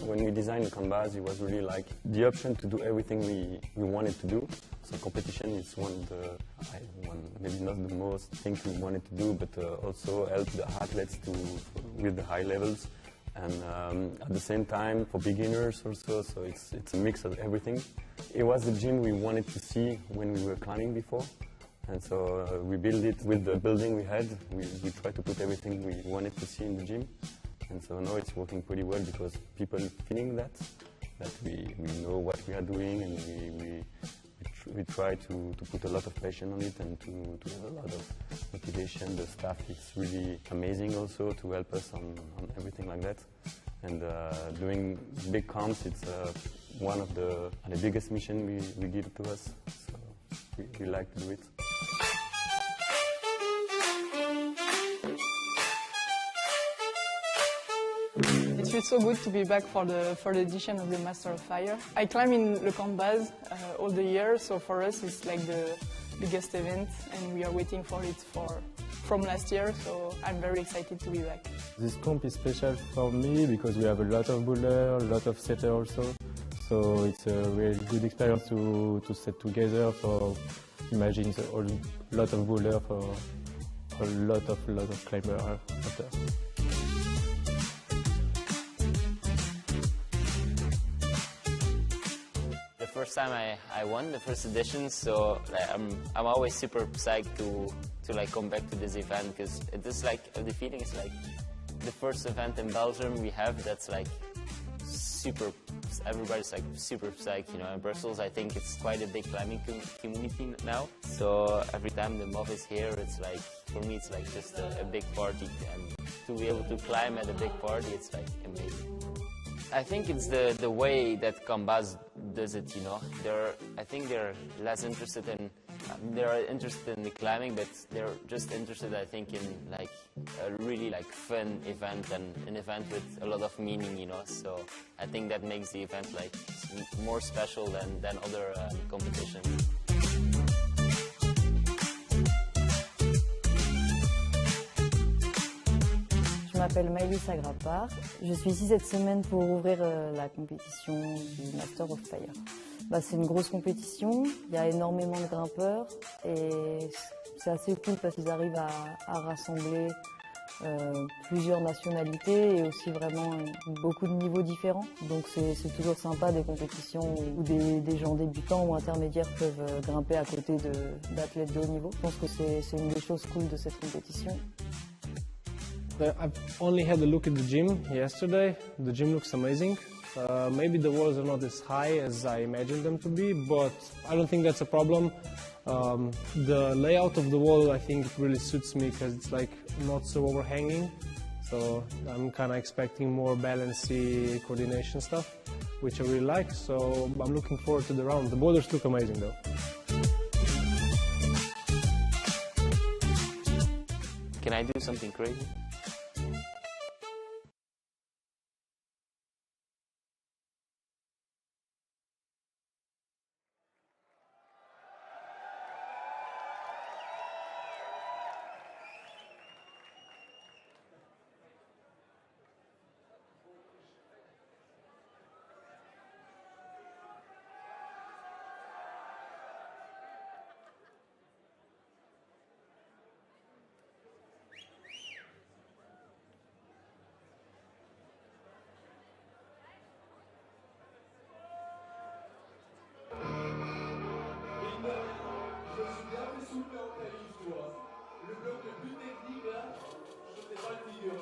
When we designed the Comas, it was really like the option to do everything we wanted to do. So competition is one of the, maybe not the most things we wanted to do, but also help the athletes with the high levels. And at the same time, for beginners also, so it's a mix of everything. It was the gym we wanted to see when we were climbing before. And so we built it with the building we had. We tried to put everything we wanted to see in the gym. And so now it's working pretty well because people feeling that we know what we are doing, and we try to put a lot of passion on it and to have a lot of motivation. The staff is really amazing also to help us on everything like that. And doing big comps, it's one of the biggest missions we give to us. So we like to do it. It feels so good to be back for the third edition of the Master of Fire. I climb in lecamdebase all the year, so for us it's like the biggest event, and we are waiting for it from last year, so I'm very excited to be back. This comp is special for me because we have a lot of Boulder, a lot of setter also, so it's a really good experience to set together for imagine a lot of Boulder for a lot of climbers after. The first time I won the first edition, so I'm always super psyched to like come back to this event, because it is like the feeling is like the first event in Belgium we have that's like super, everybody's like super psyched, you know. In Brussels I think it's quite a big climbing community now, so every time the mob is here, it's like, for me it's like just a big party, and to be able to climb at a big party, it's like amazing. I think it's the way that Comas does it, you know. I think they're less interested in, they're interested in the climbing, but they're just interested, I think, in like a really like fun event and an event with a lot of meaning, you know. So I think that makes the event like more special than other competitions. Je m'appelle Maëlys Agrapar. Je suis ici cette semaine pour ouvrir la compétition du Master of Fire. C'est une grosse compétition, il y a énormément de grimpeurs et c'est assez cool parce qu'ils arrivent à rassembler plusieurs nationalités et aussi vraiment beaucoup de niveaux différents. Donc c'est toujours sympa des compétitions où des gens débutants ou intermédiaires peuvent grimper à côté d'athlètes de haut niveau. Je pense que c'est une des choses cool de cette compétition. I've only had a look at the gym yesterday. The gym looks amazing. Maybe the walls are not as high as I imagined them to be, but I don't think that's a problem. The layout of the wall, I think it really suits me because it's like not so overhanging. So I'm kind of expecting more balancy coordination stuff, which I really like. So I'm looking forward to the round. The boulders look amazing though. Can I do something crazy? Le bloc le plus technique là, je sais pas le figure.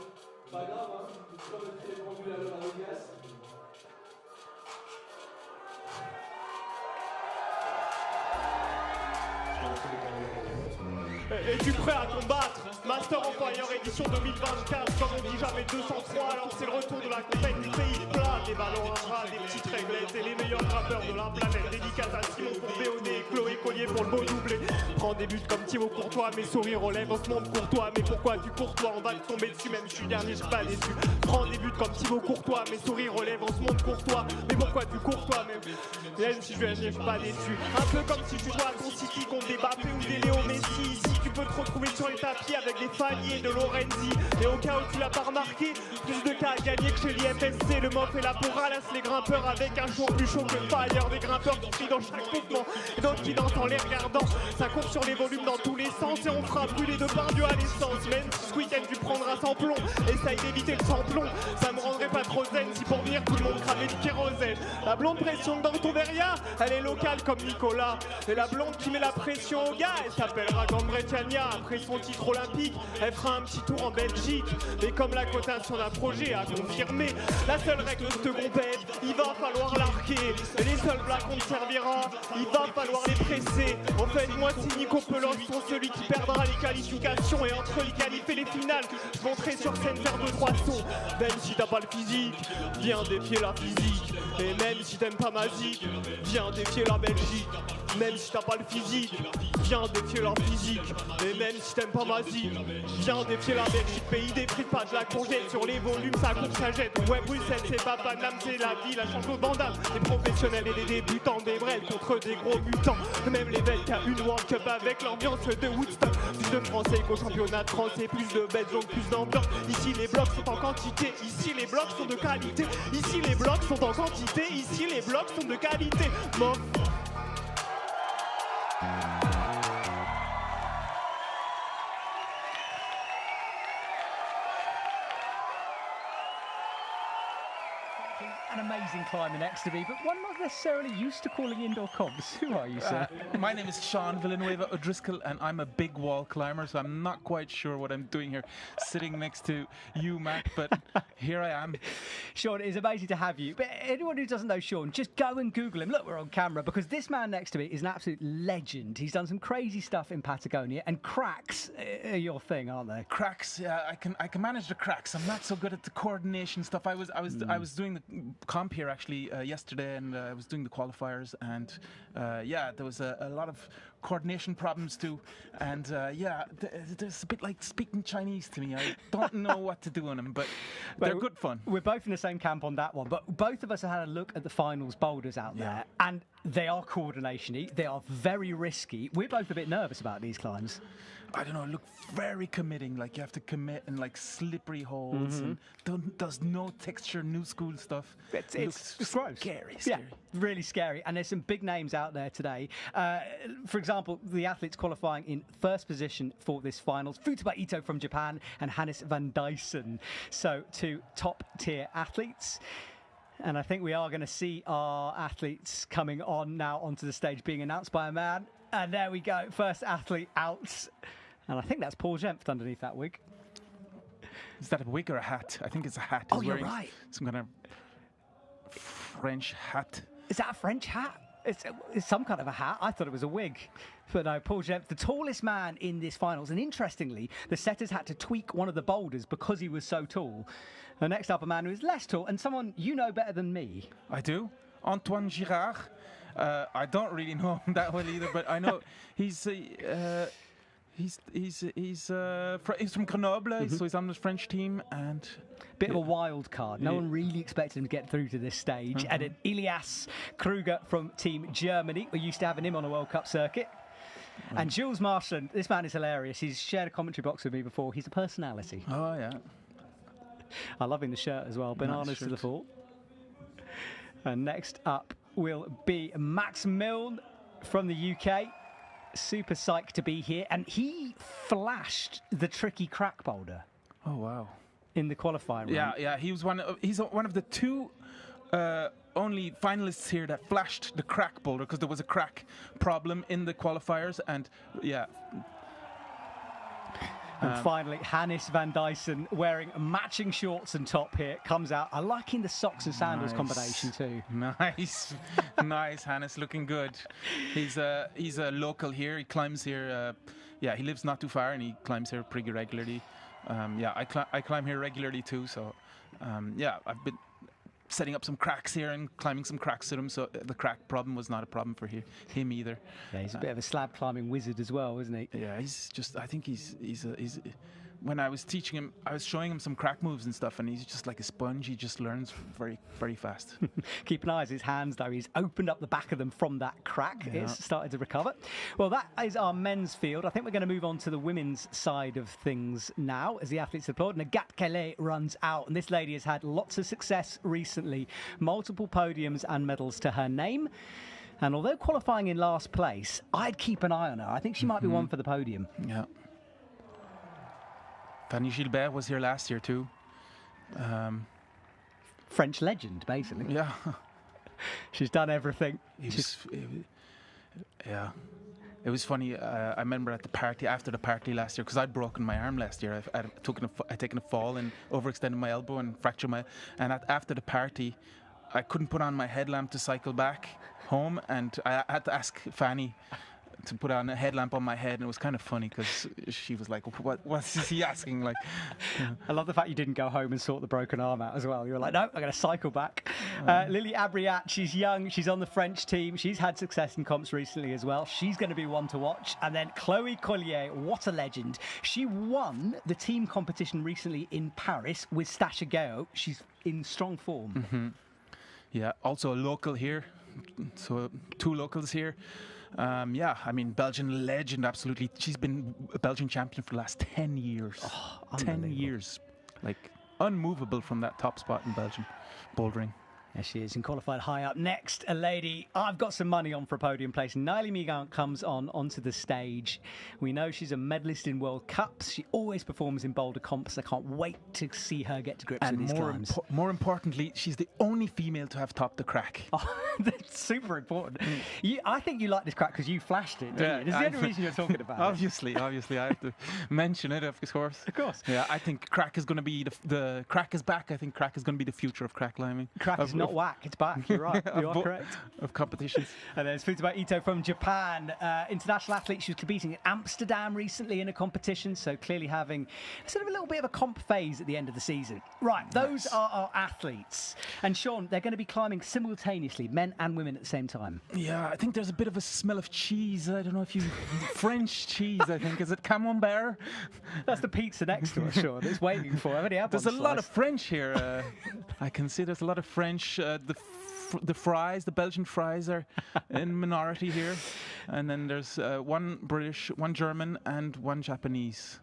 Pas grave, hein, c'est comme le téléconduit à l'heure à Vegas. Es-tu prêt à combattre? Master of Fire édition 2024, comme on dit jamais 203, alors c'est le retour de la compète du pays plat, des ballons à bras, des petites réglettes et les meilleurs meilleurs grimpeurs de la planète. Dédicace à Simon pour Béoné et Chloé Collier pour le beau doublé. Prends des buts comme Thibaut Courtois, mes sourires aux lèvres, on se montre courtois. Mais pourquoi tu courtois, on va te tomber dessus, même je suis dernier, je suis pas déçu. Prends des buts comme Thibaut Courtois, mes sourires aux lèvres, on se montre courtois. Mais pourquoi tu courtois, même si je suis dernier, je suis pas déçu. Un peu comme si tu jouais à ton City contre des Mbappé ou des Léo Messi. Ici tu peux te retrouver sur les tapis avec des Fanny et de Lorenzi. Et au cas où tu l'as pas remarqué, plus de cas à gagner que chez l'IFSC. Le mof et la pour ralasse les grimpeurs avec un jour plus chaud que le fire. Des grimpeurs qui crient dans chaque mouvement et d'autres qui dansent en les regardant. Ça court sur les volumes dans tous les sens et on fera brûler de par Dieu à l'essence. Même si ce week-end tu prendras sans plomb, essaye d'éviter le sans-plomb. Ça me rendrait pas trop zen si pour venir tout le monde cramait du kérosène. La blonde pression dans ton verria, elle est locale comme Nicolas. Et la blonde qui met la pression au gars, elle s'appellera Gambretania. Après son titre olympique, elle fera un petit tour en Belgique. Et comme la cotation d'un projet a confirmé, la seule règle de cette compète, il va falloir l'arquer. Et les seuls blagues qu'on te servira, il va falloir les presser. En fait, moi si Nico Pelos sont celui qui perdra les qualifications. Et entre les qualifs et les finales, je monterai sur scène faire 2-3 sons. Même si t'as pas le physique, viens défier la physique. Et même si t'aimes pas ma zik, viens défier la Belgique. Même si t'as pas le physique, viens défier leur physique. Et même si t'aimes pas ma zik, viens défier la Belgique. Pays des frites, pas de la congèle. Sur les volumes, ça coupe, ça jette. Ouais, Bruxelles, c'est pas Paname, c'est la vie, la chanson de bandane. Les professionnels et les débutants, des brels contre des gros mutants. Même les belles qui a une World Cup avec l'ambiance de Woodstock. Plus de Français qu'au championnat de France et plus de bêtes, donc plus d'ambiance. Ici, les blocs sont en quantité. Ici, les blocs sont de qualité. Ici, les blocs sont en quantité. Ici, les blocs sont de qualité. Bon. An amazing climber next to me, but one not necessarily used to calling indoor comps. Who are you, sir? My name is Sean Villanueva O'Driscoll, and I'm a big wall climber, so I'm not quite sure what I'm doing here, sitting next to you, Matt, but here I am. Sean, it's amazing to have you. But anyone who doesn't know Sean, just go and Google him. Look, we're on camera, because this man next to me is an absolute legend. He's done some crazy stuff in Patagonia, and cracks are your thing, aren't they? Cracks, yeah, I can manage the cracks. I'm not so good at the coordination stuff. I was doing the comp here actually yesterday, and I was doing the qualifiers, and yeah, there was a lot of coordination problems too, and yeah, there's a bit like speaking Chinese to me. I don't know what to do on them, but they're good fun. We're both in the same camp on that one, but both of us have had a look at the finals boulders out there, and they are coordination-y, they are very risky. We're both a bit nervous about these climbs. I don't know, it looked very committing, like you have to commit in like slippery holes, and does no texture, new school stuff. It's gross. Scary. Yeah, really scary. And there's some big names out there today. For example, the athletes qualifying in first position for this finals, Futaba Ito from Japan and Hannes van Dyssen. So two top-tier athletes. And I think we are going to see our athletes coming on now onto the stage, being announced by a man. And there we go, first athlete out. And I think that's Paul Jempf underneath that wig. Is that a wig or a hat? I think it's a hat. Oh, you're right. Some kind of French hat. Is that a French hat? It's some kind of a hat. I thought it was a wig. But no, Paul Jempf, the tallest man in this finals. And interestingly, the setters had to tweak one of the boulders because he was so tall. And next up, a man who is less tall and someone you know better than me. I do. Antoine Girard. I don't really know him that well either, but I know he's from Grenoble, so he's on the French team, and bit of a wild card. No one really expected him to get through to this stage. And then Elias Kruger from Team Germany. We're used to having him on a World Cup circuit. And Jules Marchand, this man is hilarious. He's shared a commentary box with me before. He's a personality. Oh, yeah. I love him the shirt as well. Bananas to the fore. And next up will be Max Milne from the UK. Super psyched to be here. And he flashed the tricky crack boulder. Oh, wow. In the qualifying round. Yeah, he's one of the two only finalists here that flashed the crack boulder, because there was a crack problem in the qualifiers, and yeah. And finally, Hannes van Dyssen, wearing matching shorts and top here, comes out. I'm liking the socks and sandals combination too. Nice, nice, Hannes, looking good. He's a local here. He climbs here. Yeah, he lives not too far, and he climbs here pretty regularly. Yeah, I climb here regularly too. So, yeah, I've been setting up some cracks here and climbing some cracks with him. So the crack problem was not a problem for him either. Yeah, he's a bit of a slab climbing wizard as well, isn't he? Yeah, he's just. I think he's. When I was teaching him, I was showing him some crack moves and stuff, and he's just like a sponge. He just learns very, very fast. Keep an eye on his hands, though. He's opened up the back of them from that crack. Yeah. It's started to recover. Well, that is our men's field. I think we're going to move on to the women's side of things now as the athletes applaud. Nagat Kele runs out, and this lady has had lots of success recently. Multiple podiums and medals to her name. And although qualifying in last place, I'd keep an eye on her. I think she might be one for the podium. Yeah. Fanny Gilbert was here last year too. French legend, basically. Yeah. She's done everything. Yeah. It was funny. I remember at the party, after the party last year, because I'd broken my arm last year. I'd taken a fall and overextended my elbow and fractured my. And after the party, I couldn't put on my headlamp to cycle back home, and I had to ask Fanny to put on a headlamp on my head, and it was kind of funny because she was like, what's he asking? Like, I love the fact you didn't go home and sort the broken arm out as well. You were like, no, I'm going to cycle back. Lily Abriat, she's young, she's on the French team, she's had success in comps recently as well. She's going to be one to watch. And then Chloe Collier, what a legend. She won the team competition recently in Paris with Stasha Gao. She's in strong form. Mm-hmm. Yeah, also a local here, so 2 locals here. Yeah, I mean, Belgian legend, absolutely. She's been a Belgian champion for the last 10 years. Oh, 10 years. Like, unmovable from that top spot in Belgium, bouldering. There she is, and qualified high up. Next, a lady I've got some money on for a podium place. Naili Migant comes onto the stage. We know she's a medalist in World Cups. She always performs in Boulder comps. I can't wait to see her get to grips with these climbs. More importantly, she's the only female to have topped the crack. Oh, that's super important. I think you like this crack because you flashed it, didn't you? That's the only reason you're talking about obviously, I have to mention it, of course. Of course. Yeah, I think crack is going to be the crack is back. I think crack is going to be the future of crack climbing. Crack is not whack, it's back. You're right. You are correct. Of competitions. And there's Futaba Ito from Japan. International athlete. She was competing in Amsterdam recently in a competition, so clearly having sort of a little bit of a comp phase at the end of the season. Right, those are our athletes. And Sean, they're going to be climbing simultaneously, men and women at the same time. Yeah, I think there's a bit of a smell of cheese. I don't know if you... French cheese, I think. Is it camembert? That's the pizza next to us, Sean. It's waiting for. I've already had There's a lot of French here. I can see there's a lot of French. The fries, the Belgian fries are in minority here. And then there's 1 British, 1 German, and 1 Japanese.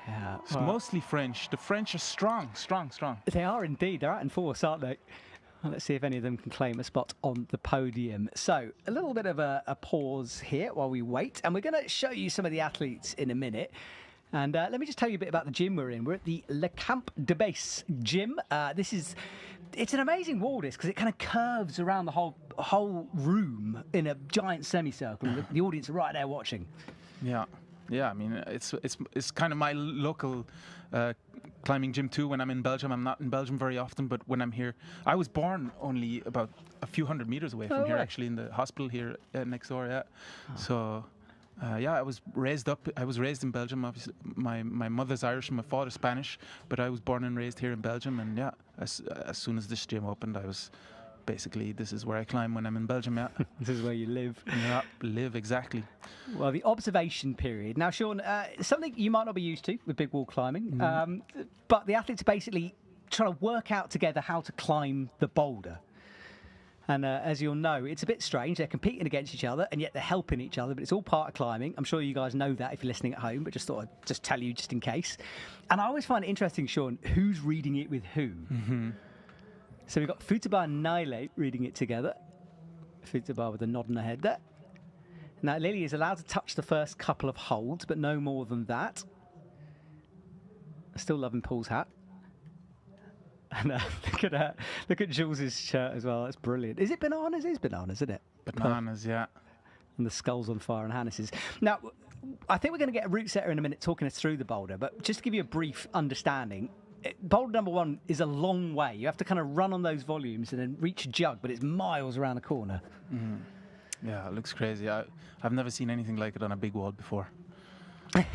Yeah, it's mostly French. The French are strong. They are indeed. They're out in force, aren't they? Well, let's see if any of them can claim a spot on the podium. So, a little bit of a pause here while we wait. And we're going to show you some of the athletes in a minute. And let me just tell you a bit about the gym we're in. We're at the lecampdebase gym. It's an amazing wall, this, because it kind of curves around the whole room in a giant semicircle. And the audience are right there watching. Yeah. I mean, it's kind of my local climbing gym too. When I'm in Belgium, I'm not in Belgium very often, but when I'm here, I was born only about a few hundred meters away from here, actually, in the hospital here next door. Yeah. Oh. So. I was raised in Belgium. Obviously, my mother's Irish and my father's Spanish, but I was born and raised here in Belgium. And yeah, as soon as this gym opened, I was basically, this is where I climb when I'm in Belgium. Yeah, this is where you live. Yeah, live exactly. Well, the observation period. Now, Sean, something you might not be used to with big wall climbing, but the athletes are basically trying to work out together how to climb the boulder. And as you'll know, it's a bit strange. They're competing against each other, and yet they're helping each other. But it's all part of climbing. I'm sure you guys know that if you're listening at home, but just thought I'd just tell you just in case. And I always find it interesting, Sean, who's reading it with who. Mm-hmm. So we've got Futaba and Naile reading it together. Futaba with a nod on her head there. Now, Lily is allowed to touch the first couple of holds, but no more than that. Still loving Paul's hat. And look at Jules' shirt as well. That's brilliant. Is it bananas? It is bananas, isn't it? Bananas, yeah. And the skull's on fire on Hannes's. Now, I think we're going to get a route setter in a minute talking us through the boulder, but just to give you a brief understanding, boulder number 1 is a long way. You have to kind of run on those volumes and then reach a jug, but it's miles around the corner. Mm-hmm. Yeah, it looks crazy. I've never seen anything like it on a big wall before. I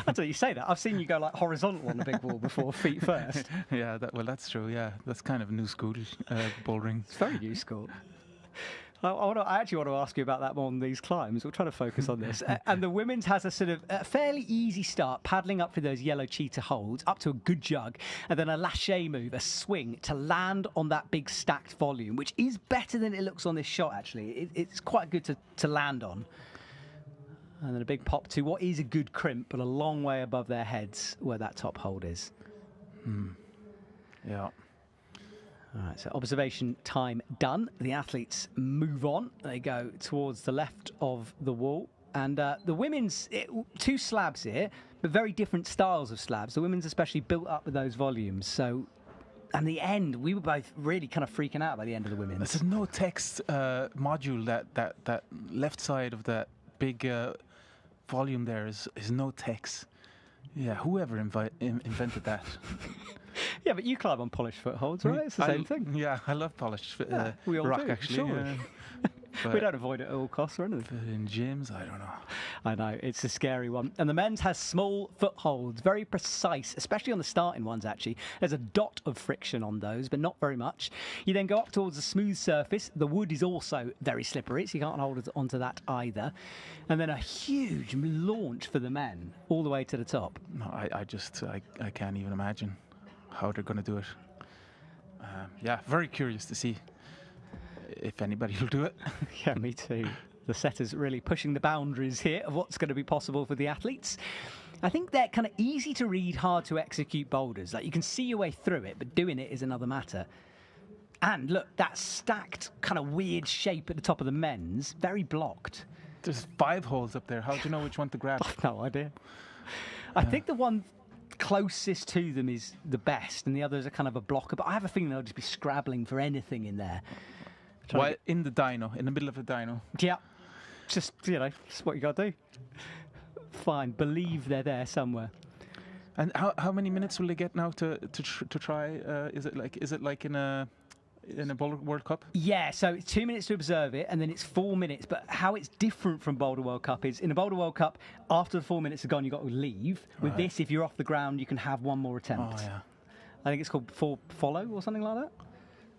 don't know, you say that. I've seen you go like horizontal on a big wall before, feet first. Yeah, that's true. Yeah, that's kind of new school bouldering. It's very new school. I actually want to ask you about that more on these climbs. We'll try to focus on this. And the women's has a sort of fairly easy start, paddling up through those yellow cheetah holds, up to a good jug, and then a lâcher move, a swing, to land on that big stacked volume, which is better than it looks on this shot, actually. It's quite good to land on. And then a big pop to what is a good crimp, but a long way above their heads where that top hold is. Yeah. All right, so observation time done. The athletes move on. They go towards the left of the wall. And the women's, two slabs here, but very different styles of slabs. The women's especially built up with those volumes. So, and the end, we were both really kind of freaking out by the end of the women's. There's a no text module, that left side of that big volume there is no text. Yeah, whoever invented that. Yeah, but you climb on polished footholds, right? It's the same thing. Yeah, I love polished we all rock, do, actually. Sure. We don't avoid it at all costs or anything. But in gyms, I don't know. I know, it's a scary one. And the men's has small footholds, very precise, especially on the starting ones, actually. There's a dot of friction on those, but not very much. You then go up towards a smooth surface. The wood is also very slippery, so you can't hold onto that either. And then a huge launch for the men, all the way to the top. No, I can't even imagine how they're going to do it. Yeah, very curious to see if anybody will do it. Yeah, me too. The setters really pushing the boundaries here of what's going to be possible for the athletes. I think they're kind of easy to read, hard to execute boulders. Like, you can see your way through it, but doing it is another matter. And look, that stacked kind of weird shape at the top of the men's, very blocked. There's 5 holes up there. How do you know which one to grab? I've no idea. I think the one closest to them is the best, and the others are kind of a blocker. But I have a feeling they'll just be scrabbling for anything in there. Why in the dyno, in the middle of the dyno? Yeah, just just what you got to do. Fine, believe they're there somewhere. And how many minutes will they get now to try? Is it like in a Boulder World Cup? Yeah, so it's 2 minutes to observe it, and then it's 4 minutes. But how it's different from Boulder World Cup is, in a Boulder World Cup, after the 4 minutes are gone, you've got to leave. With this, if you're off the ground, you can have one more attempt. Oh, yeah. I think it's called follow or something like that.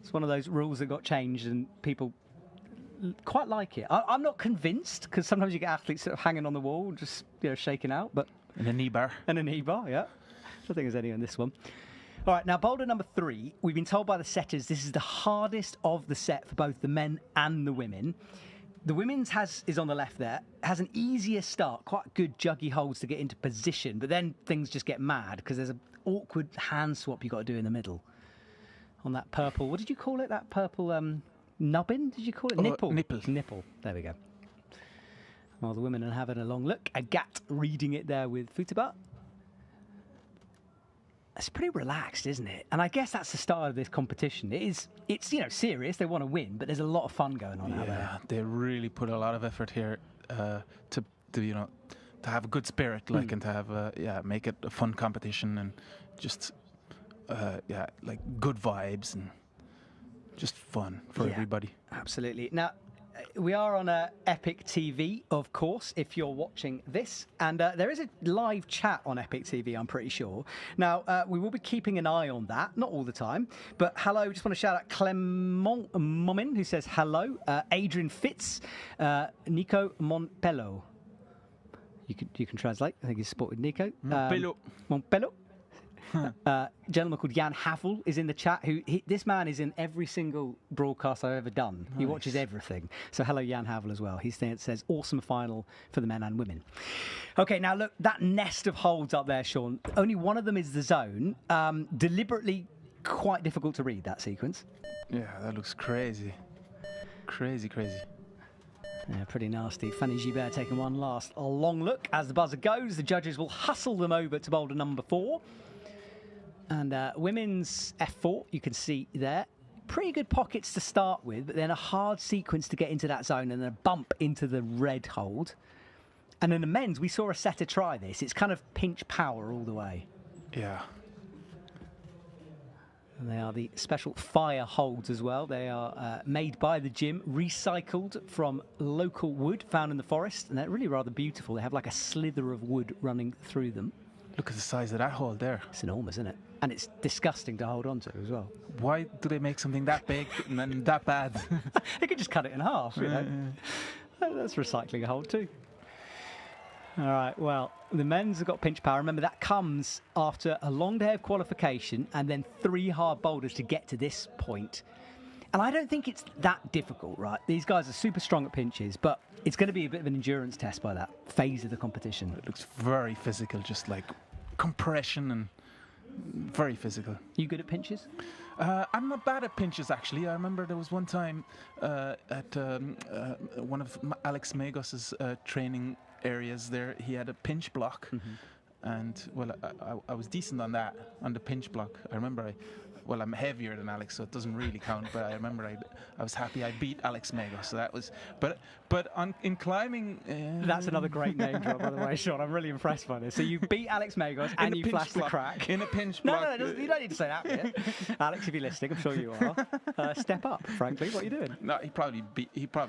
It's one of those rules that got changed, and people quite like it. I'm not convinced, because sometimes you get athletes sort of hanging on the wall, just shaking out. But in a knee bar. And a knee bar, yeah. I don't think there's any on this one. All right, now boulder number 3. We've been told by the setters this is the hardest of the set for both the men and the women. The women's is on the left there, has an easier start, quite good juggy holds to get into position, but then things just get mad because there's an awkward hand swap you've got to do in the middle. On that purple, what did you call it? That purple nubbin, did you call it? Nipple. Nipple, there we go. While the women are having a long look, Agat reading it there with Futaba. It's pretty relaxed, isn't it? And I guess that's the start of this competition. It's serious. They want to win, but there's a lot of fun going on out there. Yeah, they really put a lot of effort here to have a good spirit, and to have make it a fun competition, and just like good vibes and just fun for everybody. Absolutely. Now, we are on EpicTV, of course, if you're watching this. And there is a live chat on EpicTV, I'm pretty sure. Now, we will be keeping an eye on that, not all the time. But hello, just want to shout out Clement Momin, who says hello. Adrian Fitz, Nico Montpello. You can translate. I think he's spotted Nico. Montpello. Gentleman called Jan Havel is in the chat. This man is in every single broadcast I've ever done. Nice. He watches everything. So hello, Jan Havel, as well. He says awesome final for the men and women. Okay, now look, that nest of holds up there, Sean. Only one of them is the zone. Deliberately quite difficult to read, that sequence. Yeah, that looks crazy. Crazy. Yeah, pretty nasty. Fanny Gibert taking one last long look. As the buzzer goes, the judges will hustle them over to boulder number 4. And women's F4, you can see there. Pretty good pockets to start with, but then a hard sequence to get into that zone and then a bump into the red hold. And in the men's, we saw a setter try this. It's kind of pinch power all the way. Yeah. And they are the special fire holds as well. They are made by the gym, recycled from local wood found in the forest, and they're really rather beautiful. They have like a slither of wood running through them. Look at the size of that hole there. It's enormous, isn't it? And it's disgusting to hold on to as well. Why do they make something that big and then that bad? They could just cut it in half, you know. That's recycling a hold too. All right, well, the men's have got pinch power. Remember, that comes after a long day of qualification and then 3 hard boulders to get to this point. And I don't think it's that difficult, right? These guys are super strong at pinches, but it's going to be a bit of an endurance test by that phase of the competition. It looks very physical, just like compression and very physical. You good at pinches? I'm not bad at pinches, actually. I remember there was one time at one of Alex Magos's training areas there, he had a pinch block, and well, I was decent on that, on the pinch block. I remember well, I'm heavier than Alex, so it doesn't really count, but I remember I was happy I beat Alex Magos, so that was, but in climbing... That's another great name drop, by the way, Sean. I'm really impressed by this. So you beat Alex Magos and you flashed the crack. In a pinch block. No, you don't need to say that yet. Alex, if you're listening, I'm sure you are. Step up, frankly. What are you doing? No, he probably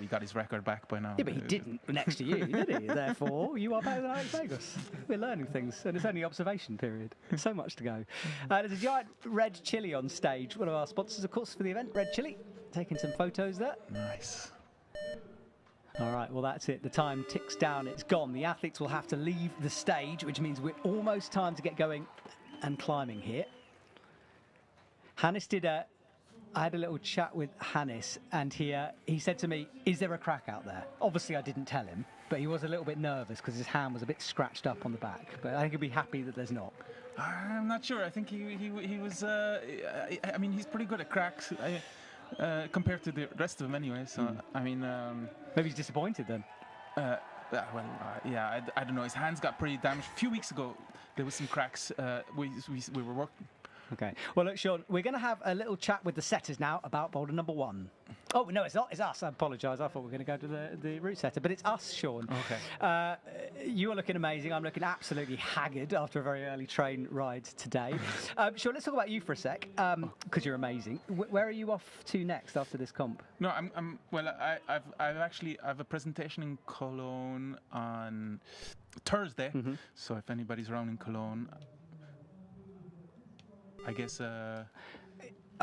got his record back by now. Yeah, but he didn't next to you, did he? Therefore, you are better than Alex Magos. We're learning things, and it's only observation period. So much to go. There's a giant red chili on stage. One of our sponsors, of course, for the event, Red Chili. Taking some photos there. Nice. All right, well, that's it. The time ticks down. It's gone. The athletes will have to leave the stage, which means we're almost time to get going and climbing here. Hannes I had a little chat with Hannes, and he said to me, is there a crack out there? Obviously, I didn't tell him, but he was a little bit nervous because his hand was a bit scratched up on the back. But I think he'll be happy that there's not. I'm not sure. I think he was. I mean, he's pretty good at cracks compared to the rest of them, anyway. So I mean, maybe he's disappointed then. Yeah, I don't know. His hands got pretty damaged. A few weeks ago, there was some cracks. We were working. Okay. Well, look, Sean, we're going to have a little chat with the setters now about boulder number 1. Oh, no, it's not. It's us. I apologise. I thought we were going to go to the route setter, but it's us, Sean. Okay. You are looking amazing. I'm looking absolutely haggard after a very early train ride today. Sean, let's talk about you for a sec, because you're amazing. Where are you off to next after this comp? No, I've a presentation in Cologne on Thursday. So if anybody's around in Cologne, I guess...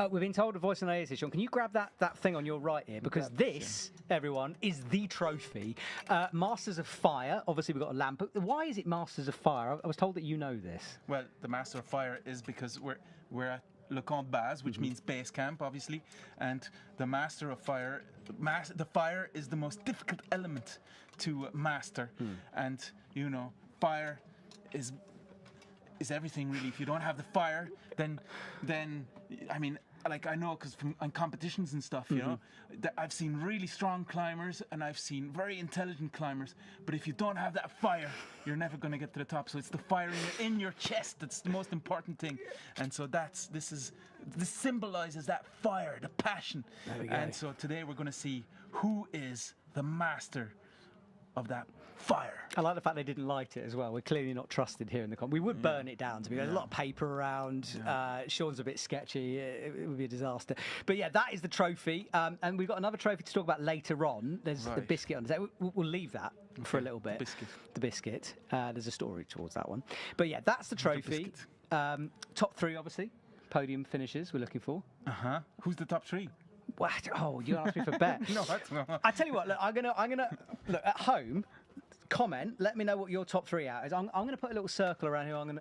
we've been told a voice in our ears here, Sean. Can you grab that thing on your right here? Because this, everyone, is the trophy. Masters of Fire. Obviously, we've got a lamp. Why is it Masters of Fire? I was told that you know this. Well, the Master of Fire is because we're at lecomte, which means base camp, obviously. And the Master of Fire, the fire is the most difficult element to master. And, you know, fire is everything, really. If you don't have the fire, then I mean, like, I know because on competitions and stuff, you know, I've seen really strong climbers and I've seen very intelligent climbers, but if you don't have that fire, you're never going to get to the top. So it's the fire in your chest that's the most important thing. And so this symbolizes that fire, the passion. And so today we're going to see who is the master of that fire. I like the fact they didn't light it as well. We're clearly not trusted here in the comp. We would burn it down, to be honest. There's a lot of paper around. Sean's a bit sketchy. It would be a disaster. But yeah, that is the trophy. And we've got another trophy to talk about later on. There's the biscuit on the We'll leave that for a little bit. The biscuit. There's a story towards that one. But yeah, that's the trophy. Top 3, obviously. Podium finishes we're looking for. Who's the top 3? What? Oh, you asked me for a bet. No, that's not. I tell you what, look, I'm gonna look at home. Comment. Let me know what your top 3 out is. I'm going to put a little circle around who I'm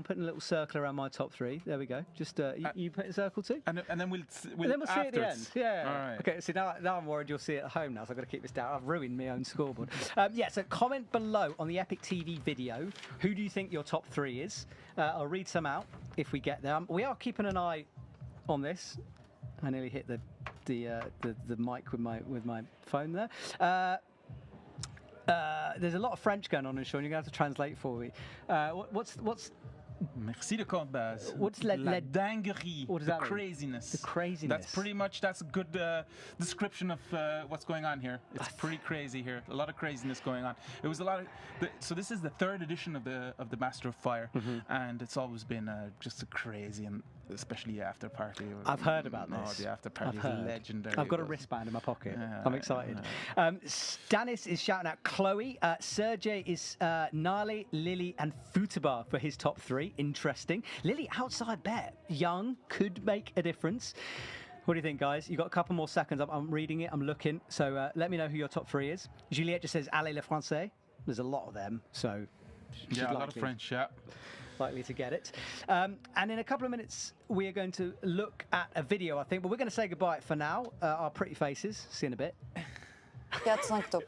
putting a little circle around my top 3. There we go. Just you put a circle too. And then we'll see it at the end. Yeah. All right. Okay. So now I'm worried you'll see it at home now. So I've got to keep this down. I've ruined my own scoreboard. So comment below on the EpicTV video. Who do you think your top 3 is? I'll read some out if we get there. We are keeping an eye on this. I nearly hit the mic with my phone there. There's a lot of French going on, Sean. You're going to have to translate for me. What's Merci de compte base. What's la dinguerie? What does the that craziness. The craziness. That's a good description of what's going on here. It's pretty crazy here. A lot of craziness going on. It was a lot of. So this is the 3rd edition of the Master of Fire, and it's always been just a crazy and especially after party. I've heard about this. Oh, the after party is legendary. I've got a wristband in my pocket. I'm excited. Stanis is shouting out Chloe. Sergey is Nali, Lily, and Futaba for his top 3. Interesting. Lily, outside bet. Young, could make a difference. What do you think, guys? You've got a couple more seconds. I'm reading it. I'm looking. So let me know who your top 3 is. Juliette just says Allez le Français. There's a lot of them. So yeah, a lot of French, yeah. Likely to get it. And in a couple of minutes, we are going to look at a video, I think. But we're going to say goodbye for now. Our pretty faces. See you in a bit. 4-5 top.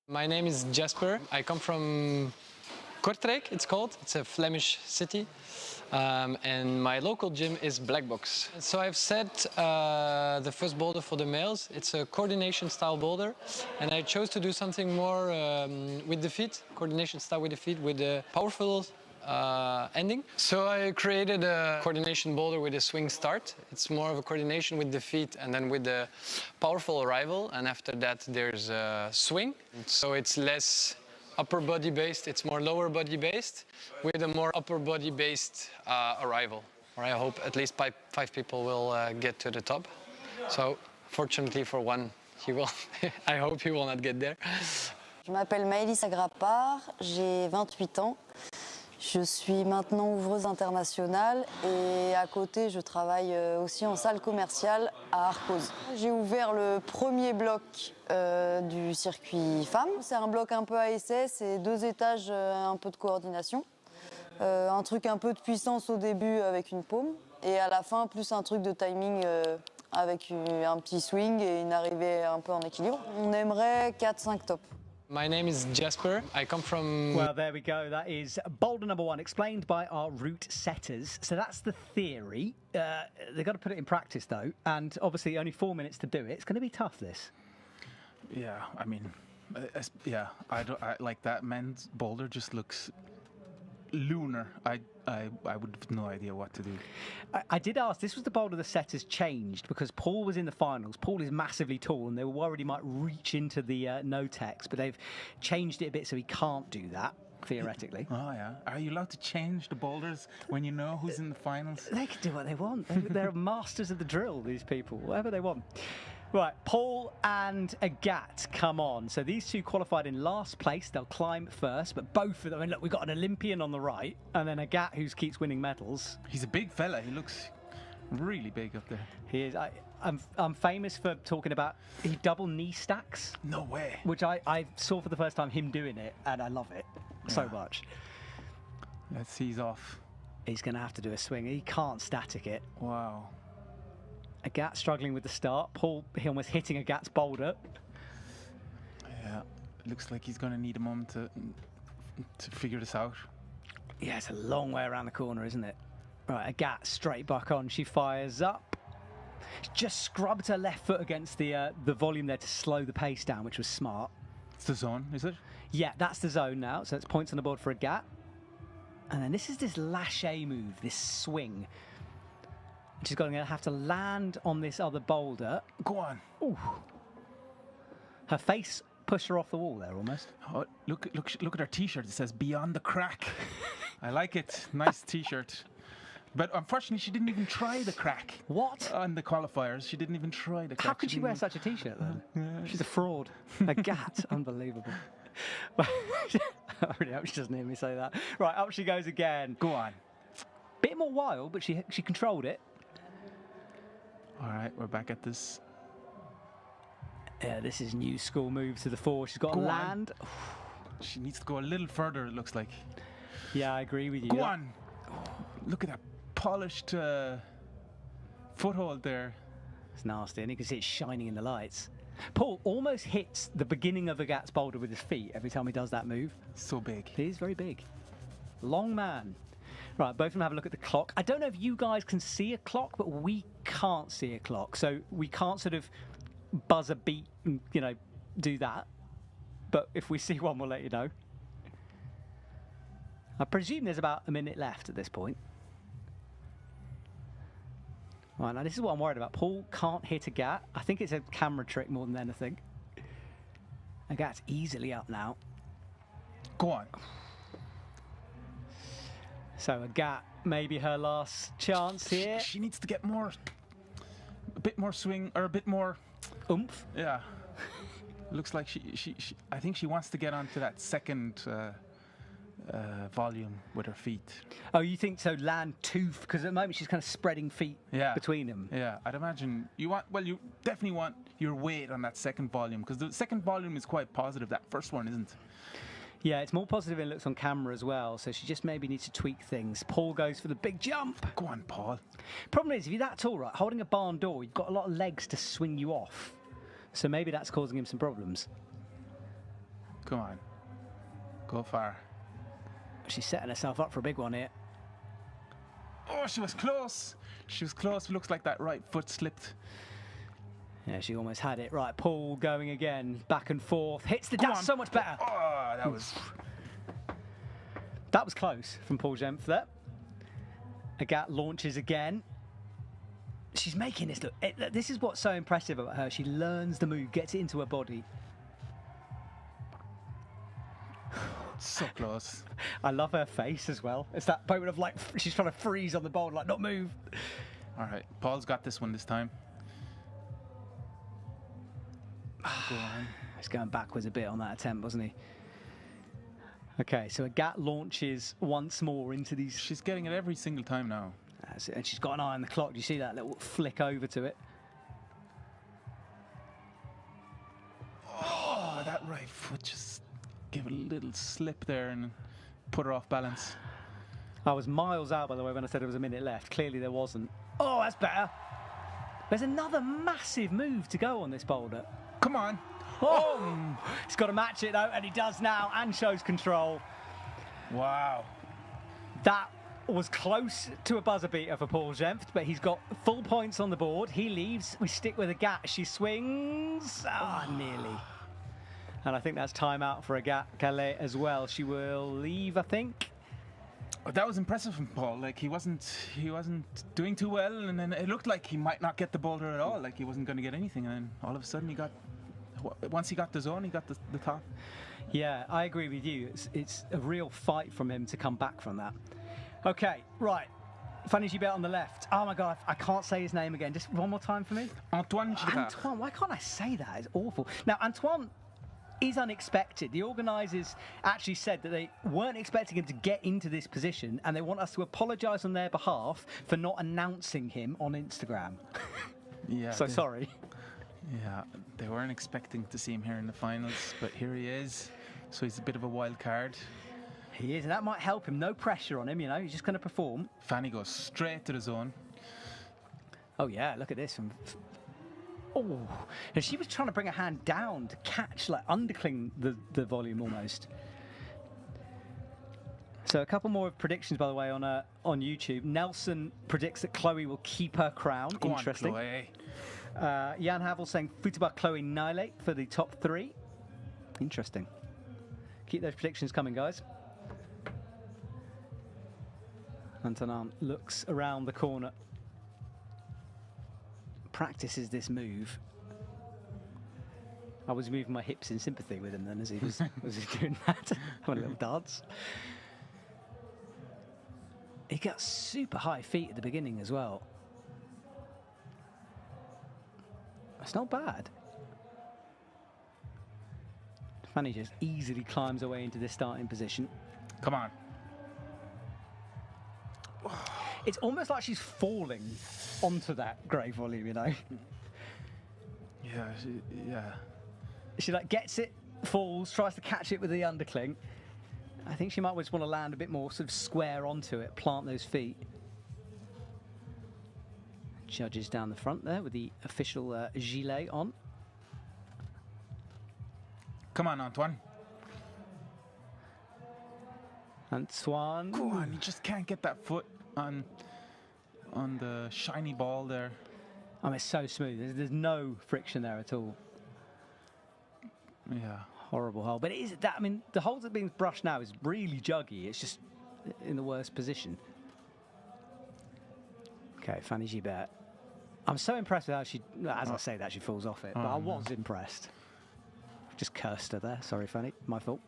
My name is Jasper. I come from Kortrijk, it's called. It's a Flemish city. And my local gym is Black Box. So I've set the first boulder for the males. It's a coordination style boulder. And I chose to do something more with the feet, coordination style with the feet, with a powerful ending. So I created a coordination boulder with a swing start. It's more of a coordination with the feet and then with the powerful arrival. And after that there's a swing. So it's less upper body based, it's more lower body based with a more upper body based arrival. Or I hope at least 5 people will get to the top. So fortunately for one, he will. I hope he will not get there. Je m'appelle Maëlys Agrapard, j'ai 28 ans. Je suis maintenant ouvreuse internationale et à côté, je travaille aussi en salle commerciale à Arcos. J'ai ouvert le premier bloc du circuit femmes. C'est un bloc un peu ASS et 2 étages, un peu de coordination. Un truc un peu de puissance au début avec une paume et à la fin, plus un truc de timing avec un petit swing et une arrivée un peu en équilibre. On aimerait 4-5 tops. My name is Jasper. I come from... Well, there we go. That is boulder number 1, explained by our route setters. So that's the theory. They've got to put it in practice, though. And obviously, only 4 minutes to do it. It's going to be tough, this. Yeah, I mean, yeah, I like that men's boulder just looks lunar. I would have no idea what to do. I did ask, this was the boulder the setters changed because Paul was in the finals. Paul is massively tall and they were worried he might reach into the no-tex, but they've changed it a bit so he can't do that, theoretically. Oh, yeah. Are you allowed to change the boulders when you know who's in the finals? They can do what they want. They're masters of the drill, these people, whatever they want. Right, Paul and Agat come on. So these 2 qualified in last place. They'll climb first, but both of them, I mean, look, we've got an Olympian on the right, and then Agat who keeps winning medals. He's a big fella. He looks really big up there. He is. I'm famous for talking about he double knee stacks. No way. Which I saw for the first time him doing it, and I love it so much. Let's see, he's off. He's going to have to do a swing. He can't static it. Wow. Agat struggling with the start. Paul almost hitting Agat's boulder. Yeah, looks like he's going to need a moment to figure this out. Yeah, it's a long way around the corner, isn't it? Right, Agat straight back on. She fires up. She just scrubbed her left foot against the volume there to slow the pace down, which was smart. It's the zone, is it? Yeah, that's the zone now. So it's points on the board for Agat. And then this is this lâcher move, this swing. She's going to have to land on this other boulder. Go on. Ooh. Her face pushed her off the wall there almost. Oh, look at her t-shirt. It says "Beyond the Crack." I like it. Nice t-shirt. But unfortunately, she didn't even try the crack. What? On the qualifiers, she didn't even try the crack. How could she wear such a t-shirt then? Yeah. She's a fraud. Agat. Unbelievable. I really hope she doesn't hear me say that. Right, up she goes again. Go on. Bit more wild, but she controlled it. All right, we're back at this. Yeah, this is new school move to the 4. She's got to land. She needs to go a little further, it looks like. Yeah, I agree with you. Go on. Look at that polished foothold there. It's nasty, and you can see it shining in the lights. Paul almost hits the beginning of Agat's boulder with his feet every time he does that move. So big. He is very big. Long man. Right, both of them have a look at the clock. I don't know if you guys can see a clock, but we can't see a clock. So we can't sort of buzz a beat and, you know, do that. But if we see one, we'll let you know. I presume there's about a minute left at this point. Right, now this is what I'm worried about. Paul can't hit Agat. I think it's a camera trick more than anything. Agat's easily up now. Go on. So Agat maybe her last chance here. She needs to get a bit more swing, or a bit more oomph. Yeah. Looks like I think she wants to get onto that second volume with her feet. Oh, you think so? Land two, because at the moment she's kind of spreading feet between them. Yeah, I'd imagine you definitely want your weight on that second volume, because the second volume is quite positive. That first one isn't. Yeah, it's more positive than it looks on camera as well, so she just maybe needs to tweak things. Paul goes for the big jump. Go on, Paul. Problem is, if you're that tall, right, holding a barn door, you've got a lot of legs to swing you off. So maybe that's causing him some problems. Come on. Go far. She's setting herself up for a big one here. Oh, she was close. She was close. It looks like that right foot slipped. Yeah, she almost had it. Right, Paul going again, back and forth. Hits the dash so much better. Oh, that was close from Paul Jempf there. Agat launches again. She's making this look. This is what's so impressive about her. She learns the move, gets it into her body. So close. I love her face as well. It's that moment of like she's trying to freeze on the boulder, like not move. All right, Paul's got this one this time. Go on. He's going backwards a bit on that attempt, wasn't he? Okay, so Agat launches once more into these. She's getting it every single time now. That's it. And she's got an eye on the clock. Do you see that little flick over to it? Oh, that right foot just gave a little slip there and put her off balance. I was miles out, by the way, when I said there was a minute left. Clearly there wasn't. Oh, that's better. There's another massive move to go on this boulder. Come on. Oh! He's got to match it, though, and he does now, and shows control. Wow. That was close to a buzzer beater for Paul Jempf, but he's got full points on the board. He leaves. We stick with Agat. She swings. Nearly. And I think that's timeout for Agat Calais as well. She will leave, I think. That was impressive from Paul. Like he wasn't doing too well, and then it looked like he might not get the boulder at all. Like he wasn't going to get anything, and then all of a sudden he got. Once he got the zone, he got the top. Yeah, I agree with you. It's a real fight from him to come back from that. Okay, right. Fanny Gilbert on the left. Oh my God, I can't say his name again. Just one more time for me. Antoine Gilbert. Antoine, why can't I say that? It's awful. Now, Antoine is unexpected. The organisers actually said that they weren't expecting him to get into this position, and they want us to apologise on their behalf for not announcing him on Instagram. Yeah. So sorry. Yeah, they weren't expecting to see him here in the finals, but here he is. So he's a bit of a wild card. He is, and that might help him. No pressure on him, you know. He's just going to perform. Fanny goes straight to the zone. Oh yeah, look at this. Oh, and she was trying to bring her hand down to catch, like undercling the volume almost. So a couple more predictions, by the way, on YouTube. Nelson predicts that Chloe will keep her crown. Go Interesting. On, Chloe. Jan Havel saying Futaba Chloe Nile for the top 3. Interesting. Keep those predictions coming, guys. Antonin looks around the corner. Practices this move. I was moving my hips in sympathy with him then as he was doing that. Having a little dance. He got super high feet at the beginning as well. It's not bad. Fanny just easily climbs away into this starting position. Come on. It's almost like she's falling onto that grey volume, you know? Yeah, She like gets it, falls, tries to catch it with the undercling. I think she might just want to land a bit more sort of square onto it, plant those feet. Judges down the front there with the official gilet on. Come on, Antoine. Antoine. Go on, you just can't get that foot on the shiny ball there. I mean, it's so smooth. There's no friction there at all. Yeah. Horrible hole. But it is that. I mean, the holes that are being brushed now is really juggy. It's just in the worst position. Okay, Fanny Gilbert. I'm so impressed with how she, as I say that, she falls off it. But I was impressed. Just cursed her there. Sorry, Fanny. My fault.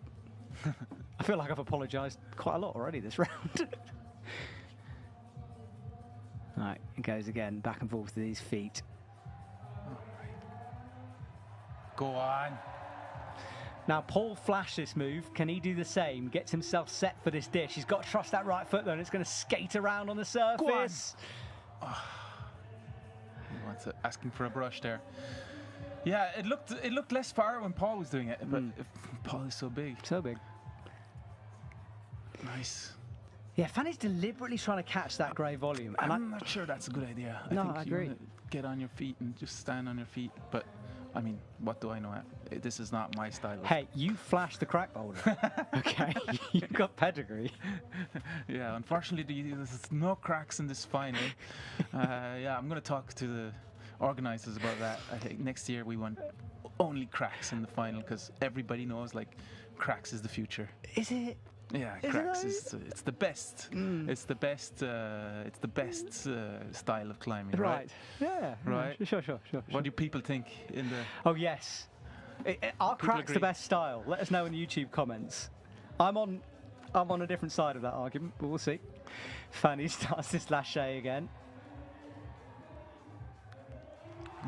I feel like I've apologised quite a lot already this round. goes again, back and forth with his feet. Go on. Now, Paul flashed this move. Can he do the same? Gets himself set for this dish. He's got to trust that right foot, though, and it's going to skate around on the surface. Oh. He wants it, asking for a brush there. Yeah, it looked less far when Paul was doing it, but Paul is so big. So big. Nice. Yeah, Fanny's deliberately trying to catch that grey volume. And I'm not sure that's a good idea. I agree. You want to get on your feet and just stand on your feet, but I mean, what do I know? This is not my style. Hey, you flashed the crack boulder. Okay, you've got pedigree. Yeah, unfortunately, there's no cracks in this final. Yeah, I'm going to talk to the organisers about that. I think next year we want only cracks in the final because everybody knows like cracks is the future. Is it? Yeah, cracks it's the best. It's the best. It's the best style of climbing. Right. Yeah. Right. Sure. What do people think in the? Oh yes. Are cracks the best style? Let us know in the YouTube comments. I'm on a different side of that argument, but we'll see. Fanny starts this lâcher again.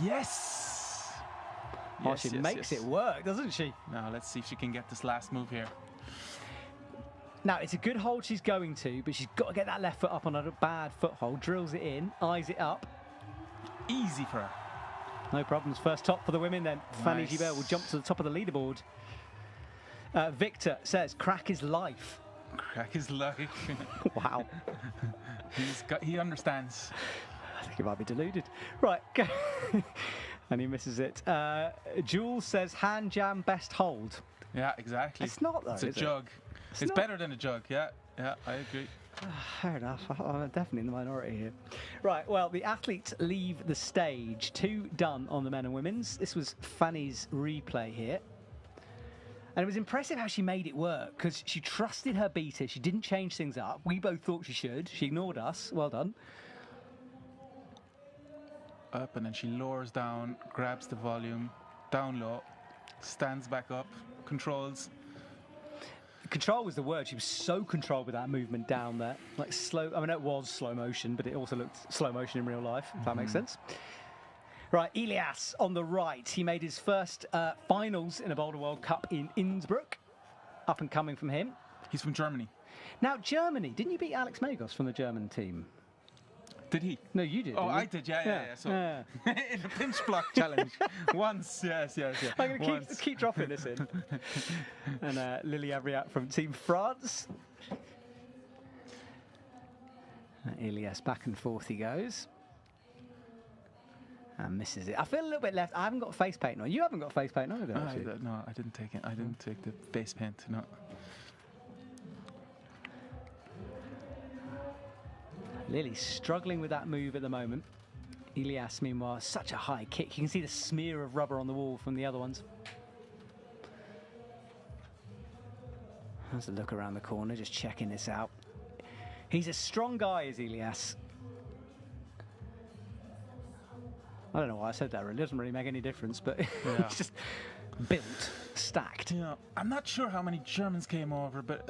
Yes. Oh, she makes it work, doesn't she? Now let's see if she can get this last move here. Now, it's a good hold she's going to, but she's got to get that left foot up on a bad foothold. Drills it in, eyes it up. Easy for her. No problems. First top for the women then. Nice. Fanny Gibert will jump to the top of the leaderboard. Victor says, crack is life. Crack is life. Wow. He understands. I think he might be deluded. Right. And he misses it. Jules says, hand jam best hold. Yeah, exactly. It's not, though, It's a jug. It's better than a jug, yeah, I agree. Fair enough, I'm definitely in the minority here. Right, well, the athletes leave the stage. 2 done on the men and women's. This was Fanny's replay here. And it was impressive how she made it work, because she trusted her beater. She didn't change things up. We both thought she should. She ignored us. Well done. Up, and then she lowers down, grabs the volume, down low, stands back up, controls. Control was the word. She was so controlled with that movement down there. Like slow, I mean, it was slow motion, but it also looked slow motion in real life, if that makes sense. Right, Elias on the right. He made his first finals in a Boulder World Cup in Innsbruck. Up and coming from him. He's from Germany. Now, Germany, didn't you beat Alex Magos from the German team? Did he? No, you did. Oh, I did, yeah. So in the pinch block challenge, once, yes. I'm going to keep dropping this in. And Lily Avriat from Team France. Elias back and forth he goes. And misses it. I feel a little bit left. I haven't got face paint on. You haven't got face paint on, have you? No, I didn't take it. I didn't take the face paint, no. Lily's struggling with that move at the moment. Elias, meanwhile, such a high kick. You can see the smear of rubber on the wall from the other ones. Has a look around the corner, just checking this out. He's a strong guy, is Elias. I don't know why I said that, really. It doesn't really make any difference, but he's just built, stacked. Yeah, I'm not sure how many Germans came over, but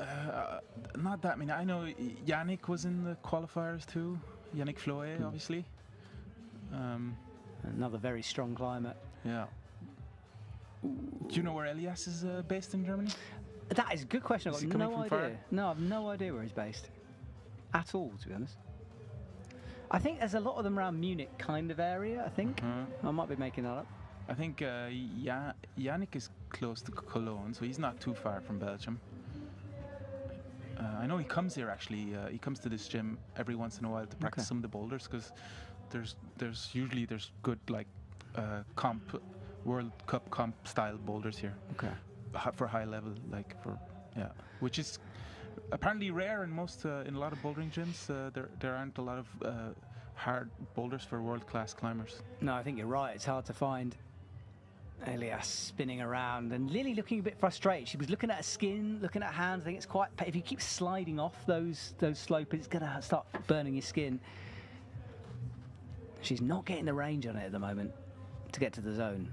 not that many. I know Yannick was in the qualifiers too. Yannick Floe, obviously. Another very strong climber. Yeah. Do you know where Elias is based in Germany? That is a good question. I've got no idea. Far? No, I've no idea where he's based. At all, to be honest. I think there's a lot of them around Munich kind of area, I think. I might be making that up. I think Yannick is close to Cologne, so he's not too far from Belgium. I know he comes here actually. He comes to this gym every once in a while to practice some of the boulders, because there's usually good like World Cup comp style boulders here. Okay. For high level, which is apparently rare in in a lot of bouldering gyms. There aren't a lot of hard boulders for world-class climbers. No, I think you're right. It's hard to find. Elias spinning around and Lily looking a bit frustrated. She was looking at her skin, looking at her hands. I think it's quite. If you keep sliding off those slopes, it's going to start burning your skin. She's not getting the range on it at the moment to get to the zone.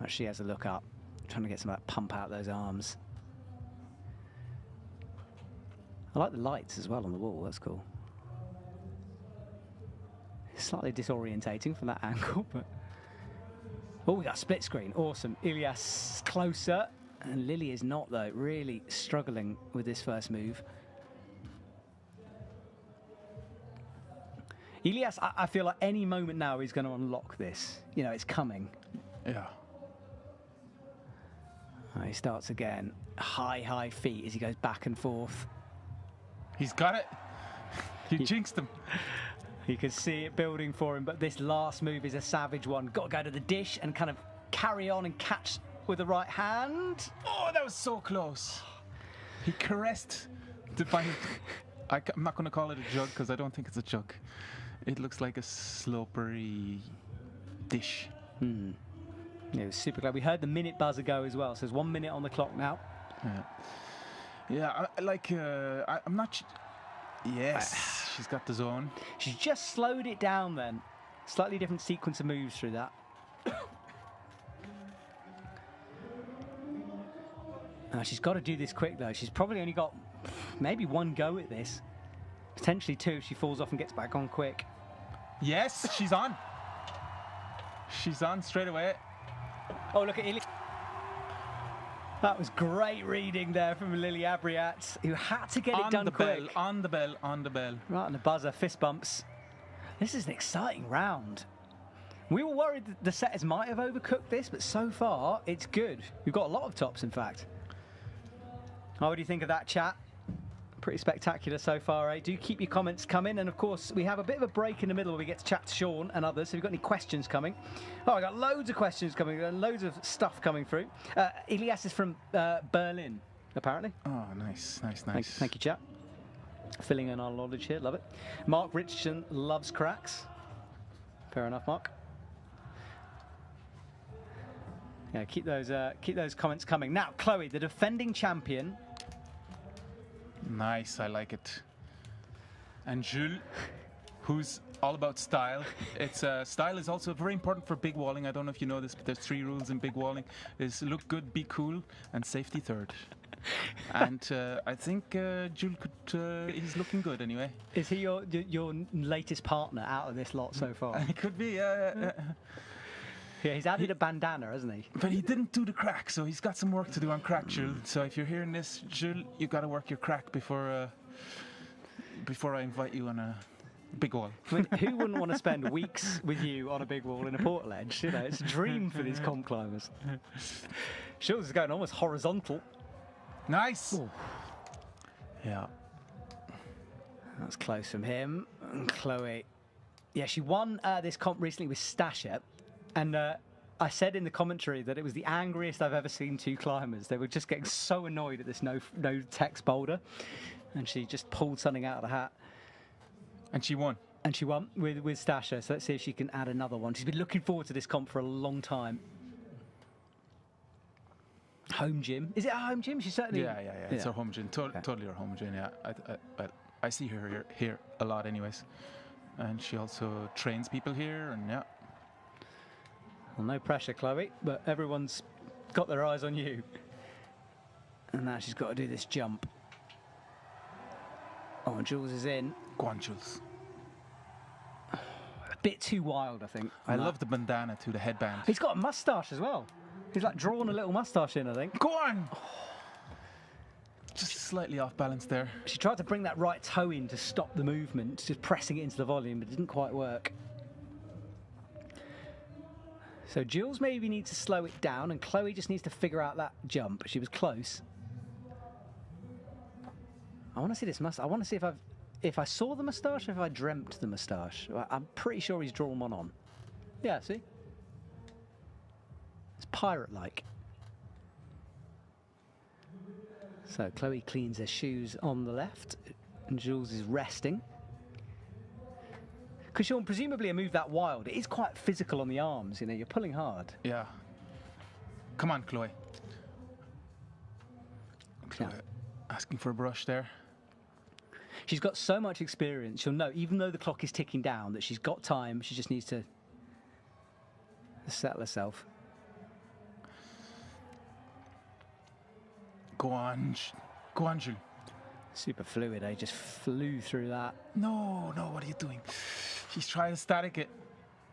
Right, she has a look up, trying to get some of that pump out those arms. I like the lights as well on the wall. That's cool. Slightly disorientating from that angle, but... Oh, we got a split screen. Awesome. Ilias closer. And Lily is not, though. Really struggling with this first move. Ilias, I feel like any moment now he's going to unlock this. You know, it's coming. Yeah. He starts again. High feet as he goes back and forth. He's got it. You jinxed him. You can see it building for him, but this last move is a savage one. Got to go to the dish and kind of carry on and catch with the right hand. Oh, that was so close. He caressed the bind. I'm not going to call it a jug because I don't think it's a jug. It looks like a sloppery dish. It was super glad. We heard the minute buzzer go as well, so there's 1 minute on the clock now. Yeah, I'm not... Yes, she's got the zone. She's just slowed it down then. Slightly different sequence of moves through that. She's got to do this quick though. She's probably only got maybe 1 go at this. Potentially 2 if she falls off and gets back on quick. Yes, she's on. She's on straight away. Oh, look at Ilya. That was great reading there from Lily Abriat, who had to get it done quick. On the bell. Right on the buzzer, fist bumps. This is an exciting round. We were worried that the setters might have overcooked this, but so far, it's good. We've got a lot of tops, in fact. What do you think of that, chat? Pretty spectacular so far, eh? Do keep your comments coming. And, of course, we have a bit of a break in the middle where we get to chat to Sean and others. So if you've got any questions coming. Oh, I got loads of questions coming, loads of stuff coming through. Ilias is from Berlin, apparently. Oh, nice. Thank you, chat. Filling in our knowledge here, love it. Mark Richardson loves cracks. Fair enough, Mark. Yeah, keep those comments coming. Now, Chloe, the defending champion. Nice, I like it. And Jules, who's all about style. Style is also very important for big walling. I don't know if you know this, but there's 3 rules in big walling: is look good, be cool, and safety third. And I think Jules he's looking good anyway. Is he your latest partner out of this lot so far? It could be. Yeah, he's added a bandana, hasn't he? But he didn't do the crack, so he's got some work to do on crack, Jules. So if you're hearing this, Jules, you've got to work your crack before I invite you on a big wall. I mean, who wouldn't want to spend weeks with you on a big wall in a portaledge? You know, it's a dream for these comp climbers. Jules is going almost horizontal. Nice. Ooh. Yeah. That's close from him. And Chloe. Yeah, she won this comp recently with Stasher. And I said in the commentary that it was the angriest I've ever seen 2 climbers. They were just getting so annoyed at this no text boulder. And she just pulled something out of the hat. And she won. And she won with Stasher. So let's see if she can add another one. She's been looking forward to this comp for a long time. Home gym. Is it a home gym? She's certainly... Yeah. It's her home gym. Totally her home gym, yeah. I see her here a lot anyways. And she also trains people here, and yeah. Well, no pressure, Chloe, but everyone's got their eyes on you. And now she's got to do this jump. Oh, and Jules is in. Go on, Jules. A bit too wild, I think. I love the bandana too, the headband. He's got a moustache as well. He's like drawn a little moustache in, I think. Go on! Just slightly off balance there. She tried to bring that right toe in to stop the movement, just pressing it into the volume, but it didn't quite work. So Jules maybe needs to slow it down, and Chloe just needs to figure out that jump. She was close. I want to see this moustache. I want to see if I saw the moustache or if I dreamt the moustache. I'm pretty sure he's drawn one on. Yeah, see? It's pirate-like. So Chloe cleans her shoes on the left, and Jules is resting. Because Sean, presumably a move that wild, it is quite physical on the arms, you know, you're pulling hard. Yeah. Come on, Chloe. Chloe, asking for a brush there. She's got so much experience, she'll know, even though the clock is ticking down, that she's got time, she just needs to settle herself. Go on, Jules. Super fluid, eh? Just flew through that. No, what are you doing? He's trying to static it.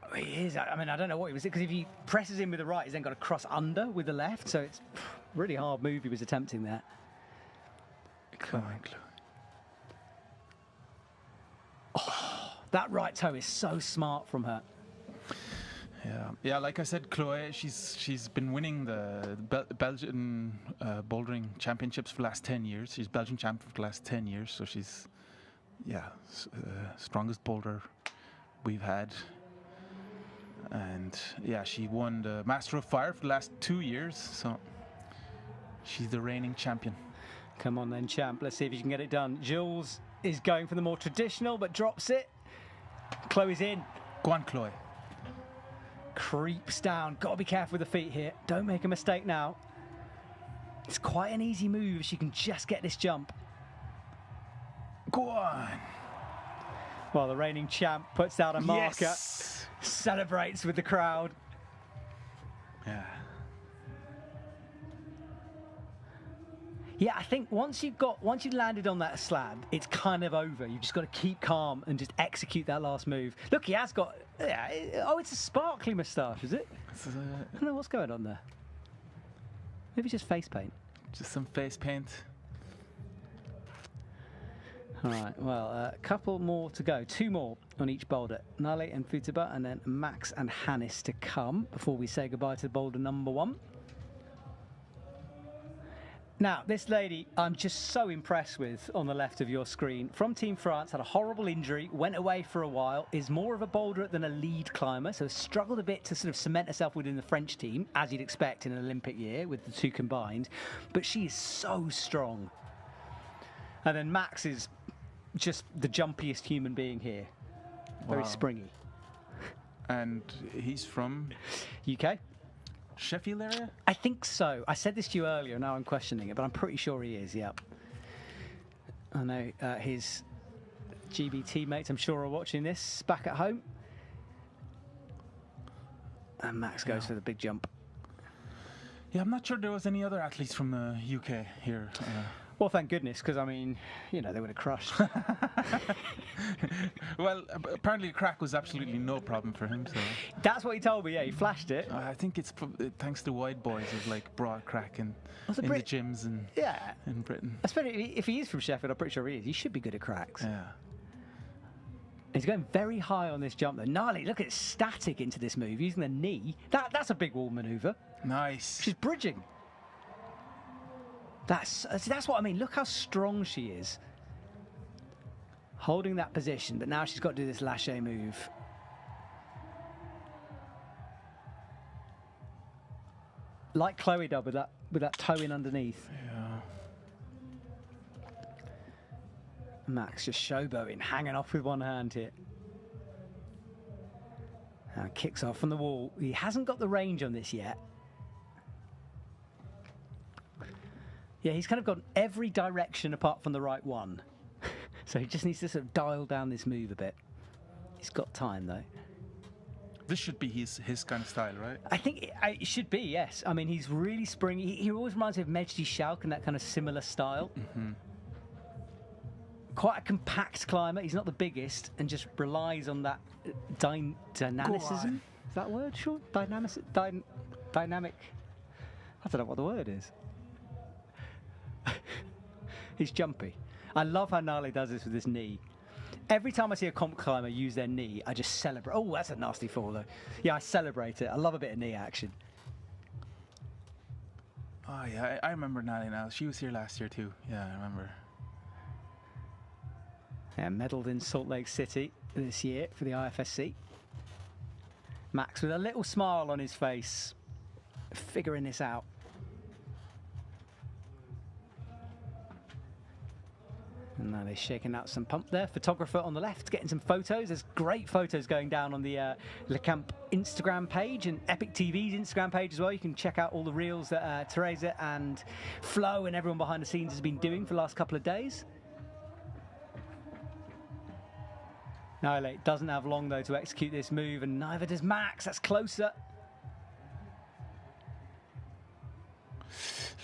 Oh, he is. I mean, I don't know what he was, because if he presses in with the right, he's then got to cross under with the left, so it's a really hard move he was attempting there. Come on, Chloe. Oh, that right toe is so smart from her. Yeah. Like I said, Chloe, she's been winning the Belgian bouldering championships for the last 10 years. She's Belgian champion for the last 10 years, so she's strongest boulder we've had. And yeah, she won the Master of Fire for the last 2 years, so she's the reigning champion. Come on then, champ. Let's see if you can get it done. Jules is going for the more traditional, but drops it. Chloe's in. Go on, Chloe. Creeps down. Got to be careful with the feet here. Don't make a mistake now. It's quite an easy move if she can just get this jump. Go on. Well, the reigning champ puts out a marker. Yes. Celebrates with the crowd. Yeah. Yeah, I think once you've landed on that slab, it's kind of over. You've just got to keep calm and just execute that last move. Look, he has got. It's a sparkly moustache, is it? I don't know what's going on there. Maybe just face paint. Just some face paint. All right, well, a couple more to go. 2 more on each boulder. Nale and Futaba, and then Max and Hannes to come before we say goodbye to boulder number 1. Now, this lady I'm just so impressed with on the left of your screen. From Team France, had a horrible injury, went away for a while, is more of a boulderer than a lead climber, so struggled a bit to sort of cement herself within the French team, as you'd expect in an Olympic year with the 2 combined. But she is so strong. And then Max is just the jumpiest human being here. Very springy. And he's from? UK. Sheffield area? I think so. I said this to you earlier, now I'm questioning it, but I'm pretty sure he is, yeah. I know his GB teammates, I'm sure, are watching this back at home. And Max goes for the big jump. Yeah, I'm not sure there was any other athletes from the UK here. Well, thank goodness, because, I mean, you know, they would have crushed. Well, apparently the crack was absolutely no problem for him. So that's what he told me, yeah, he flashed it. I think it's thanks to wide boys of like broad crack in the gyms and in Britain. Especially if he is from Sheffield, I'm pretty sure he is. He should be good at cracks. Yeah. He's going very high on this jump, though. Gnarly, look at it, static into this move, using the knee. That's a big wall manoeuvre. Nice. She's bridging. That's what I mean. Look how strong she is. Holding that position, but now she's got to do this lâché move. Like Chloe did with that toe in underneath. Yeah. Max just showboating, hanging off with one hand here. Now kicks off from the wall. He hasn't got the range on this yet. Yeah, he's kind of gone every direction apart from the right one. So he just needs to sort of dial down this move a bit. He's got time, though. This should be his kind of style, right? I think it should be, yes. I mean, he's really springy. He always reminds me of Mejdi Schalk and that kind of similar style. Mm-hmm. Quite a compact climber. He's not the biggest and just relies on that dynamicism. Is that a word, sure? Dynamic. I don't know what the word is. He's jumpy. I love how Nale does this with his knee. Every time I see a comp climber use their knee, I just celebrate. Oh, that's a nasty fall, though. Yeah, I celebrate it. I love a bit of knee action. Oh, yeah, I remember Nale now. She was here last year, too. Yeah, I remember. Yeah, medalled in Salt Lake City this year for the IFSC. Max with a little smile on his face, figuring this out. And now they're shaking out some pump there. Photographer on the left getting some photos. There's great photos going down on the LeCamp Instagram page and EpicTV's Instagram page as well. You can check out all the reels that Teresa and Flo and everyone behind the scenes has been doing for the last couple of days. Nile doesn't have long, though, to execute this move, and neither does Max. That's closer.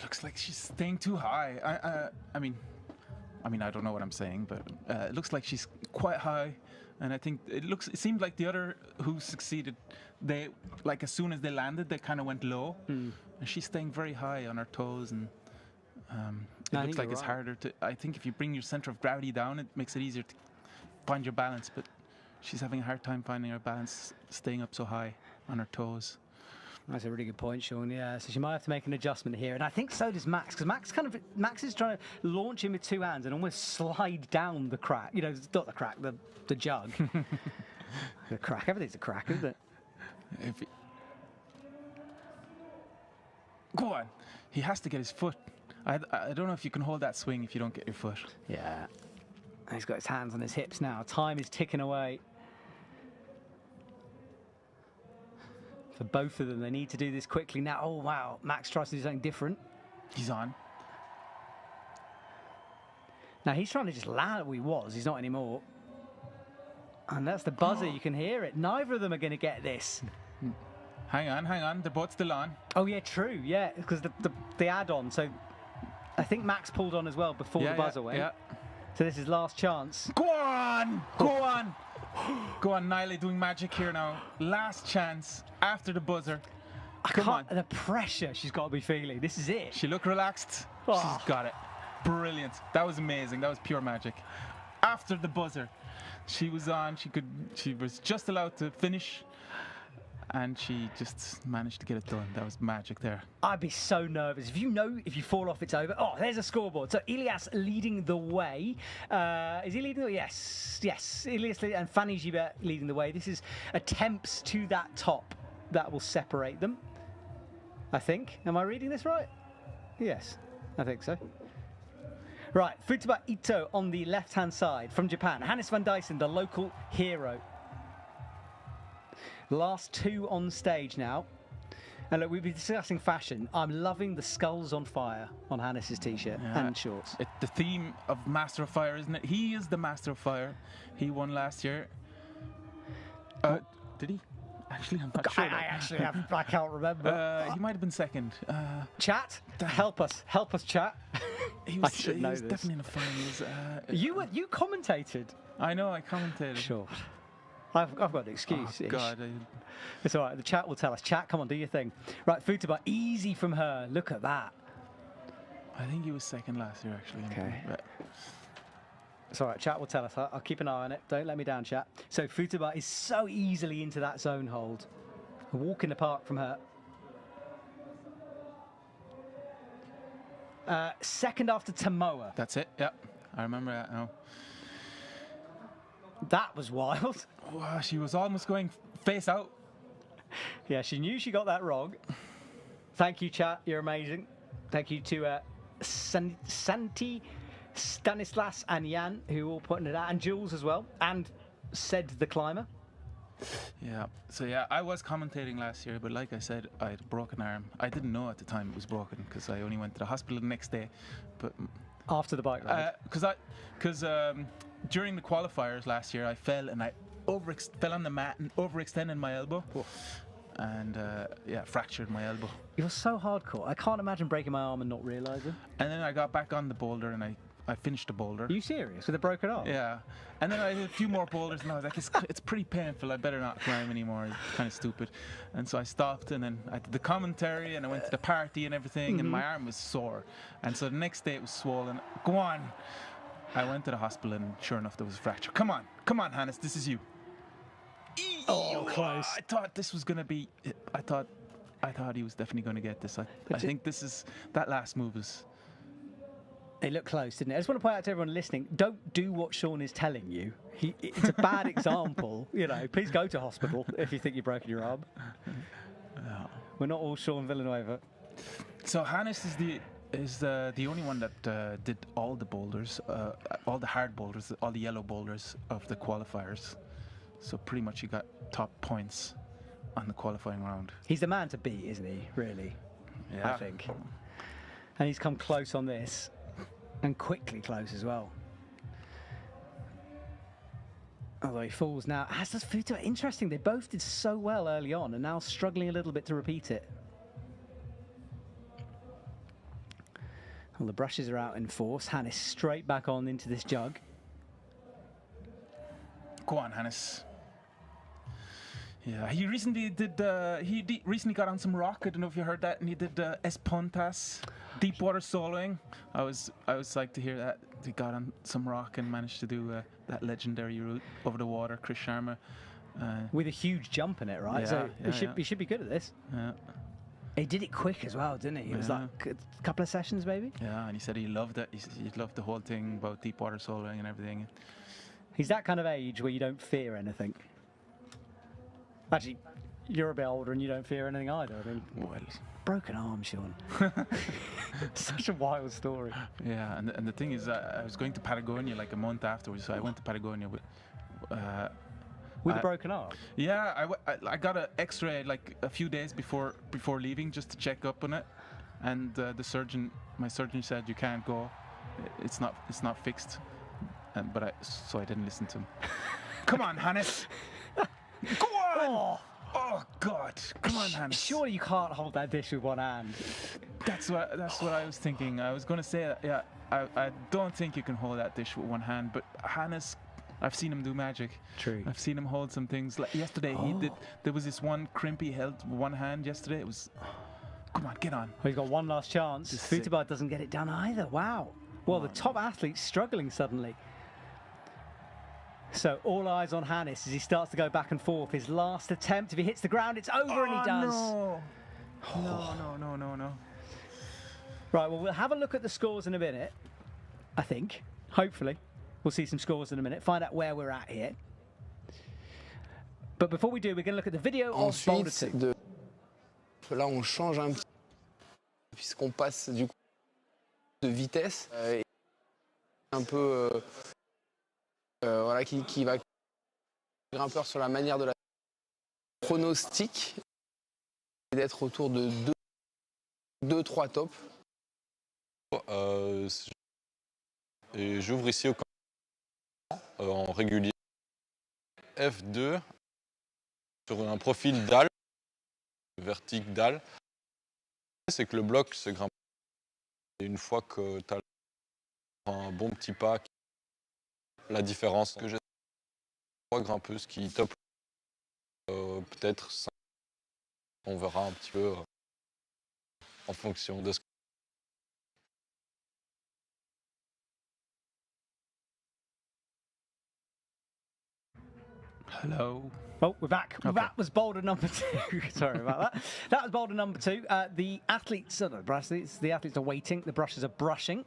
Looks like she's staying too high. I mean, I don't know what I'm saying, but it looks like she's quite high And I think it seemed like the other who succeeded, they, like, as soon as they landed, they kind of went low. And she's staying very high on her toes, and it looks like it's harder to, I think if you bring your center of gravity down, it makes it easier to find your balance, but she's having a hard time finding her balance, staying up so high on her toes. That's a really good point, Sean. Yeah, so she might have to make an adjustment here, and I think so does Max, because Max is trying to launch in with two hands and almost slide down the crack. You know, not the crack, the jug. The crack. Everything's a crack, isn't it? Go on. He has to get his foot. I don't know if you can hold that swing if you don't get your foot. Yeah. And he's got his hands on his hips now. Time is ticking away. For both of them, they need to do this quickly now. Oh, wow. Max tries to do something different. He's on. Now, he's trying to just land where he was. He's not anymore. And that's the buzzer. You can hear it. Neither of them are going to get this. Hang on. They're both still on. Oh, yeah, true. Yeah, because the add-on. So I think Max pulled on as well before the buzzer went. Yeah. So this is last chance. Go on! Go on! Go on, Nile doing magic here now. Last chance after the buzzer. Come on. The pressure she's got to be feeling. This is it. She looked relaxed. Oh. She's got it. Brilliant. That was amazing. That was pure magic. After the buzzer, she was on. She was just allowed to finish, and she just managed to get it done. That was magic there. I'd be so nervous. If you fall off, it's over. Oh, there's a scoreboard. So Ilias leading the way. Is he leading the way? Yes. Ilias and Fanny Gibert leading the way. This is attempts to that top that will separate them, I think. Am I reading this right? Yes, I think so. Right, Futaba Ito on the left-hand side from Japan. Hannes van Dyssen, the local hero. Last two on stage now. And look, we've been discussing fashion. I'm loving the skulls on fire on Hannes's t-shirt and shorts. The theme of Master of Fire, isn't it? He is the Master of Fire. He won last year. Did he? Actually, I'm not sure. I can't remember. He might have been second. Chat, help us, chat. He was definitely in the finals. You commentated. I know, I commentated. Sure. I've got an excuse. Oh, God. It's all right. The chat will tell us. Chat, come on, do your thing. Right, Futaba, easy from her. Look at that. I think he was second last year, actually. Okay. It's all right. Chat will tell us. I'll keep an eye on it. Don't let me down, chat. So Futaba is so easily into that zone hold. A walk in the park from her. Second after Tamoa. That's it. Yeah, I remember that now. That was wild. Wow, she was almost going face out. Yeah, she knew she got that wrong. Thank you, chat. You're amazing. Thank you to Santi, Stanislas, and Jan, who all putting it out, and Jules as well, and said the climber. Yeah. So yeah, I was commentating last year, but like I said, I had a broken arm. I didn't know at the time it was broken because I only went to the hospital the next day. But after the bike ride, because during the qualifiers last year, I fell and I fell on the mat and overextended my elbow. Oh. And fractured my elbow. You're so hardcore. I can't imagine breaking my arm and not realising. And then I got back on the boulder and I finished the boulder. Are you serious? With a broken arm? Yeah. And then I did a few more boulders and I was like, it's pretty painful. I better not climb anymore. It's kind of stupid. And so I stopped and then I did the commentary and I went to the party and everything and my arm was sore. And so the next day it was swollen. Go on. I went to the hospital and sure enough there was a fracture. Come on, Hannes, this is you. Oh, close. I thought this was going to be... I thought he was definitely going to get this. I think this is... That last move is... It looked close, didn't it? I just want to point out to everyone listening, don't do what Sean is telling you. It's a bad example. You know, please go to hospital if you think you've broken your arm. We're not all Sean Villanueva. So Hannes is the only one that did all the boulders, all the hard boulders, all the yellow boulders of the qualifiers. So pretty much he got top points on the qualifying round. He's the man to beat, isn't he? Really? Yeah. I think. And he's come close on this, and quickly close as well. Although he falls now. As does Futo. Interesting, they both did so well early on, and now struggling a little bit to repeat it. Well, the brushes are out in force. Hannes straight back on into this jug. Go on, Hannes. Yeah, he recently recently got on some rock. I don't know if you heard that, and he did Espontas, deep water soloing. I was psyched to hear that he got on some rock and managed to do that legendary route over the water. Chris Sharma, with a huge jump in it, right? Yeah, So yeah, he should be good at this. Yeah. He did it quick as well, didn't he? It was like a couple of sessions, maybe. Yeah, and he said he loved it. He loved the whole thing about deep water soloing and everything. He's that kind of age where you don't fear anything. Actually, you're a bit older and you don't fear anything either. I mean, well, broken arm, Sean. Such a wild story. Yeah, and the thing is, I was going to Patagonia like a month afterwards, so I went to Patagonia with a broken arm. Yeah, I got an X-ray like a few days before leaving just to check up on it, and my surgeon said you can't go, it's not fixed, so I didn't listen to him. Come on, Hannes. Go on! Oh God! Come on, Hannes. Surely you can't hold that dish with one hand. That's what I was thinking. I was going to say that. Yeah, I don't think you can hold that dish with one hand. But Hannes, I've seen him do magic. True. I've seen him hold some things. Like yesterday, he did. There was this one crimp he held with one hand. Yesterday, it was. Come on, get on. Well, he's got one last chance. Futaba doesn't get it done either. Wow. Well, the top athlete's struggling suddenly. So all eyes on Hannes as he starts to go back and forth. His last attempt, if he hits the ground, it's over, and he does. No. Right, well, we'll have a look at the scores in a minute, I think. Hopefully. We'll see some scores in a minute, find out where we're at here. But before we do, we're going to look at the video of Boulder 2. Là, on change un petit puisqu'on passe du coup de vitesse un peu voilà, qui va grimpeur sur la manière de la pronostic d'être autour de 2-3 tops. Et j'ouvre ici au en régulier F2 sur un profil dalle, vertique dalle. C'est que le bloc se grimpe. Et une fois que tu as un bon petit pas, la différence que j'ai 3 grimpeuses qui top peut-être 5. On verra un petit peu en fonction de ce que... Hello. Oh, we're back. Okay. That was Boulder number 2. Sorry about that. That was Boulder number 2. The athletes are waiting. The brushes are brushing.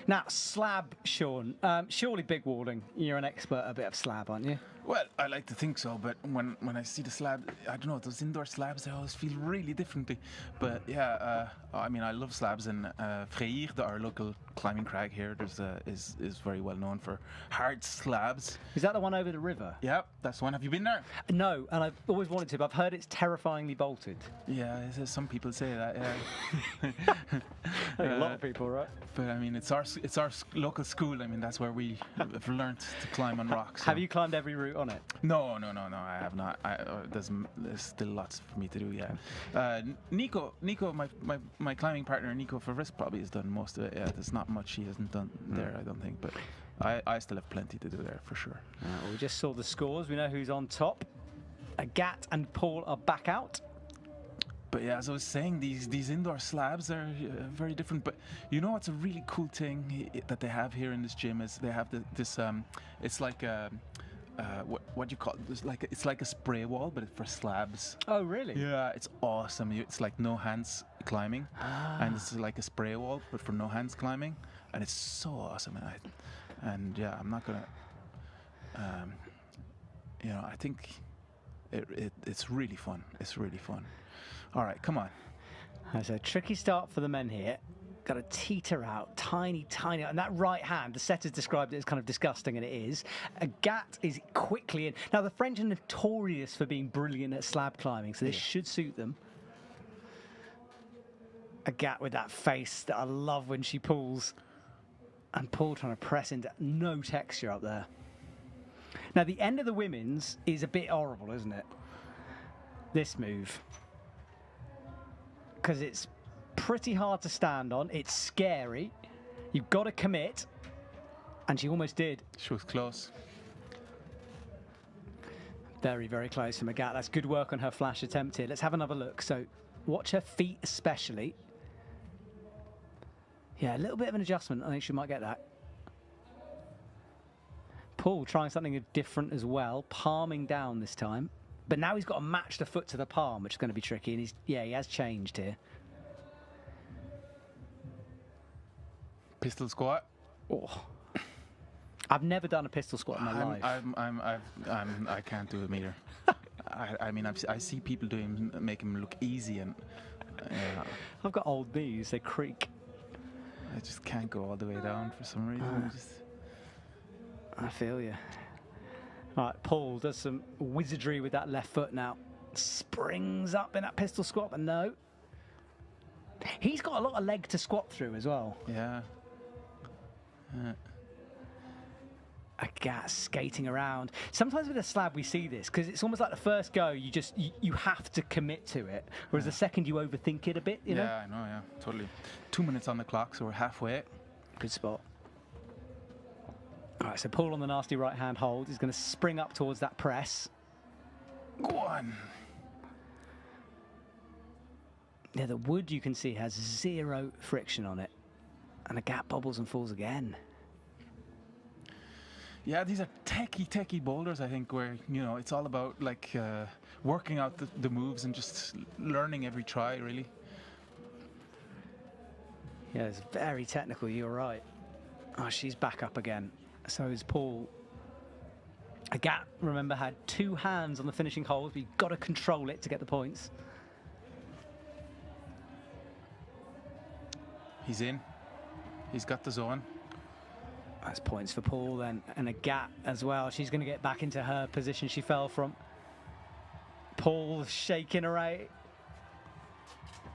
Now, slab, Sean. Surely big walling. You're an expert a bit of slab, aren't you? Well, I like to think so, but when I see the slab, I don't know, those indoor slabs, they always feel really differently. But yeah, I mean, I love slabs, and Freyr, our local climbing crag here, is very well known for hard slabs. Is that the one over the river? Yep, that's one. Have you been there? No, and I've always wanted to, but I've heard it's terrifyingly bolted. Yeah, some people say that, yeah. I think a lot of people, right? But I mean, it's our local school. I mean, that's where we have learned to climb on rocks. So. Have you climbed every route on it? No, I have not. There's still lots for me to do. Yeah, Nico, my climbing partner, Nico Favris, probably has done most of it. Yeah, there's not much he hasn't done there, I don't think. But I still have plenty to do there for sure. Well, we just saw the scores. We know who's on top. Agat and Paul are back out. But yeah, as I was saying, these indoor slabs are very different. But you know what's a really cool thing that they have here in this gym is they have this. It's like a. What do you call it? It's like a spray wall, but it's for slabs. Oh, really? Yeah, it's awesome. It's like no hands climbing, and it's like a spray wall, but for no hands climbing, and it's so awesome. And yeah, I'm not gonna. I think it's really fun. It's really fun. All right, come on. That's a tricky start for the men here. Got to teeter out, tiny, and that right hand, the setters described it as kind of disgusting, and it is. Agat is quickly in. Now, the French are notorious for being brilliant at slab climbing, so this should suit them. Agat with that face that I love when she pulls, and Paul trying to press into no texture up there. Now, the end of the women's is a bit horrible, isn't it? This move. Because it's pretty hard to stand on. It's scary. You've got to commit. And she almost did. She was close. Very, very close from Agat. That's good work on her flash attempt here. Let's have another look. So watch her feet especially. Yeah, a little bit of an adjustment. I think she might get that. Paul trying something different as well, palming down this time. But now he's got to match the foot to the palm, which is going to be tricky. And he has changed here. Pistol squat. Oh. I've never done a pistol squat in my life. I can't do it either. I mean, I see people make them look easy, and I've got old knees; they creak. I just can't go all the way down for some reason. I feel you. All right, Paul does some wizardry with that left foot now. Springs up in that pistol squat, but no. He's got a lot of leg to squat through as well. Yeah. Agat skating around. Sometimes with a slab we see this because it's almost like the first go you have to commit to it, whereas the second you overthink it a bit. You know? I know. Yeah, totally. 2 minutes on the clock, so we're halfway. Good spot. All right, so Paul on the nasty right hand hold is going to spring up towards that press. Go on. Yeah, the wood you can see has 0 friction on it, and Agat bobbles and falls again. Yeah, these are techie boulders, I think, where, it's all about, like, working out the moves and just learning every try, really. Yeah, it's very technical, you're right. Oh, she's back up again. So is Paul. Agat, remember, had 2 hands on the finishing hold, but you've got to control it to get the points. He's in. He's got the zone. That's points for Paul then, and Agat as well. She's going to get back into her position she fell from. Paul shaking away.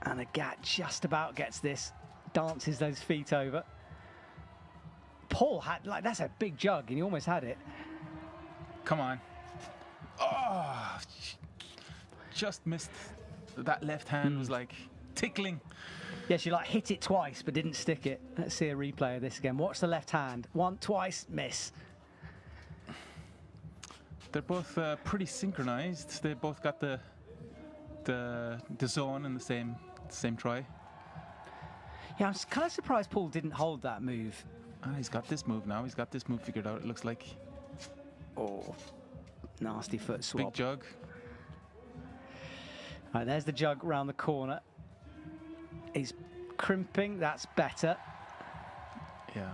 And Agat just about gets this, dances those feet over. Paul had, that's a big jug, and he almost had it. Come on. Oh, just missed. That left hand was like tickling. Yeah, she hit it twice but didn't stick it. Let's see a replay of this again. Watch the left hand. Twice, miss. They're both pretty synchronized. They both got the zone in the same try. Yeah, I'm kind of surprised Paul didn't hold that move. He's got this move now. He's got this move figured out, it looks like. Oh, nasty foot swap. Big jug. All right, there's the jug round the corner. He's crimping, that's better. Yeah,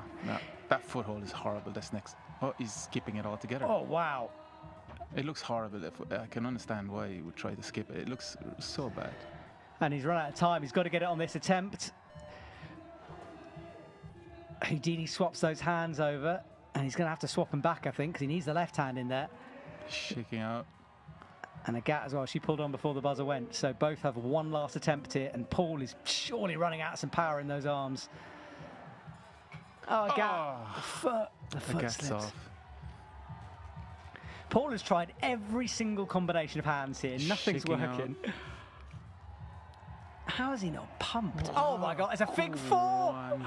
that foothold is horrible. This next. Oh, he's skipping it altogether. Oh, wow. It looks horrible. I can understand why he would try to skip it. It looks so bad. And he's run out of time. He's got to get it on this attempt. Houdini swaps those hands over, and he's going to have to swap them back, I think, because he needs the left hand in there. Shaking out. And Agat as well. She pulled on before the buzzer went. So both have one last attempt here, and Paul is surely running out of some power in those arms. Oh, Agat. The foot slips. Off. Paul has tried every single combination of hands here. Nothing's Shaking working. out. How is he not pumped? Oh my God, it's a fig 4!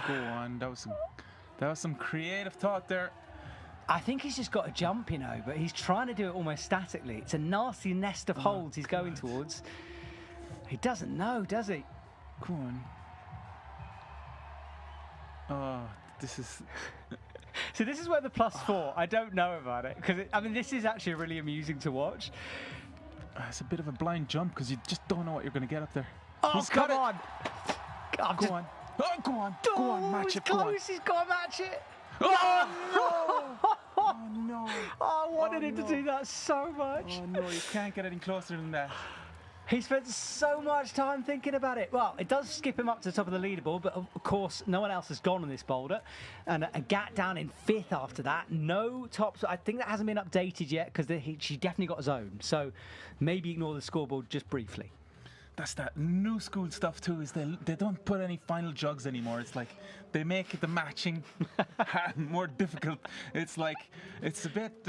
Go on. That was some creative thought there. I think he's just got to jump, but he's trying to do it almost statically. It's a nasty nest of holds he's going towards. He doesn't know, does he? Go on. Oh, this is... So this is where the +4, I don't know about it, because this is actually really amusing to watch. It's a bit of a blind jump, because you just don't know what you're going to get up there. Oh, come on! Go on. Oh, go on, match it, go on. He's got to match it! Oh, no! Oh, no. Oh, I wanted him to do that so much. Oh, no, you can't get any closer than that. He spent so much time thinking about it. Well, it does skip him up to the top of the leaderboard, but of course, no one else has gone on this boulder. And Agat down in 5th after that. No tops. I think that hasn't been updated yet because she definitely got a zone. So maybe ignore the scoreboard just briefly. That's that new school stuff too, is they don't put any final jugs anymore. It's like they make the matching more difficult. It's like it's a bit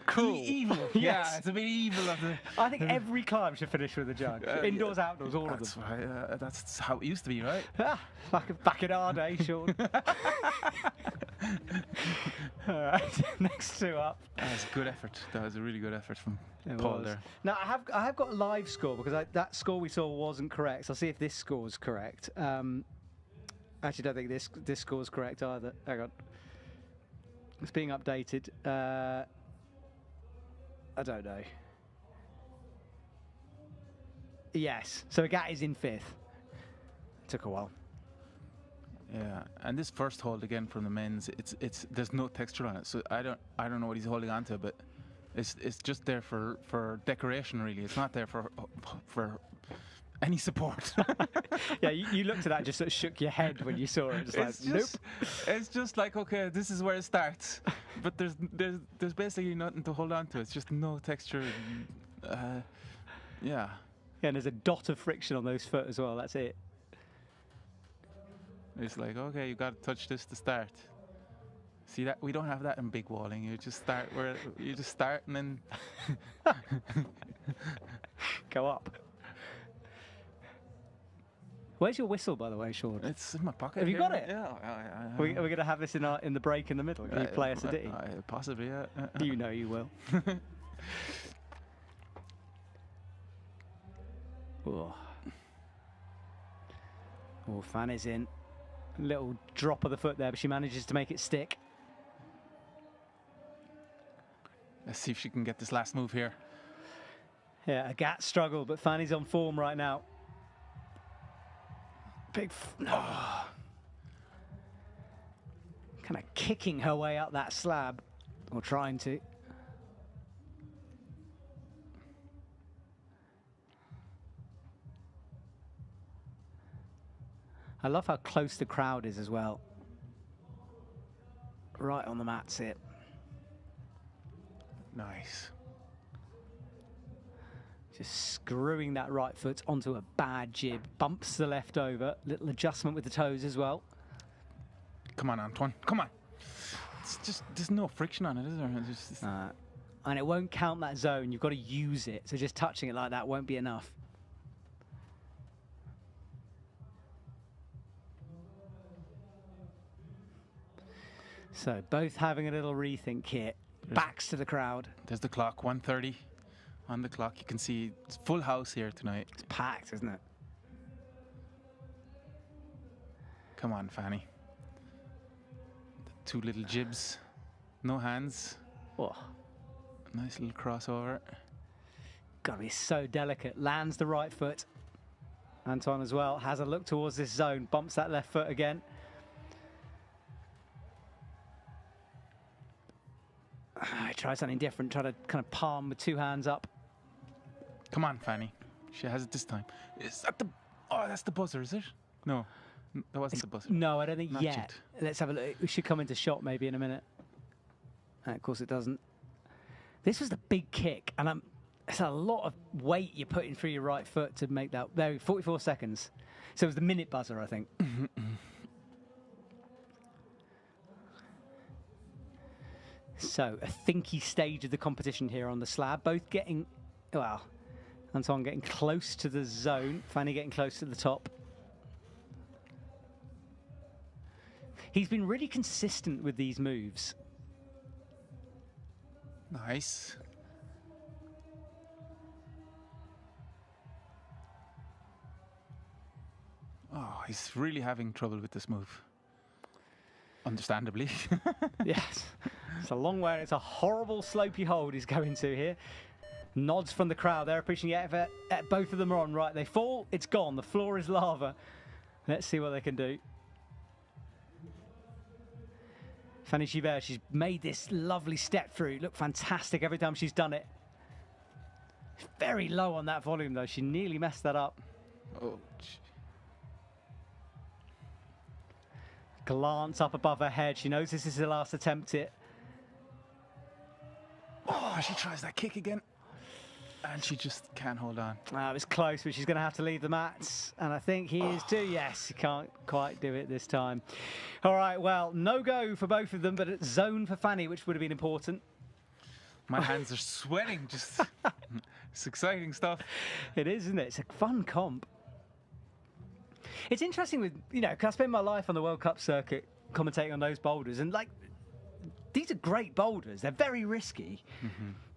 cruel. Evil. Yes. Yeah, it's a bit evil of the. I think every climb should finish with a jug. Indoors, outdoors, all of them. Right, that's how it used to be, right? Back in our day, Sean. All right, next two up. That was a good effort. That was a really good effort from It Paul was. there. Now I have got a live score because that score we saw wasn't correct. So I'll see if this score is correct. Actually, don't think this score is correct either. Hang on, it's being updated. I don't know. Yes, so Agat is in 5th. Took a while. Yeah, and this first hold again from the men's, it's there's no texture on it, so I don't know what he's holding on to, but it's just there for decoration really. It's not there for any support. Yeah, you looked at that, just sort of shook your head when you saw it. Nope. It's just like, okay, this is where it starts, but there's basically nothing to hold on to. It's just no texture. Yeah. Yeah, and there's a dot of friction on those foot as well. That's it. It's like, okay, you got to touch this to start. See that we don't have that in big walling. You just start where you just start and then go up. Where's your whistle, by the way, Sean? It's in my pocket. Have you got it? Yeah. Are we going to have this in the break in the middle? Can you play us a ditty? Possibly, yeah. You know you will. Oh, Fanny's in. Little drop of the foot there, but she manages to make it stick. Let's see if she can get this last move here. Yeah, Agat struggled, but Fanny's on form right now. No. Kind of kicking her way up that slab, or trying to. I love how close the crowd is as well. Right on the mats here. Nice. Just screwing that right foot onto a bad jib. Bumps the left over. Little adjustment with the toes as well. Come on, Antoine. Come on. It's just, there's no friction on it, is there? It's just... And it won't count that zone. You've got to use it. So just touching it like that won't be enough. So both having a little rethink here. Backs to the crowd. There's the clock, 1:30 on the clock. You can see it's full house here tonight. It's packed, isn't it? Come on, Fanny. The two little jibs. No hands. Oh. Nice little crossover. Gotta be so delicate. Lands the right foot. Anton as well has a look towards this zone. Bumps that left foot again. Try something different. Try to kind of palm with two hands up. Come on, Fanny. She has it this time. Is that the... Oh, that's the buzzer, is it? No, that wasn't the buzzer. No, I don't think Not yet. Let's have a look. We should come into shot maybe in a minute. And of course it doesn't. This was the big kick. And it's a lot of weight you're putting through your right foot to make that. There, 44 seconds. So it was the minute buzzer, I think. So, a thinky stage of the competition here on the slab. Both getting, well, Anton getting close to the zone. Fanny getting close to the top. He's been really consistent with these moves. Nice. Oh, he's really having trouble with this move. Understandably. Yes. It's a long way. It's a horrible slopey hold he's going to here. Nods from the crowd. They're appreciating it. Both of them are on right. They fall. It's gone. The floor is lava. Let's see what they can do. Fanny Givert, she's made this lovely step through. Look fantastic every time she's done it. Very low on that volume, though. She nearly messed that up. Oh, glance up above her head. She knows this is her last attempt at it. Oh, she tries that kick again. And she just can't hold on. It was close, but she's going to have to leave the mats. And I think he is too. Yes, he can't quite do it this time. All right, well, no go for both of them, but it's zone for Fanny, which would have been important. My hands are sweating. Just it's exciting stuff. It is, isn't it? It's a fun comp. It's interesting with, you know, 'cause I spend my life on the World Cup circuit commentating on those boulders, and like, these are great boulders. They're very risky,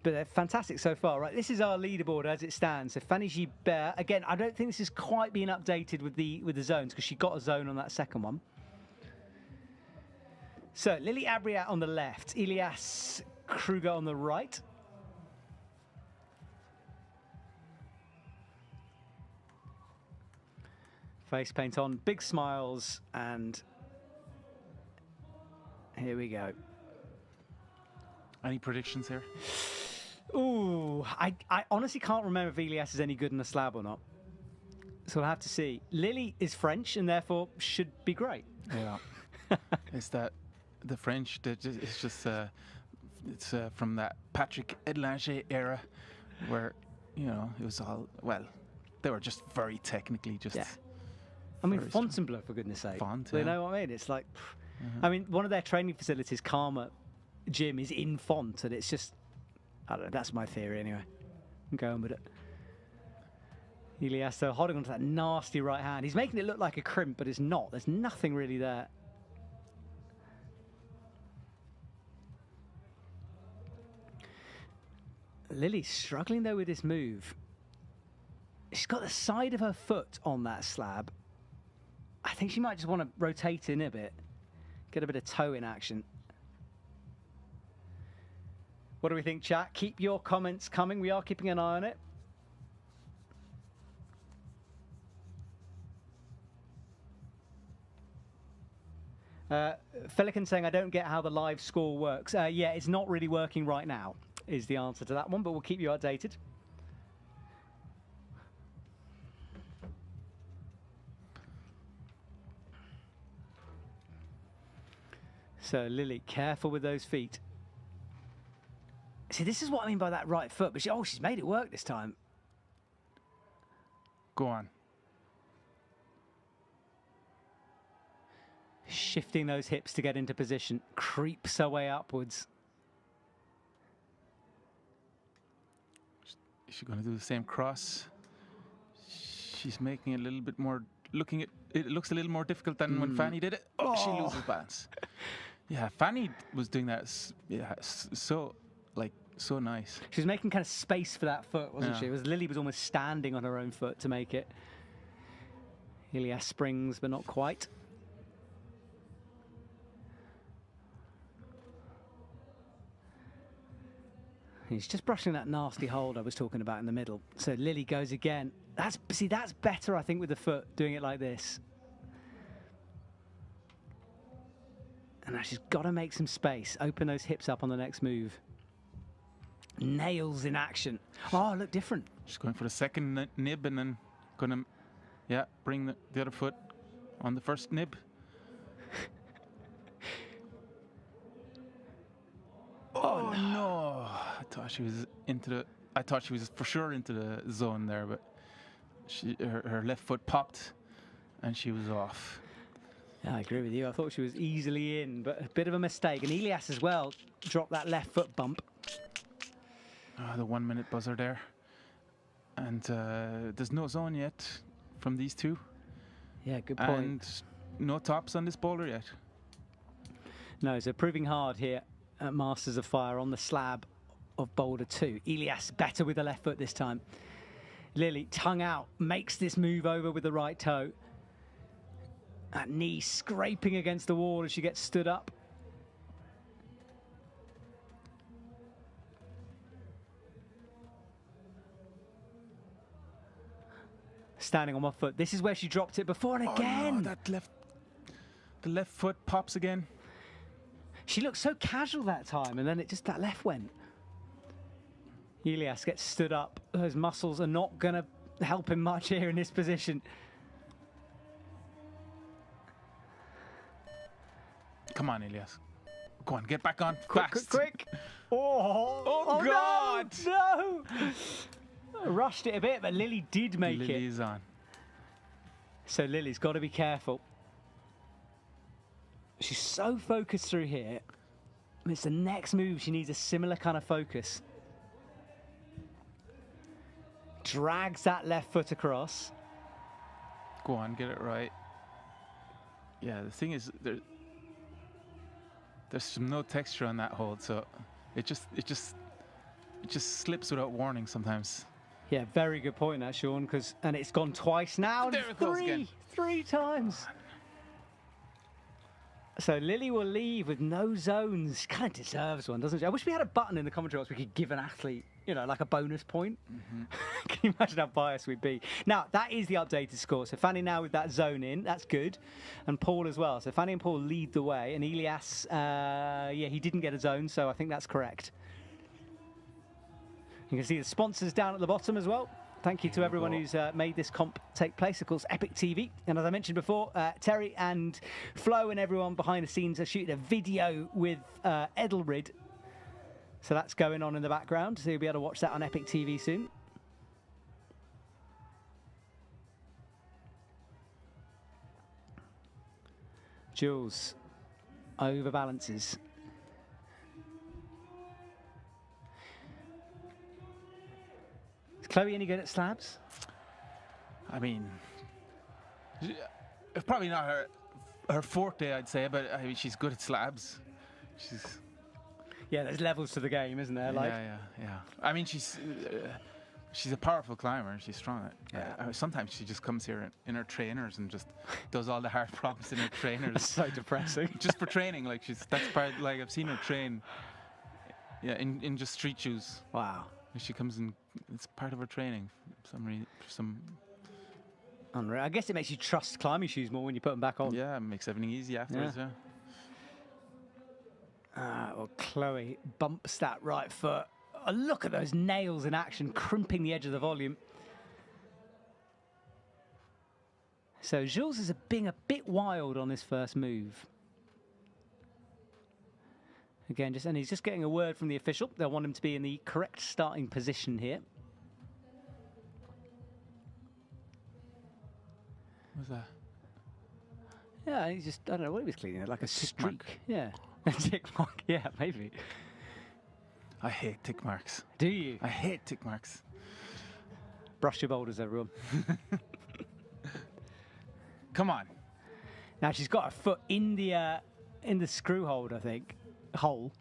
but they're fantastic so far. Right, this is our leaderboard as it stands. So Fanny Gibert, again, I don't think this is quite being updated with the zones, because she got a zone on that second one. So Lily Abriat on the left, Elias Kruger on the right. Face paint on, big smiles, and here we go. Any predictions here? Ooh, I honestly can't remember if Elias is any good in the slab or not. So we'll have to see. Lily is French and therefore should be great. Yeah. It's that the French, it's just it's from that Patrick Edlanger era where, you know, it was all, well, they were just very technically just... Yeah. I mean, Fontainebleau, for goodness sake. Font, You yeah. know what I mean? It's like... I mean, one of their training facilities, Karma Gym, is in Font, and it's just... I don't know, that's my theory anyway. I'm going with it. Elias, though, holding onto that nasty right hand. He's making it look like a crimp, but it's not. There's nothing really there. Lily's struggling, though, with this move. She's got the side of her foot on that slab. I think she might just want to rotate in a bit, get a bit of toe in action. What do we think, chat? Keep your comments coming. We are keeping an eye on it. Felican saying, I don't get how the live score works. Yeah, it's not really working right now, is the answer to that one, but we'll keep you updated. So Lily, careful with those feet. See, this is what I mean by that right foot, but she's made it work this time. Go on. Shifting those hips to get into position, creeps her way upwards. Is she going to do the same cross? She's making it a little bit more, it looks a little more difficult than when Fanny did it. Oh, she loses balance. Yeah, Fanny was doing that, yeah, so nice. She was making kind of space for that foot, wasn't Yeah. she? Lily was almost standing on her own foot to make it. Elias springs, but not quite. He's just brushing that nasty hold I was talking about in the middle. So Lily goes again. That's better, I think, with the foot, doing it like this. And now she's got to make some space. Open those hips up on the next move. Nails in action. Oh, look different. She's going for the second nib and then going to, yeah, bring the other foot on the first nib. Oh no! I thought she was for sure into the zone there, but her left foot popped and she was off. Yeah, I agree with you. I thought she was easily in, but a bit of a mistake. And Elias as well dropped that left foot bump. Oh, the 1 minute buzzer there. And there's no zone yet from these two. Yeah, good point. And no tops on this boulder yet. No, so proving hard here at Masters of Fire on the slab of Boulder 2. Elias better with the left foot this time. Lily, tongue out, makes this move over with the right toe. That knee scraping against the wall as she gets stood up. Standing on one foot. This is where she dropped it before, and again. Oh, no, the left foot pops again. She looked so casual that time, and then that left went. Elias gets stood up. Those muscles are not going to help him much here in this position. Come on, Elias. Go on, get back on. Quick. Oh God! No! Rushed it a bit, but Lily did make it. Lily's on. So Lily's got to be careful. She's so focused through here. It's the next move. She needs a similar kind of focus. Drags that left foot across. Go on, get it right. Yeah, the thing is, there's no texture on that hold, so it just slips without warning sometimes. Yeah, very good point, that Sean. And it's gone twice now. There it goes again. Three times. So Lily will leave with no zones. She kind of deserves one, doesn't she? I wish we had a button in the commentary box we could give an athlete, you know, like a bonus point. Can you imagine how biased we'd be? Now, that is the updated score. So Fanny now with that zone in. That's good. And Paul as well. So Fanny and Paul lead the way. And Elias, yeah, he didn't get a zone, so I think that's correct. You can see the sponsors down at the bottom as well. Thank you to everyone who's made this comp take place. Of course, EpicTV. And as I mentioned before, Terry and Flo and everyone behind the scenes are shooting a video with Edelrid. So that's going on in the background. So you'll be able to watch that on EpicTV soon. Jules overbalances. Is Chloe any good at slabs? I mean, it's probably not her forte, I'd say, but I mean, she's good at slabs. Yeah, there's levels to the game, isn't there? Like, yeah. I mean, she's a powerful climber. She's strong. Sometimes she just comes here in her trainers and just does all the hard problems in her trainers. That's so depressing. Just for training, like that's part. Like I've seen her train. Yeah, in just street shoes. Wow. She comes in. It's part of her training. For some. Unreal. I guess it makes you trust climbing shoes more when you put them back on. Yeah, it makes everything easy afterwards. Yeah. Well, Chloe bumps that right foot. Oh, look at those nails in action, crimping the edge of the volume. So Jules is being a bit wild on this first move. Again, and he's just getting a word from the official. They'll want him to be in the correct starting position here. What's that? Yeah, he's just, I don't know what he was cleaning, like a streak. Yeah, a tick mark, yeah, maybe. I hate tick marks. Do you? I hate tick marks. Brush your boulders, everyone. Come on. Now she's got her foot in the screw hold, I think. Hole.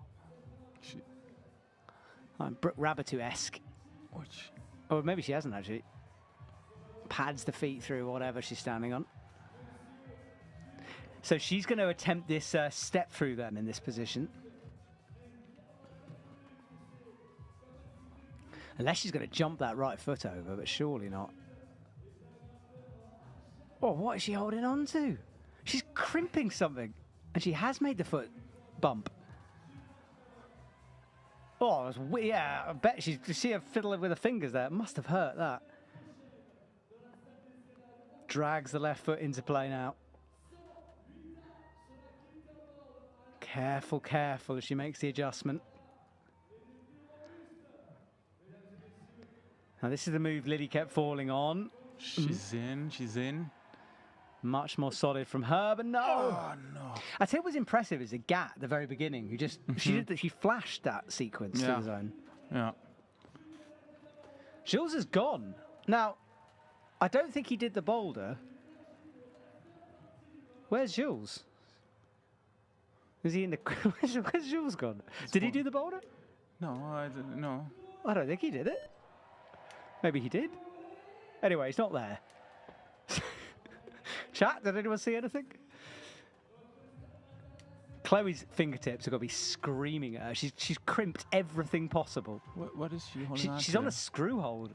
Brooke Rabbitoux-esque. Which? Or maybe she hasn't actually. Pads the feet through whatever she's standing on. So she's going to attempt this step through then in this position. Unless she's going to jump that right foot over, but surely not. Oh, what is she holding on to? She's crimping something. And she has made the foot bump. Oh, yeah, I bet you see her fiddling with her fingers there. It must have hurt that. Drags the left foot into play now. Careful, careful as she makes the adjustment. Now this is the move Lily kept falling on. She's in. Much more solid from her, but no. Oh, no. I think what was impressive is the Gat at the very beginning, who just, she flashed that sequence to the zone. Yeah. Jules is gone. Now, I don't think he did the boulder. Where's Jules? Is he in the... Where's Jules gone? Did he do the boulder? No, I didn't. No. I don't think he did it. Maybe he did. Anyway, he's not there. Chat, did anyone see anything? Chloe's fingertips have got to be screaming at her. She's crimped everything possible. What is she holding on to? She's on a screw hold.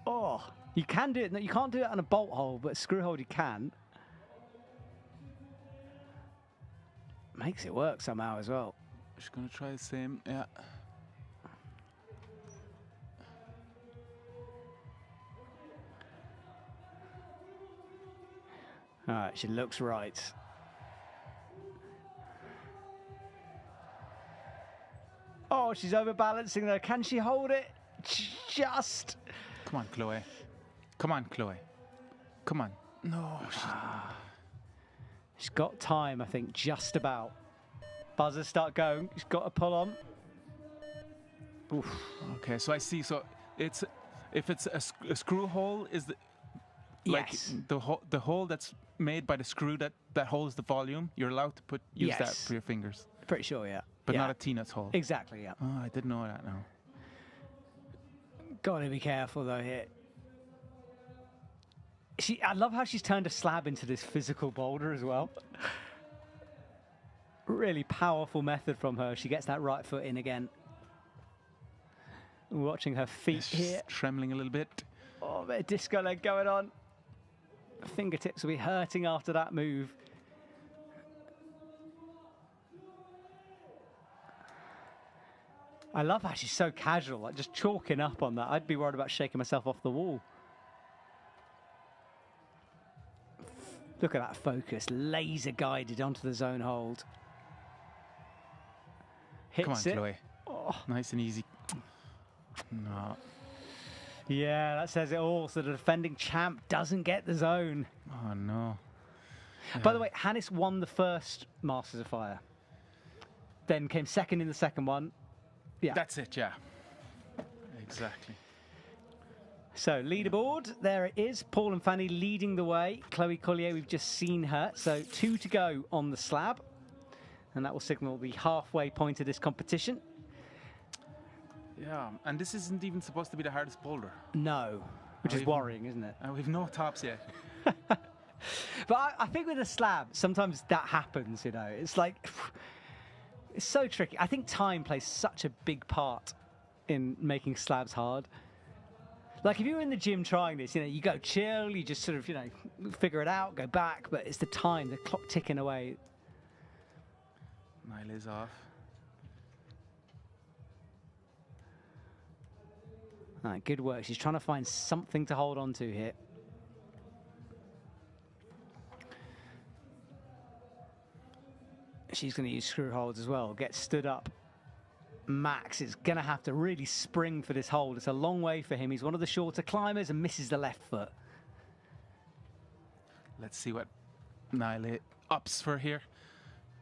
Oh, you can do it. No, you can't do it on a bolt hold, but a screw hold you can. Makes it work somehow as well. She's going to try the same, yeah. All right, she looks right. Oh, she's overbalancing there. Can she hold it? Just. Come on, Chloe. Come on, Chloe. Come on. No. She's got time, I think, just about. Buzzers start going. She's got to pull on. Oof. Okay, so I see. So it's if it's a screw hole, is the like Yes. the hole that's made by the screw that holds the volume. You're allowed to use that Yes. for your fingers, Pretty sure, yeah. but Yeah. not a T-nut hole. Exactly, yeah. Oh, I didn't know that now. Got to be careful though here. I love how she's turned a slab into this physical boulder as well. Really powerful method from her. She gets that right foot in again. Watching her feet She's here. trembling a little bit. Oh, a bit of disco leg going on. Fingertips will be hurting after that move. I love how she's so casual, like just chalking up on that. I'd be worried about shaking myself off the wall. Look at that focus, laser guided onto the zone hold. Hits Come on, it. Chloe. Oh. Nice and easy. No. Yeah, that says it all. So the defending champ doesn't get the zone. Oh, no. By the way, Hannes won the first Masters of Fire. Then came second in the second one. Yeah. That's it, yeah. Exactly. So leaderboard, there it is. Paul and Fanny leading the way. Chloe Collier, we've just seen her. So 2 to go on the slab. And that will signal the halfway point of this competition. Yeah, and this isn't even supposed to be the hardest boulder. No, which is worrying, isn't it? We've no tops yet. But I think with a slab, sometimes that happens, you know. It's like, it's so tricky. I think time plays such a big part in making slabs hard. Like if you're in the gym trying this, you know, you go chill, you just sort of, you know, figure it out, go back, but it's the time, the clock ticking away. Nyla's off. All right, good work. She's trying to find something to hold on to here. She's going to use screw holds as well. Get stood up. Max is going to have to really spring for this hold. It's a long way for him. He's one of the shorter climbers and misses the left foot. Let's see what Nyla ups for here.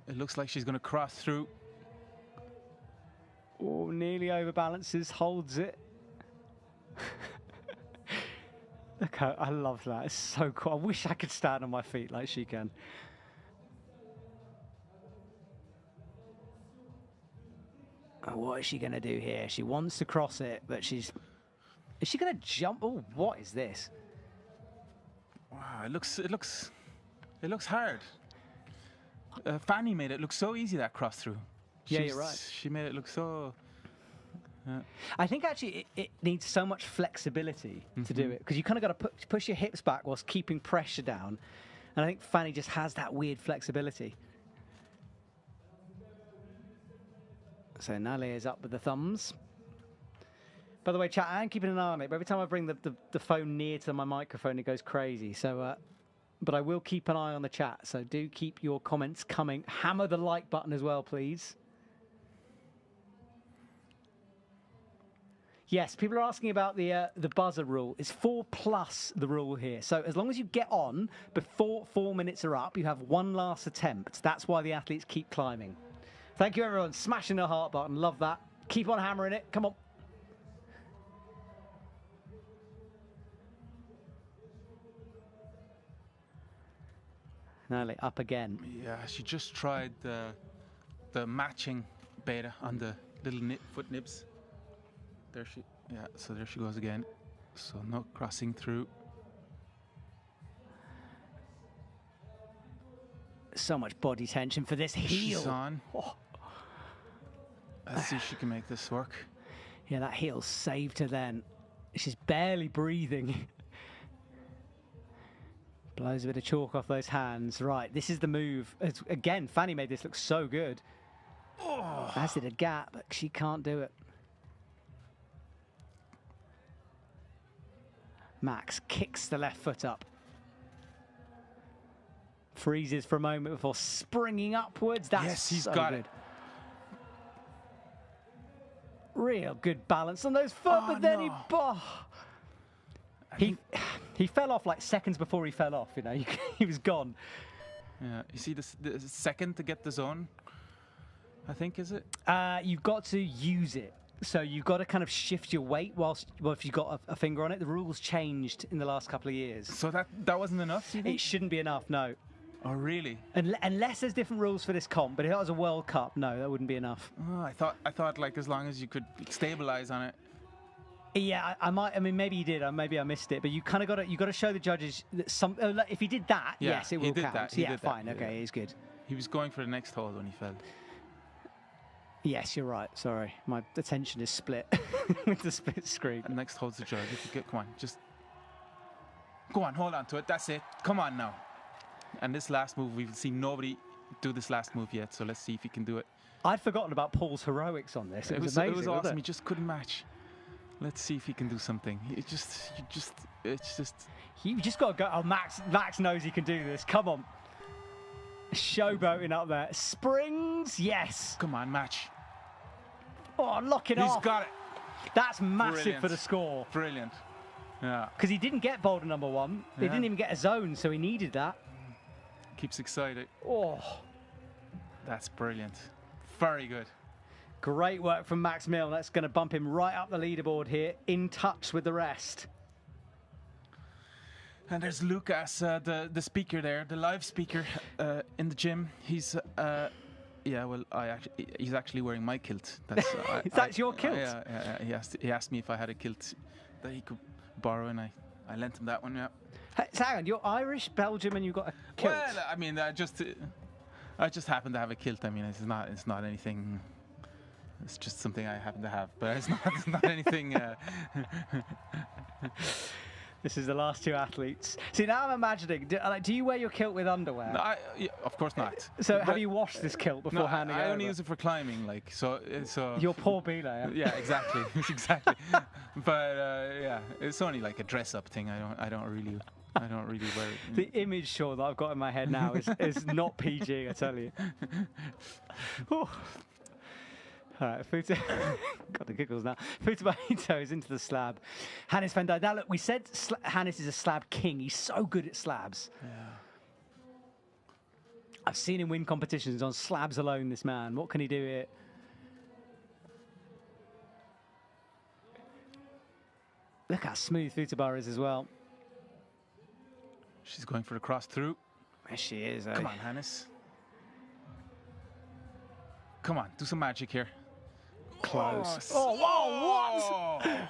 It looks like she's going to cross through. Oh, nearly overbalances, holds it. Look how, I love that. It's so cool. I wish I could stand on my feet like she can. Oh, what is she going to do here? She wants to cross it, but she's... Is she going to jump? Oh, what is this? Wow, it looks hard. Fanny made it look so easy, that cross through. Yeah, you're right. She made it look so... I think actually it needs so much flexibility to do it, because you kind of got to push your hips back whilst keeping pressure down. And I think Fanny just has that weird flexibility. So Nale is up with the thumbs. By the way, chat, I am keeping an eye on it, but every time I bring the phone near to my microphone, it goes crazy. So, but I will keep an eye on the chat, so do keep your comments coming. Hammer the like button as well, please. Yes, people are asking about the buzzer rule. It's 4+ the rule here. So as long as you get on before 4 minutes are up, you have one last attempt. That's why the athletes keep climbing. Thank you, everyone. Smashing the heart button. Love that. Keep on hammering it. Come on. Nearly up again. Yeah, she just tried the matching beta on the little foot nibs. So there she goes again. So no crossing through. So much body tension for this heel. She's on. Oh. Let's see if she can make this work. Yeah, that heel saved her then. She's barely breathing. Blows a bit of chalk off those hands. Right, this is the move. Again, Fanny made this look so good. Oh. As did a gap, but she can't do it. Max kicks the left foot up. Freezes for a moment before springing upwards. That's yes, he's so got good. it. Real good balance on those foot, but then he fell off like seconds before he fell off. You know, he was gone. Yeah, you see the second to get the zone. I think, is it? You've got to use it. So you've got to kind of shift your weight well, if you've got a finger on it. The rules changed in the last couple of years. So that wasn't enough, do you think? It shouldn't be enough, no. Oh, really? Unless there's different rules for this comp, but if that was a World Cup, no, that wouldn't be enough. Oh, I thought like as long as you could stabilize on it. Yeah, I might. I mean, maybe you did. Maybe I missed it. But you kind of got to. You got to show the judges that some. If he did that, Yeah, yes, it will he did count. that, he Yeah, did that, fine. yeah. Okay, he's good. He was going for the next hold when he fell. Yes, you're right. Sorry, my attention is split with the split screen. And next hold's the judge. If you get, come on, just go on, hold on to it. That's it. Come on now. And this last move, we've seen nobody do this last move yet. So let's see if he can do it. I'd forgotten about Paul's heroics on this. It was It amazing. was wasn't awesome. it? He just couldn't match. Let's see if he can do something. It's just. You just got to go. Oh, Max knows he can do this. Come on. Showboating up there. Springs, yes. Come on, match. Oh, lock it off. He's got it. That's massive Brilliant. for the score. Brilliant. Yeah. Because he didn't get Boulder number 1. He Yeah. didn't even get a zone, so he needed that. Keeps excited. Oh. That's brilliant. Very good. Great work from Max Mill. That's going to bump him right up the leaderboard here, in touch with the rest. And there's Lucas, the speaker there, the live speaker in the gym. He's, yeah, well, he's actually wearing my kilt. That's, That's your kilt? Yeah. He asked me if I had a kilt that he could borrow, and I lent him that one. Yeah. Hey, so hang on, you're Irish, Belgium, and you've got a kilt. Well, I mean, I just happen to have a kilt. I mean, it's not anything. It's just something I happen to have, but it's not anything. This is the last two athletes. See, now I'm imagining, do you wear your kilt with underwear? No, yeah, of course not. So But- have you washed this kilt before No, handing it I over? only use it for climbing, like so. Your poor Bila. Yeah, exactly, exactly. But yeah, it's only like a dress-up thing. I don't really wear it. The image, Sean, that I've got in my head now is not PG, I tell you. Whew. All right, got the giggles now. Futabahito is into the slab. Hannes van Dijk. Now, look, we said Hannes is a slab king. He's so good at slabs. Yeah. I've seen him win competitions on slabs alone, this man. What can he do here? Look how smooth Futaba is as well. She's going for the cross through. There she is. Come on, Hannes. Come on, do some magic here. Close. Oh, whoa, what?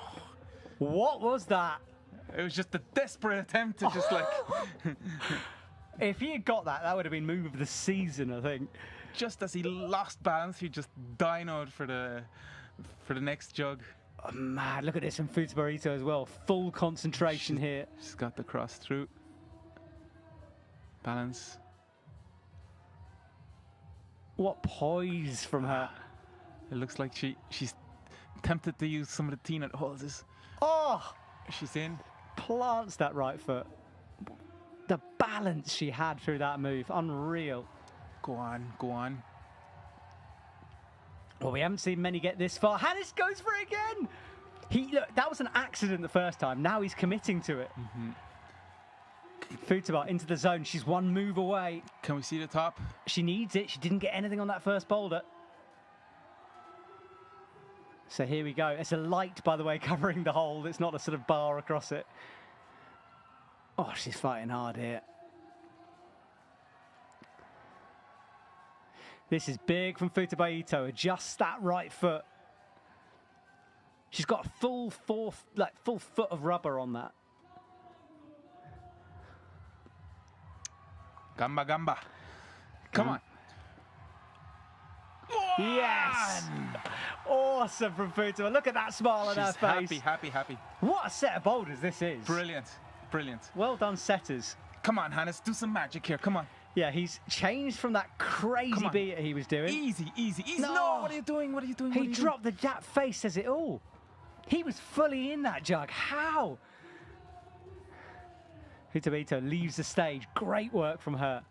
What was that? It was just a desperate attempt to just like... If he had got that, that would have been move of the season, I think. Just as he lost balance, he just dynoed for the next jug. Oh, man, look at this from Futabahito as well. Full concentration here. She's got the cross through. Balance. What poise from her. It looks like she's tempted to use some of the T-nut holds. Oh! She's in. Plants that right foot. The balance she had through that move, unreal. Go on, go on. Well, we haven't seen many get this far. Hannes goes for it again! Look, that was an accident the first time. Now he's committing to it. Futaba into the zone. She's one move away. Can we see the top? She needs it. She didn't get anything on that first boulder. So here we go. It's a light, by the way, covering the hole. It's not a sort of bar across it. Oh, she's fighting hard here. This is big from Futabahito. Adjusts that right foot. She's got a full foot of rubber on that. Gamba, gamba. Come on. Yes! Awesome from Futaba. Look at that smile on her She's face. happy. What a set of boulders this is. Brilliant, brilliant. Well done, setters. Come on, Hannes, do some magic here. Come on. Yeah, he's changed from that crazy beat he was doing. Easy. No, what are you doing? He dropped that face, says it all. He was fully in that jug. How? Futabahito leaves the stage. Great work from her.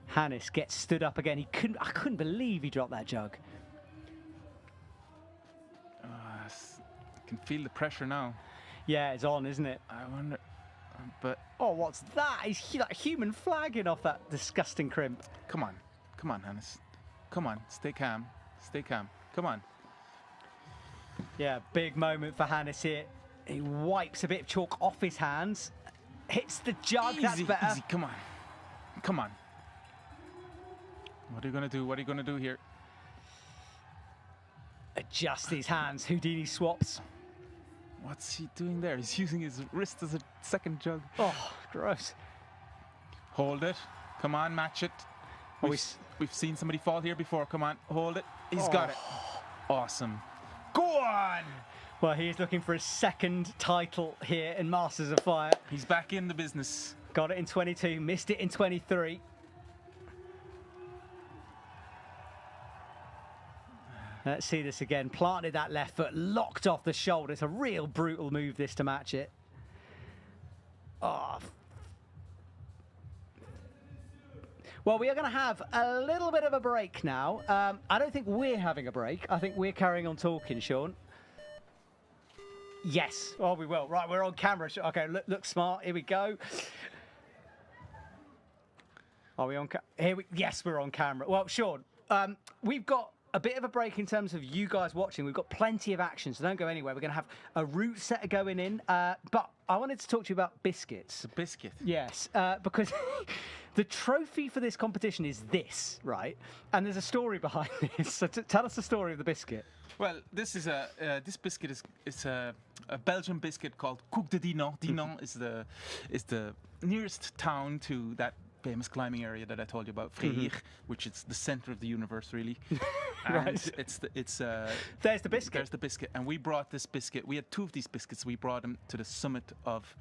Hannes gets stood up again. I couldn't believe he dropped that jug. I can feel the pressure now. Yeah, it's on, isn't it? I wonder, but... Oh, what's that? He's like human flagging off that disgusting crimp. Come on, Hannes. Come on, stay calm. Stay calm. Come on. Yeah, big moment for Hannes here. He wipes a bit of chalk off his hands, hits the jug. That's better. Easy. Come on. Come on. What are you going to do? What are you going to do here? Adjust his hands. Houdini swaps. What's he doing there? He's using his wrist as a second jug. Oh, gross. Hold it. Come on, match it. We've seen somebody fall here before. Come on, hold it. He's got it. Awesome. Go on! Well, he is looking for his second title here in Masters of Fire. He's back in the business. Got it in 22, missed it in 23. Let's see this again. Planted that left foot, locked off the shoulder. It's a real brutal move, this, to match it. Oh. Well, we are going to have a little bit of a break now. I don't think we're having a break. I think we're carrying on talking, Sean. Yes. Oh, we will. Right, we're on camera. Okay, look smart. Here we go. Are we on camera? Yes, we're on camera. Well, Sean, we've got a bit of a break in terms of you guys watching. We've got plenty of action, so don't go anywhere. We're going to have a route setter going in. But I wanted to talk to you about biscuits. The biscuit? Yes, because the trophy for this competition is this, right? And there's a story behind this. So tell us the story of the biscuit. Well, this is this biscuit is a Belgian biscuit called Coveted. Dinan is the nearest town to that famous climbing area that I told you about, Freire, which is the center of the universe, really. And Right. it's There's the biscuit. There's the biscuit, and we brought this biscuit. We had two of these biscuits. We brought them to the summit of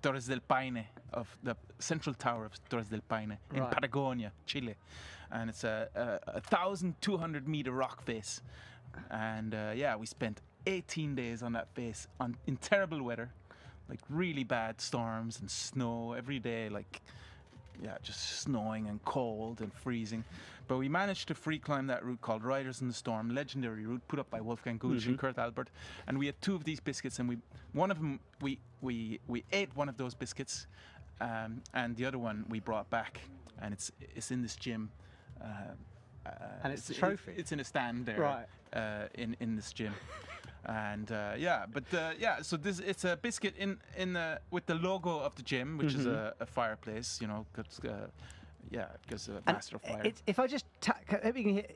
Torres del Paine, of the central tower of Torres del Paine in Right. Patagonia, Chile, and it's a 1,200 meter rock face. And yeah, we spent 18 days on that face in terrible weather. Like really bad storms and snow every day, like, yeah, just snowing and cold and freezing. But we managed to free climb that route called Riders in the Storm, legendary route put up by Wolfgang Gudisch and Kurt Albert. And we had two of these biscuits, and we ate one of those biscuits, and the other one we brought back, and it's in this gym. And it's the trophy. It's in a stand there, right? In this gym. And yeah, but yeah, so it's a biscuit with the logo of the gym, which is a fireplace, you know, because Master of Fire. If I just hope you can hear.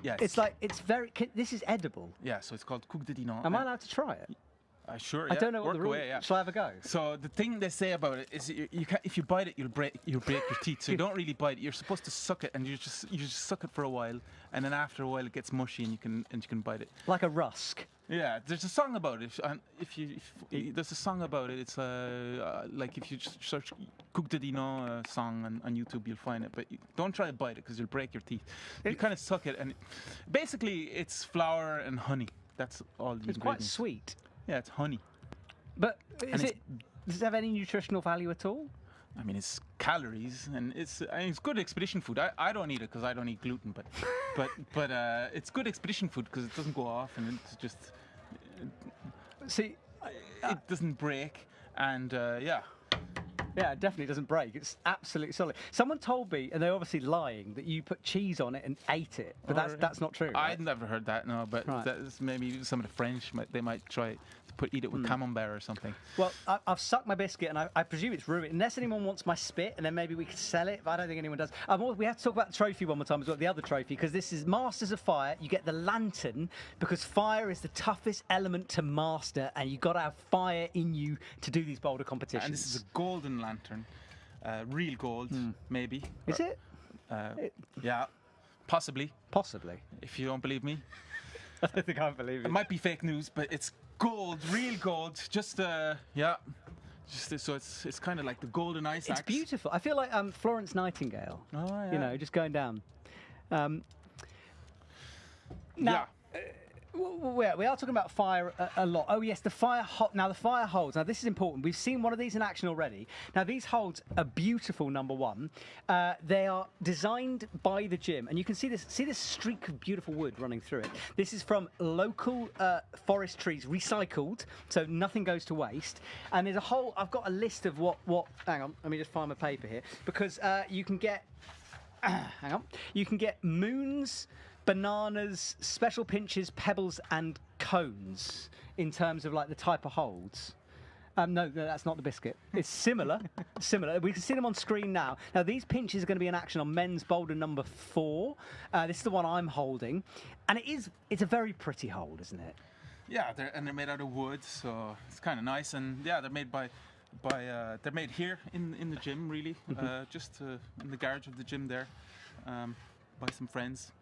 Yes. It's like this is edible. Yeah, so it's called Coveted. Am I allowed to try it? Sure. I Yeah. don't know what Work the rule. away, yeah. Shall I have a go? So the thing they say about it is, you can, if you bite it, you'll break your teeth. So you don't really bite it. You're supposed to suck it, and you just suck it for a while, and then after a while it gets mushy, and you can bite it. Like a rusk. Yeah, there's a song about it. There's a song about it. It's like if you just search Coveted song on YouTube, you'll find it. But don't try to bite it because you'll break your teeth. You kind of suck it, and basically it's flour and honey. That's all the It's quite ingredients. sweet. Yeah, it's honey. But does it have any nutritional value at all? I mean, it's calories, and it's good expedition food. I don't eat it because I don't eat gluten, but it's good expedition food because it doesn't go off, and it's just see, it doesn't break, and yeah. Yeah, it definitely doesn't break. It's absolutely solid. Someone told me, and they're obviously lying, that you put cheese on it and ate it, but that's not true. Right? I'd never heard that, no. But that's maybe some of the French they might try to eat it with camembert or something. Well, I've sucked my biscuit, and I presume it's ruined. Unless anyone wants my spit, and then maybe we could sell it. But I don't think anyone does. We have to talk about the trophy one more time as well. The other trophy, because this is Masters of Fire. You get the lantern because fire is the toughest element to master, and you got to have fire in you to do these boulder competitions. And this is a golden lantern, real gold, maybe. Is it? Yeah, possibly. Possibly. If you don't believe me. I don't think I believe it. It might be fake news, but it's gold, real gold. Just yeah. So it's kind of like the golden ice axe. It's beautiful. I feel like Florence Nightingale. Oh, yeah. You know, just going down. Now, yeah. We are talking about fire a lot. Oh yes, the fire Now the fire holds. Now this is important. We've seen one of these in action already. Now these holds are beautiful. Number one, they are designed by the gym, and you can see this streak of beautiful wood running through it. This is from local forest trees, recycled, so nothing goes to waste. And there's a whole. I've got a list of what. Hang on, let me just find my paper here, because you can get hang on. You can get moons, bananas, special pinches, pebbles, and cones in terms of like the type of holds. No, that's not the biscuit. It's similar. Similar. We can see them on screen now. Now, these pinches are going to be in action on men's boulder number 4. This is the one I'm holding. And it's a very pretty hold, isn't it? Yeah, they're made out of wood, so it's kind of nice. And yeah, they're made they're made here in the gym, really. Just in the garage of the gym there, by some friends.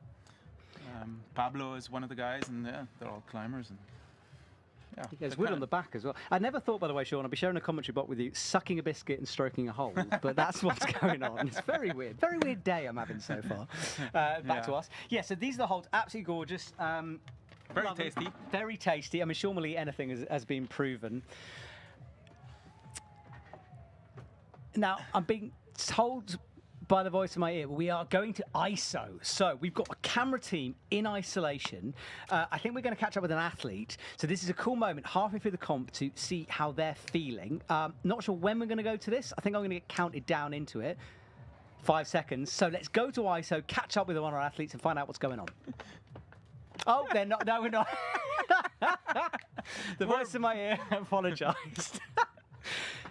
Pablo is one of the guys, and yeah, they're all climbers. And yeah, there's wood on the back as well. I never thought, by the way, Sean, I'd be sharing a commentary bot with you, sucking a biscuit and stroking a hold, but that's what's going on. It's very weird. Very weird day I'm having so far. Back to us. Yeah, so these are the holds. Absolutely gorgeous. Very tasty. Very tasty. I mean, Sean will eat anything, has been proven. Now, I'm being told by the voice in my ear, we are going to ISO. So we've got a camera team in isolation. I think we're going to catch up with an athlete. So this is a cool moment halfway through the comp to see how they're feeling. Not sure when we're going to go to this. I think I'm going to get counted down into it. 5 seconds. So let's go to ISO, catch up with one of our athletes and find out what's going on. Oh, they're not. No, we're not. The voice in my ear apologised.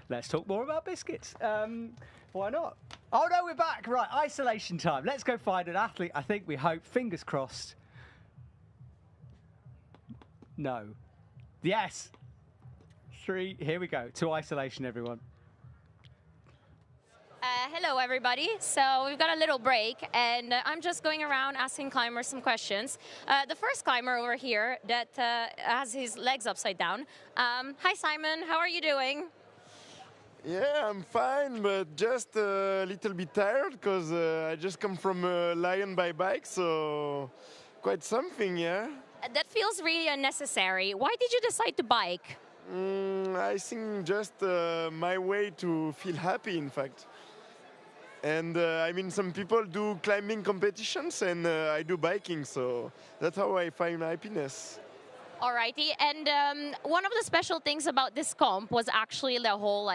Let's talk more about biscuits. Why not? Oh, no, we're back. Right, isolation time. Let's go find an athlete. I think, we hope, fingers crossed. No. Yes. 3, here we go. To isolation, everyone. Hello, everybody. So we've got a little break, and I'm just going around asking climbers some questions. The first climber over here that has his legs upside down. Hi, Simon. How are you doing? Yeah, I'm fine, but just a little bit tired because I just come from Lyon by bike, so quite something, yeah. That feels really unnecessary. Why did you decide to bike? I think just my way to feel happy, in fact. And I mean, some people do climbing competitions, and I do biking, so that's how I find happiness. Alrighty, and one of the special things about this comp was actually the whole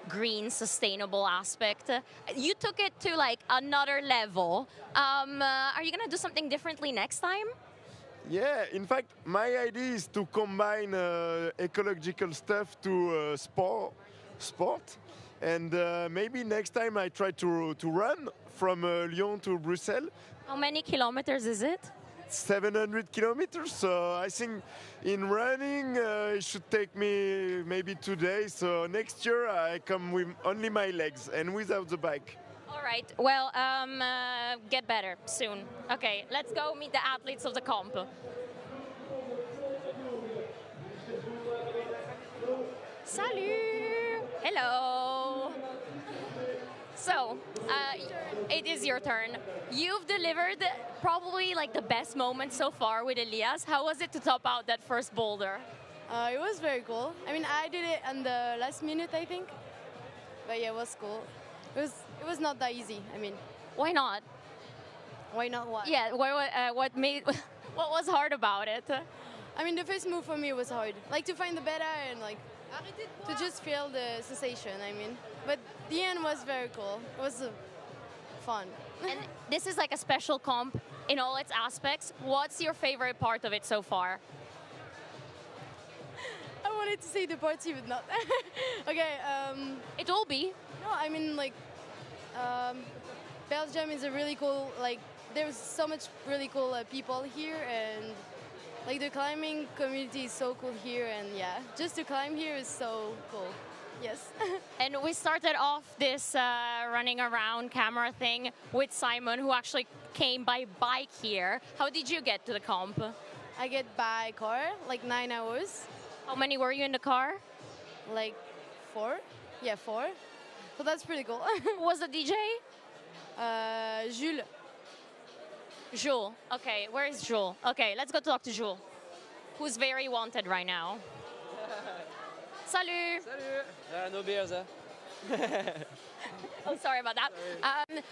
green sustainable aspect. You took it to another level. Are you gonna do something differently next time? Yeah, in fact, my idea is to combine ecological stuff to sport. And maybe next time I try to run from Lyon to Brussels. How many kilometers is it? 700 kilometers. So I think in running it should take me maybe 2 days. So next year I come with only my legs and without the bike. All right. Well, get better soon. Okay, let's go meet the athletes of the comp. Salut! Hello! So, it is your turn. You've delivered probably the best moment so far with Elias. How was it to top out that first boulder? It was very cool. I mean, I did it on the last minute, I think. But yeah, it was cool. It was not that easy. I mean, why not? Why not what? Yeah, what was hard about it? I mean, the first move for me was hard. To find the beta and to just feel the sensation, I mean. But the end was very cool. It was fun. And this is a special comp in all its aspects. What's your favorite part of it so far? I wanted to say the party, but not. Okay. It will be. No, I mean, Belgium is a really cool, there's so much really cool people here, and the climbing community is so cool here, and yeah, just to climb here is so cool. Yes. And we started off this running around camera thing with Simon, who actually came by bike here. How did you get to the comp? I get by car, 9 hours. How many were you in the car? 4. Yeah, 4. So that's pretty cool. Who was the DJ? Jules. Jules. Okay, where is Jules? Okay, let's go talk to Jules, who's very wanted right now. Salut! Salut! No beers, huh? Oh, sorry about that.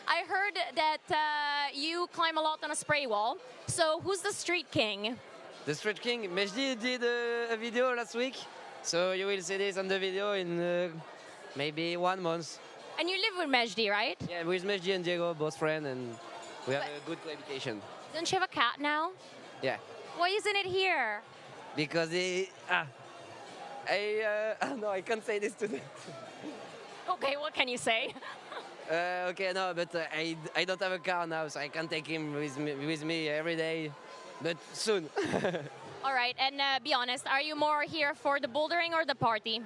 I heard that you climb a lot on a spray wall. So who's the street king? The street king? Mejdi did a video last week. So you will see this on the video in maybe 1 month. And you live with Mejdi, right? Yeah, with Mejdi and Diego, both friends, and we have a good cohabitation. Don't you have a cat now? Yeah, Why isn't it here? because no, I can't say this today. Okay, what can you say? Okay, no, but I don't have a car now, so I can't take him with me every day, but soon. All right, and be honest, are you more here for the bouldering or the party?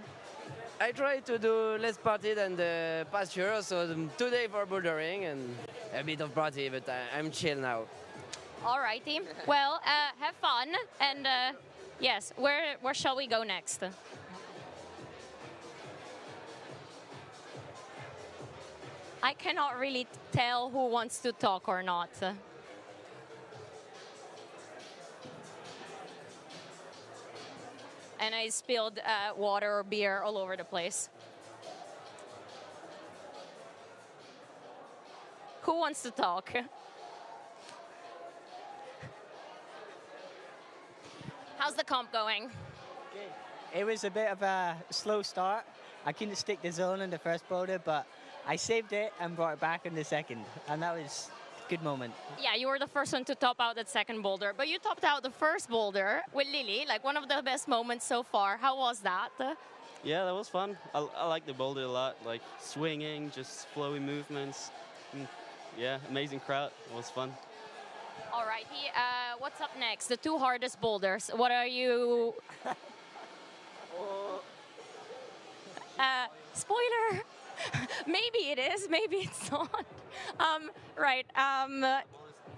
I try to do less party than the past year, so today for bouldering and a bit of party, but I'm chill now. All righty. Well, have fun, and yes, where shall we go next? I cannot really tell who wants to talk or not. And I spilled water or beer all over the place. Who wants to talk? How's the comp going? It was a bit of a slow start. I couldn't stick the zone in the first boulder, but I saved it and brought it back in the second, and that was a good moment. Yeah, you were the first one to top out that second boulder, but you topped out the first boulder with Lily, like one of the best moments so far. How was that? Yeah, that was fun. I like the boulder a lot, like swinging, just flowy movements. Yeah, amazing crowd. It was fun. All righty, what's up next? The two hardest boulders. What are you... spoiler! Maybe it is, maybe it's not. Right.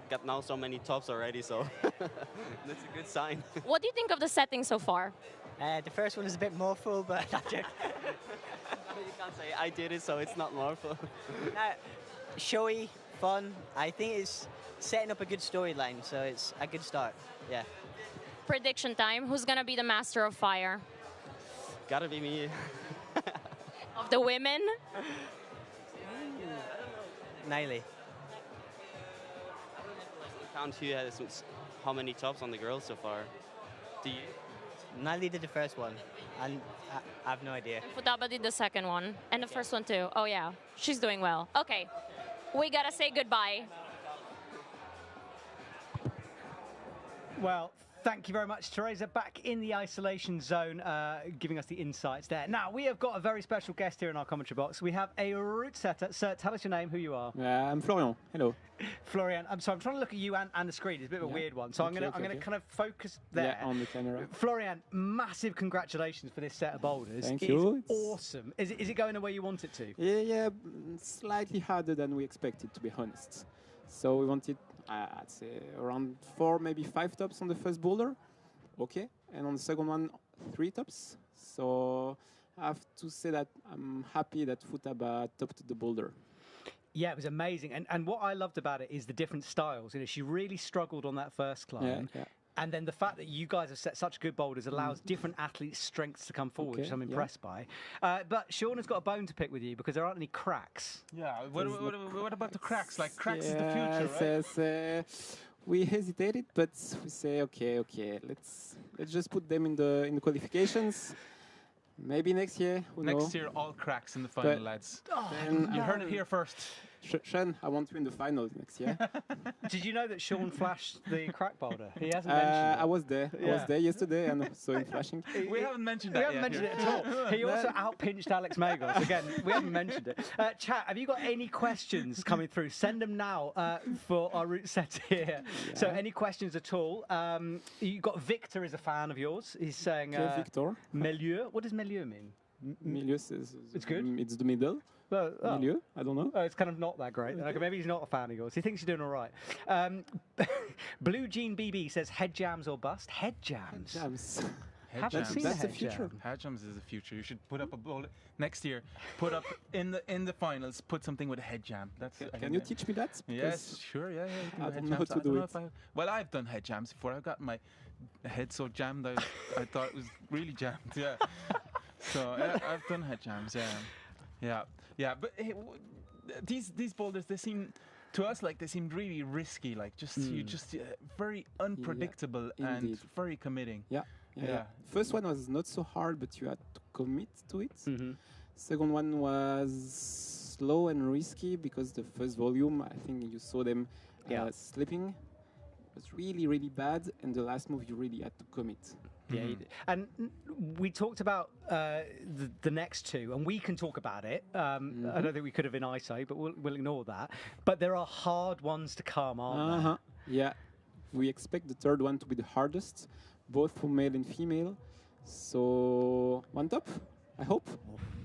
Got now so many tops already, so that's a good sign. What do you think of the setting so far? The first one is a bit more full, but You can't say I did it, so it's not Marvel. showy, fun. I think it's setting up a good storyline, so it's a good start. Yeah. Prediction time. Who's gonna be the master of fire? Gotta be me. Of the women? Niley. Count who has how many tops on the girls so far. Do you? Niley did the first one, and I have no idea. Futaba did the second one, and the first one too. Oh yeah, she's doing well. Okay, we gotta say goodbye. Well, thank you very much, Teresa. Back in the isolation zone, giving us the insights there. Now, we have got a very special guest here in our commentary box. We have a route setter. Sir, tell us your name, who you are. I'm Florian. Hello. Florian, I'm sorry, I'm trying to look at you and the screen. It's a bit of a weird one. So I'm going to kind of focus there. Yeah, on the camera. Florian, massive congratulations for this set of boulders. Thank you. It's awesome. Is it going the way you want it to? Yeah, slightly harder than we expected, to be honest. So we wanted, I'd say, around 4, maybe 5 tops on the first boulder. Okay. And on the second one, 3 tops. So I have to say that I'm happy that Futaba topped the boulder. Yeah, it was amazing. And what I loved about it is the different styles. You know, she really struggled on that first climb. Yeah. And then the fact that you guys have set such good boulders allows different athletes' strengths to come forward, which I'm impressed by. But Sean has got a bone to pick with you because there aren't any cracks. Yeah, what about the cracks? Like, cracks is the future, right? We hesitated, but we say, okay, let's just put them in the qualifications. Maybe next year, who knows? Next year, all cracks in the final, lads. You heard it here first. Sean, I want you in the finals next year. Did you know that Sean flashed the crack boulder? He hasn't mentioned it. I was there. I was there yesterday and saw him flashing. We haven't mentioned that We haven't mentioned it at all. He also outpinched Alex Magos. Again, we haven't mentioned it. Chat, have you got any questions coming through? Send them now for our route set here. Yeah. So any questions at all? You got Victor is a fan of yours. He's saying... Victor. Milieu. What does milieu mean? Milieu is... It's good? It's the middle. Milieu? I don't know. Oh, it's kind of not that great. Okay, maybe he's not a fan of yours. He thinks you're doing all right. Blue Jean BB says head jams or bust. Head jams. Haven't seen That's a the future. Head jams is the future. You should put up a bowl next year. Put up in the finals. Put something with a head jam. That's. Can you teach me that? Yes, sure. Yeah. I don't know how to do it. Well, I've done head jams before. I got my head so jammed I thought it was really jammed. Yeah. So I've done head jams. Yeah. But hey, these boulders, they seem to us like they seem really risky. Like you just very unpredictable and very committing. Yeah. First one was not so hard, but you had to commit to it. Second one was slow and risky because the first volume, I think you saw them slipping. It was really, really bad, and the last move you really had to commit. Yeah, and we talked about the next two, and we can talk about it. I don't think we could have in ISO, but we'll ignore that. But there are hard ones to come, aren't there? Yeah, we expect the third one to be the hardest, both for male and female. So one top, I hope.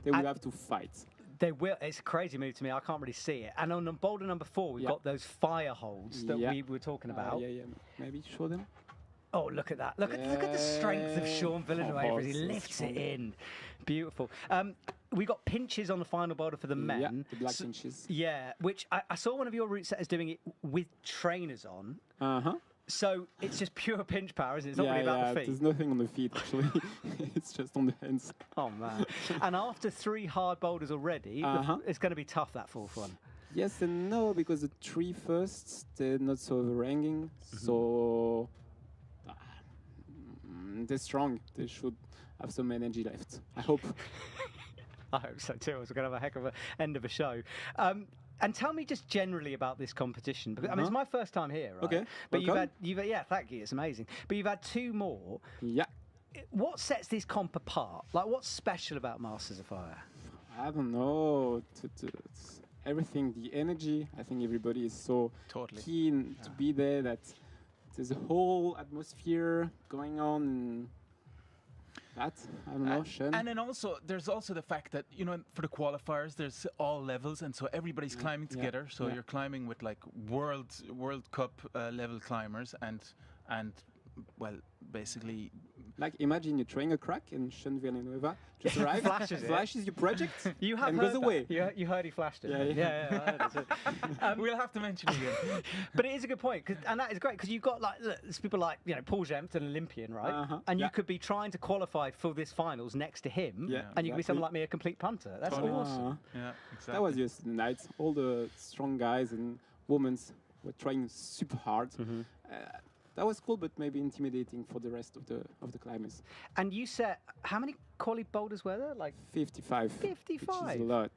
They will have to fight. They will. It's a crazy move to me. I can't really see it. And on boulder number 4, we've got those fire holds that we were talking about. Maybe show them. Oh, look at that. Look at the strength of Sean Villanueva as he lifts it in. Beautiful. We got pinches on the final boulder for the men. Yeah, the black pinches. Yeah, which I saw one of your route setters doing it with trainers on. So it's just pure pinch power, isn't it? It's not really about the feet. There's nothing on the feet, actually. It's just on the hands. Oh, man. And after 3 hard boulders already, it's going to be tough, that 4th one. Yes and no, because the 3 firsts, they're not so overhanging. So they're strong. They should have some energy left. I hope. I hope so too. We're going to have a heck of an end of a show. And tell me just generally about this competition. Because, I mean, it's my first time here, right? Okay. But yeah, thank you. It's amazing. But you've had 2 more. Yeah. What sets this comp apart? Like, what's special about Masters of Fire? I don't know. It's everything, the energy. I think everybody is so keen to be there that there's a whole atmosphere going on. And that, I don't know, Sean. And then also, there's also the fact that, you know, for the qualifiers, there's all levels, and so everybody's climbing together. So you're climbing with like World Cup level climbers, and well, basically. Like, imagine you're trying a crack and Sean Villanueva just arrives, flashes your project, and goes away. You heard he flashed it. Yeah, I heard it. We'll have to mention it again. But it is a good point, and that is great, because you've got like there's people like, you know, Paul Gempt, an Olympian, right? And you could be trying to qualify for this finals next to him, and you could be someone like me, a complete punter. That's awesome. Yeah, exactly. That was just the night. All the strong guys and women were trying super hard. That was cool, but maybe intimidating for the rest of the climbers. And you said, how many quali boulders were there? Like 55. 55? Which is a lot.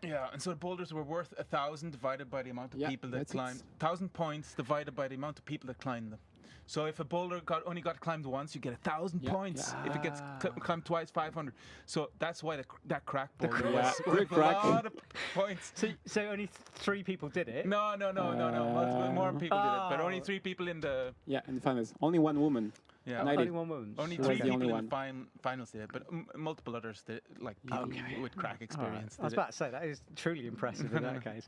Yeah, and so the boulders were worth 1,000 divided by the amount of people that climbed. 1,000 points divided by the amount of people that climbed them. So if a boulder only got climbed once, you get 1,000 points. If it gets climbed twice, 500. So that's why that crack boulder was worth a lot of points. So only 3 people did it? No. Multiple more people did it, but only 3 people in the. Yeah, in the finals. Only 1 woman. Yeah, only 1 woman. Only 3 people in the finals did it, but multiple others did, like people with crack experience. I was about to say, that is truly impressive in that case.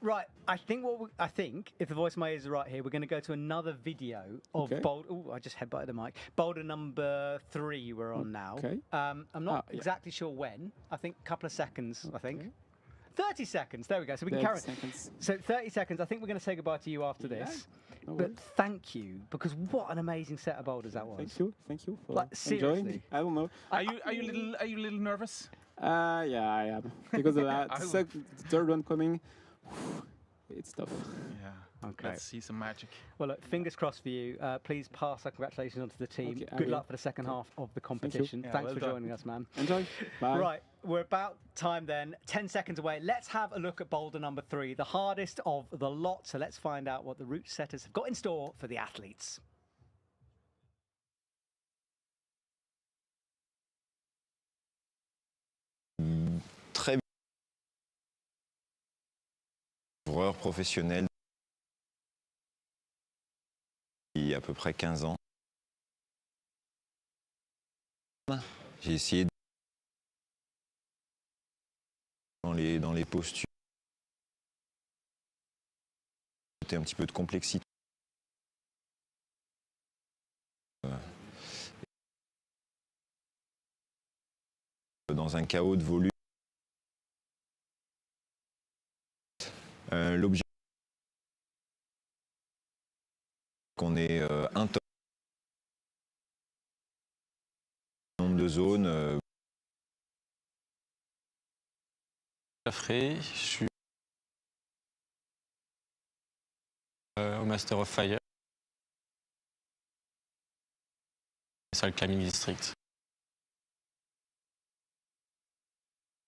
Right, I think if the voice of my ears is right here, we're going to go to another video of boulder. Oh, I just headbutted the mic. Boulder number 3 we're on now. Okay. I'm not exactly sure when. I think a couple of seconds, I think. 30 seconds. There we go. So we can carry on. So 30 seconds. I think we're going to say goodbye to you after this. But thank you, because what an amazing set of boulders that was. Thank you for like, enjoying. I don't know. Are you a little nervous? Yeah, I am, because the third one coming, it's tough. Yeah. Okay. Let's see some magic. Well, look, fingers crossed for you. Please pass our congratulations on to the team. Good luck for the second half of the competition. Thanks for joining us, man. Enjoy. Bye. Right, we're about time then. 10 seconds away. Let's have a look at boulder number 3, the hardest of the lot. So let's find out what the route setters have got in store for the athletes. Très coureur professionnel il y a à peu près 15 ans. J'ai essayé dans les postures, un petit peu de complexité. Dans un chaos de volume. L'objectif qu'on ait un top nombre de zones. Je suis au Master of Fire. C'est le climbing district.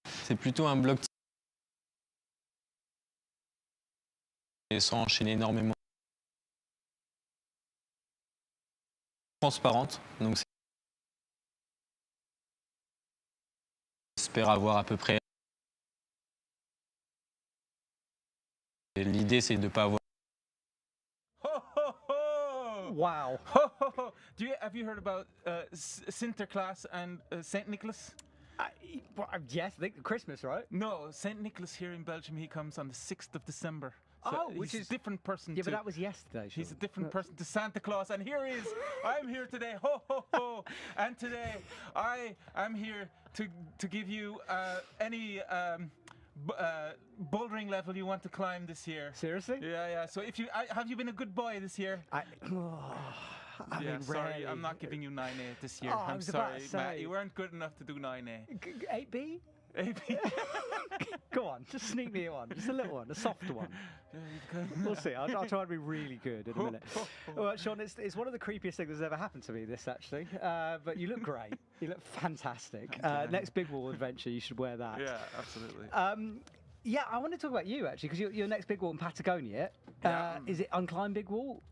C'est plutôt un bloc et sans enchaîner énormément. Transparente, donc j'espère avoir à peu près. L'idée c'est de ne pas avoir. Wow. Have you heard about Sinterklaas and Saint Nicholas? Yes, I think Christmas, right? No, Saint Nicholas here in Belgium, he comes on the 6th of December. So Oh, which he's is a different person. Yeah, to, but that was yesterday. He's a surely. different person to Santa Claus, and here he is. I'm here today, ho ho ho, and today I am here to give you any bouldering level you want to climb this year. Seriously? Yeah, yeah. So if you have you been a good boy this year? I Yeah, mean, sorry, rarely. I'm not giving you 9A this year. Oh, I I'm was about sorry, to say. Matt. You weren't good enough to do 9A. 8B? 8B. Go on, just sneak me one. Just a little one, a softer one. We'll see. I'll try to be really good in a minute. Well, Sean, it's one of the creepiest things that's ever happened to me, this actually. But you look great. You look fantastic. Next big wall adventure, you should wear that. Yeah, absolutely. Yeah, I want to talk about you actually, because your next big wall in Patagonia, is it unclimb big wall?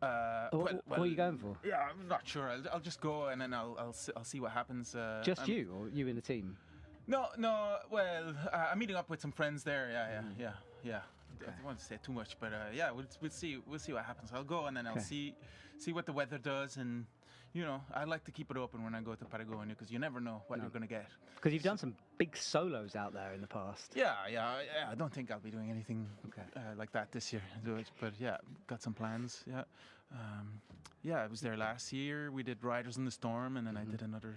What are you going for? Yeah, I'm not sure. I'll just go and then I'll see what happens. Just you, or you in the team? No. Well, I'm meeting up with some friends there. Yeah. I don't want to say too much, but yeah, we'll see what happens. I'll go and then I'll see what the weather does, and you know, I like to keep it open when I go to Patagonia because you never know what you're going to get. Because you've done some big solos out there in the past. Yeah. I don't think I'll be doing anything like that this year, but yeah, got some plans. Yeah, I was there last year. We did Riders in the Storm, and then I did another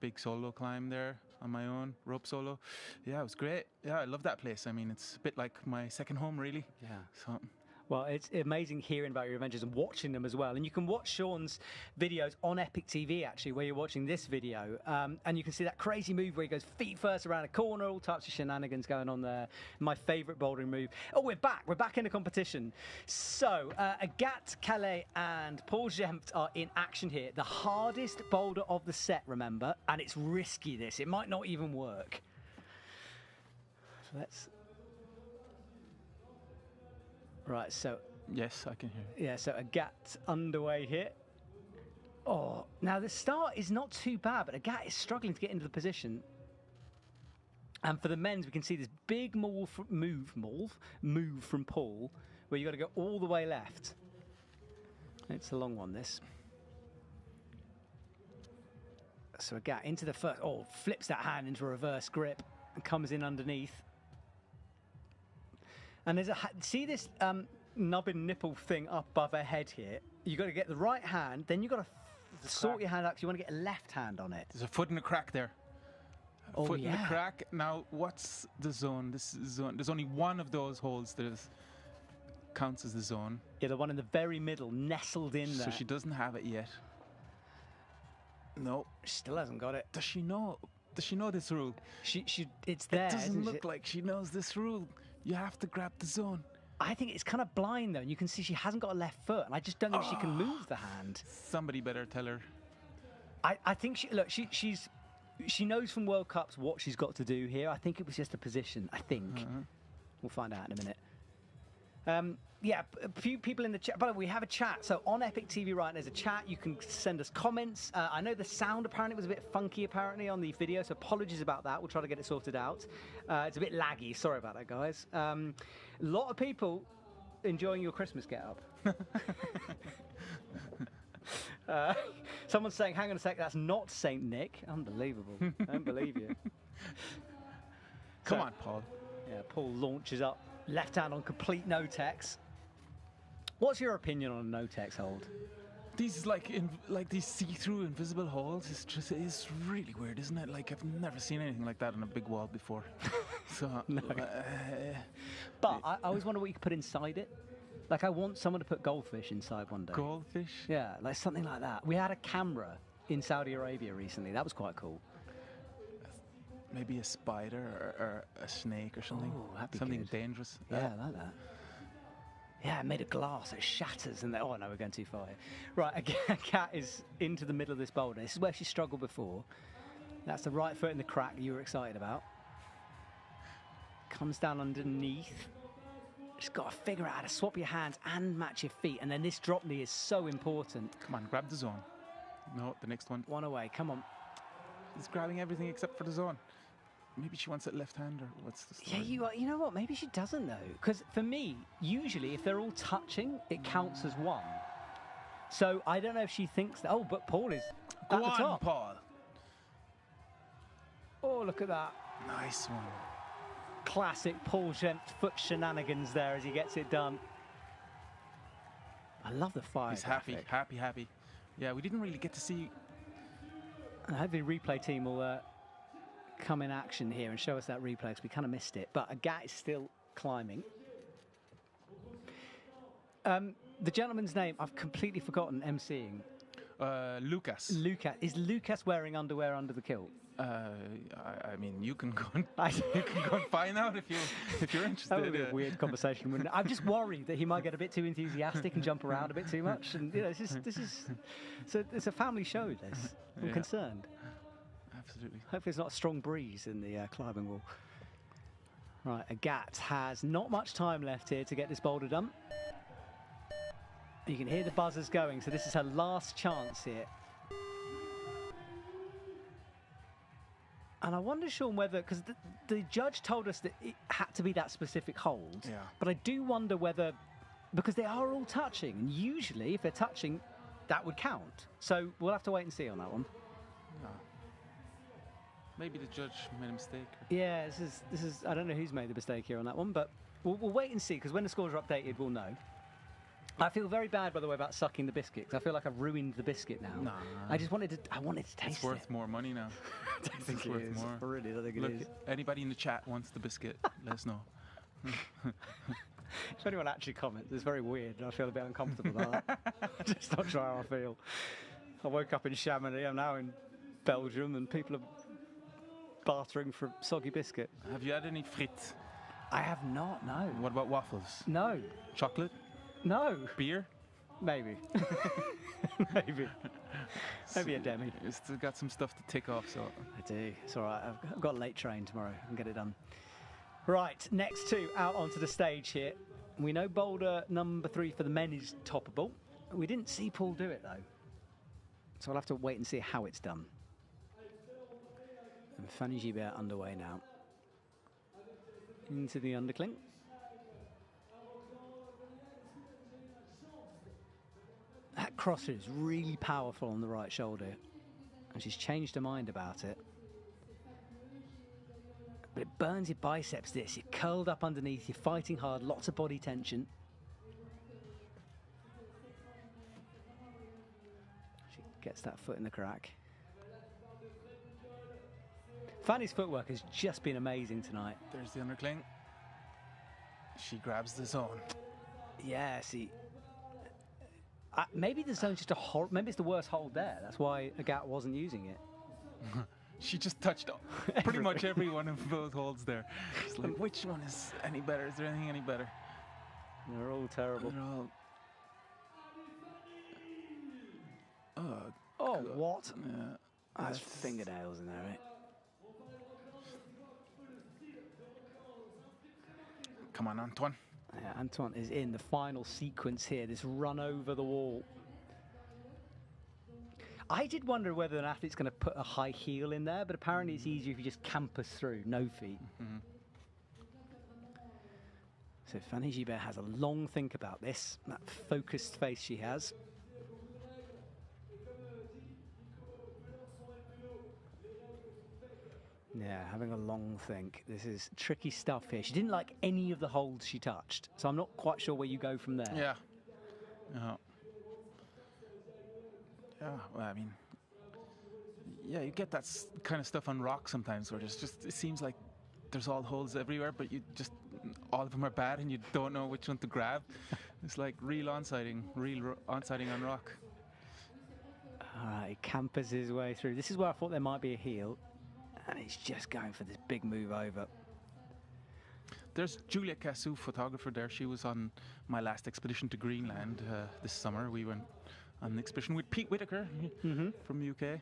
big solo climb there on my own, rope solo. Yeah, it was great. Yeah, I love that place. I mean, it's a bit like my second home, really. Yeah. So. Well, it's amazing hearing about your adventures and watching them as well. And you can watch Sean's videos on EpicTV, actually, where you're watching this video. And you can see that crazy move where he goes feet first around a corner, all types of shenanigans going on there. My favourite bouldering move. Oh, we're back. We're back in the competition. So, Agathe Calais and Paul Gempt are in action here. The hardest boulder of the set, remember. And it's risky, this. It might not even work. So let's... Right, so... Yes, I can hear you. Yeah, so Agathe underway here. Oh, now the start is not too bad, but Agathe is struggling to get into the position. And for the men's, we can see this big move from Paul, where you've got to go all the way left. It's a long one, this. So Agathe into the first... Oh, flips that hand into a reverse grip and comes in underneath. And there's see this nubbin nipple thing up above her head here. You've got to get the right hand, then you've got to sort your hand out because you want to get a left hand on it. There's a foot in the crack there. Foot in the crack. Now, what's the zone? This is zone. There's only one of those holes that counts as the zone. Yeah, the one in the very middle, nestled in there. So she doesn't have it yet. No. She still hasn't got it. Does she know? Does she know this rule? It's there. It doesn't look like she knows this rule. You have to grab the zone. I think it's kind of blind though, and you can see she hasn't got a left foot, and I just don't think she can move the hand. Somebody better tell her. I think she knows from World Cups what she's got to do here. I think it was just a position. I think we'll find out in a minute. Yeah, a few people in the chat. By the way, we have a chat. So on Epic TV, right, there's a chat. You can send us comments. I know the sound apparently was a bit funky apparently on the video, so apologies about that. We'll try to get it sorted out. It's a bit laggy. Sorry about that, guys. A lot of people enjoying your Christmas get-up. Someone's saying, hang on a sec, that's not Saint Nick. Unbelievable. I don't believe you. Come on, Paul. Yeah, Paul launches up. Left hand on complete no-tex. What's your opinion on a no-tex hold? These these see-through invisible holes. It's really weird, isn't it? Like I've never seen anything like that on a big wall before. So no. But I always wonder what you could put inside it. Like I want someone to put goldfish inside one day. Goldfish? Yeah, like something like that. We had a camera in Saudi Arabia recently. That was quite cool. Maybe a spider or a snake or something. Oh, that'd be something good. dangerous. Yeah, I like that. Yeah, made of glass, it shatters, and oh no, we're going too far here. Right, a cat is into the middle of this boulder. This is where she struggled before. That's the right foot in the crack you were excited about. Comes down underneath. Just got to figure out how to swap your hands and match your feet. And then this drop knee is so important. Come on, grab the zone. No, the next one. One away, come on. He's grabbing everything except for the zone. Maybe she wants it left hand, or what's the story? Yeah, you know what? Maybe she doesn't though. Because for me, usually if they're all touching, it counts as one. So I don't know if she thinks that. Oh, but Paul is at Go the on, top. Paul. Oh, look at that. Nice one. Classic Paul foot shenanigans there as he gets it done. I love the fire. He's graphic. happy. Yeah, we didn't really get to see. I hope the replay team will come in action here and show us that replay because we kind of missed it. But Agat is still climbing. The gentleman's name, I've completely forgotten emceeing. Lucas. Lucas. Is Lucas wearing underwear under the kilt? I mean, you can go and find out if you're interested. That would be a weird conversation, wouldn't it? I'm just worried that he might get a bit too enthusiastic and jump around a bit too much. And you know, it's a family show. This, I'm concerned. Absolutely. Hopefully, there's not a strong breeze in the climbing wall. Right, Agat has not much time left here to get this boulder done. You can hear the buzzers going, so this is her last chance here. And I wonder, Sean, whether, because the judge told us that it had to be that specific hold, but I do wonder whether, because they are all touching, and usually if they're touching, that would count. So we'll have to wait and see on that one. No. Maybe the judge made a mistake. Yeah, this is. I don't know who's made the mistake here on that one, but we'll wait and see, because when the scores are updated, we'll know. I feel very bad, by the way, about sucking the biscuit, because I feel like I've ruined the biscuit now. No. I wanted to taste it. It's worth more money now. I don't think it is. I really don't think it is. Anybody in the chat wants the biscuit, let us know. If anyone actually comments, it's very weird, and I feel a bit uncomfortable about that. Just not sure how I feel. I woke up in Chamonix, I'm now in Belgium, and people are bartering for soggy biscuit. Have you had any frites? I have not, no. What about waffles? No. Chocolate? No. Beer? Maybe. Maybe. Maybe a demi. You still got some stuff to tick off, so. I do. It's all right. I've got a late train tomorrow. I can get it done. Right, next two out onto the stage here. We know boulder number 3 for the men is toppable. We didn't see Paul do it, though. So I'll have to wait and see how it's done. And Fanny Gibert underway now. Into the undercling. That crosser is really powerful on the right shoulder. And she's changed her mind about it. But it burns your biceps, this. You're curled up underneath, you're fighting hard, lots of body tension. She gets that foot in the crack. Fanny's footwork has just been amazing tonight. There's the undercling. She grabs the zone. Yeah, see. Maybe the zone's just maybe it's the worst hold there. That's why Agat wasn't using it. She just touched pretty much every one of those holds there. It's like, which one is any better? Is there anything any better? They're all terrible. They're all... Oh, what? Yeah. There's fingernails in there, right? Come on, Antoine. Yeah, Antoine is in the final sequence here, this run over the wall. I did wonder whether an athlete's going to put a high heel in there, but apparently it's easier if you just campus through, no feet. Mm-hmm. So Fanny Gibert has a long think about this, that focused face she has. Yeah, having a long think. This is tricky stuff here. She didn't like any of the holds she touched, so I'm not quite sure where you go from there. Yeah. Yeah, well, I mean, yeah, you get that kind of stuff on rock sometimes where there's just, it seems like there's all holes everywhere, but you just, all of them are bad and you don't know which one to grab. It's like real onsiding on rock. All right, he campers his way through. This is where I thought there might be a heel. And he's just going for this big move over. There's Julia Cassou, photographer there. She was on my last expedition to Greenland this summer. We went on an expedition with Pete Whitaker from the UK.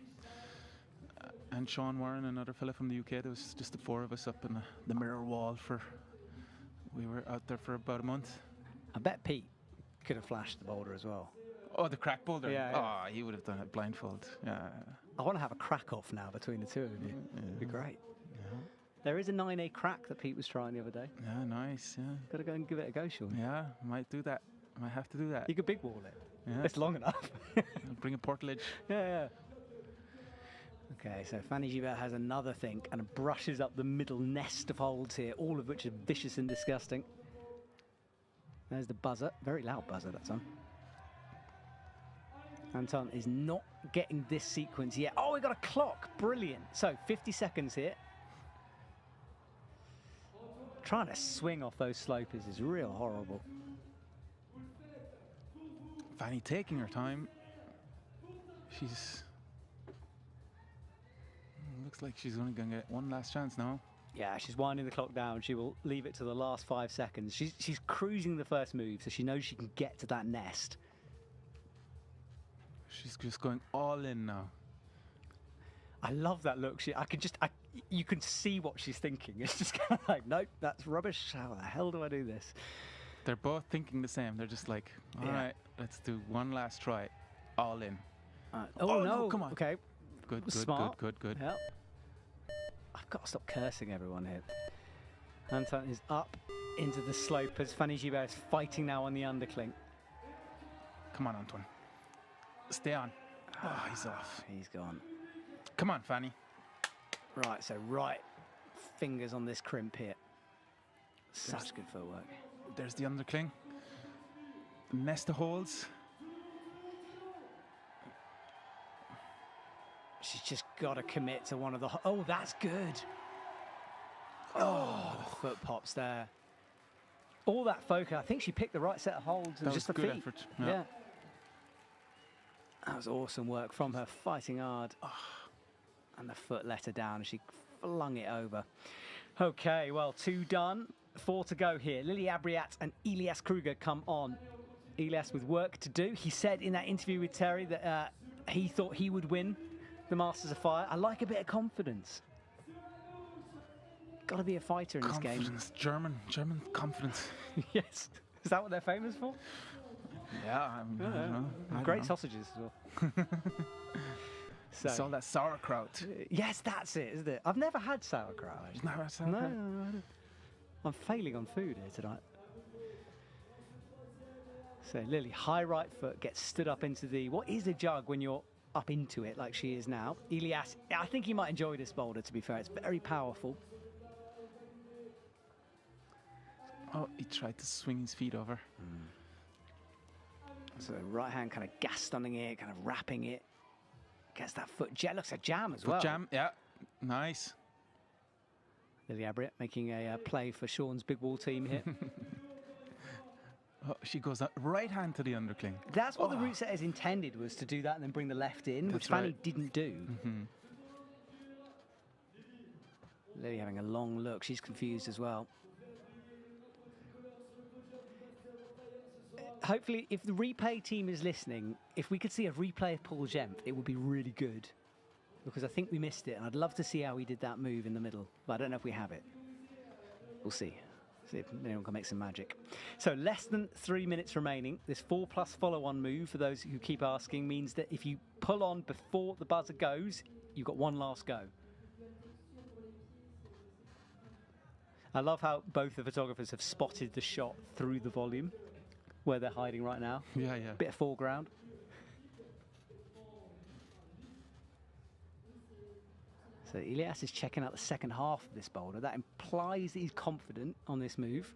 And Sean Warren, another fella from the UK. There was just the 4 of us up in the mirror wall for We were out there for about a month. I bet Pete could have flashed the boulder as well. Oh, the crack boulder? Yeah. Oh, he would have done it blindfold. Yeah. I want to have a crack off now between the two of you. It'd be great. Yeah. There is a 9A crack that Pete was trying the other day. Yeah, nice. Yeah. Got to go and give it a go, Sean. Yeah, might do that. Might have to do that. You could big wall it. Yeah. It's long enough. I'll bring a portalage. Yeah. Okay, so Fanny Gilbert has another think and brushes up the middle nest of holds here, all of which are vicious and disgusting. There's the buzzer. Very loud buzzer, that time. Anton is not getting this sequence yet. Oh, we got a clock. Brilliant. So 50 seconds here. Trying to swing off those slopers is real horrible. Fanny taking her time. She's... Looks like she's only going to get one last chance now. Yeah, she's winding the clock down. She will leave it to the last 5 seconds. She's cruising the first move, so she knows she can get to that nest. She's just going all in now. I love that look. You can see what she's thinking. It's just kind of like, nope, that's rubbish. How the hell do I do this? They're both thinking the same. They're just like, all right, let's do one last try. All in. Oh, no. Come on. Okay. Good. Yep. I've got to stop cursing everyone here. Anton is up into the slope as Fanny Gilbert is fighting now on the undercling. Come on, Antoine. Stay on. Oh, he's off. He's gone. Come on, Fanny. Right, so right fingers on this crimp here. Such good footwork. There's the undercling. The nest of holes. She's just got to commit to one of the... Oh, that's good. Oh, the foot pops there. All that focus. I think she picked the right set of holds. That was just the good feet. effort. Yeah. That was awesome work from her, fighting hard. And the foot let her down. She flung it over. Okay, well, 2 done. 4 to go here. Lily Abriat and Elias Kruger come on. Elias with work to do. He said in that interview with Terry that he thought he would win the Masters of Fire. I like a bit of confidence. Got to be a fighter in this game. Confidence, German confidence. Yes. Is that what they're famous for? Yeah, I don't know. Great sausages as well. It's all that sauerkraut. Yes, that's it, isn't it? I've never had sauerkraut. You've never had sauerkraut? No. I'm failing on food here tonight. So Lily, high right foot, gets stood up into the... What is a jug when you're up into it like she is now? Elias, I think he might enjoy this boulder, to be fair. It's very powerful. Oh, he tried to swing his feet over. So right hand kind of gas stunning it, kind of wrapping it. Gets that foot jam. Looks like jam as well. Foot jam, yeah. Nice. Lily Abriat making a play for Sean's big wall team here. Oh, she goes right hand to the undercling. That's what the route setters intended, was to do that and then bring the left in, which Fanny didn't do. Lily having a long look. She's confused as well. Hopefully, if the replay team is listening, if we could see a replay of Paul Gemf, it would be really good. Because I think we missed it, and I'd love to see how he did that move in the middle. But I don't know if we have it. We'll see. See if anyone can make some magic. So less than 3 minutes remaining. This 4+ follow-on move, for those who keep asking, means that if you pull on before the buzzer goes, you've got one last go. I love how both the photographers have spotted the shot through the volume, where they're hiding right now. Yeah. Bit of foreground. So Elias is checking out the second half of this boulder. That implies that he's confident on this move.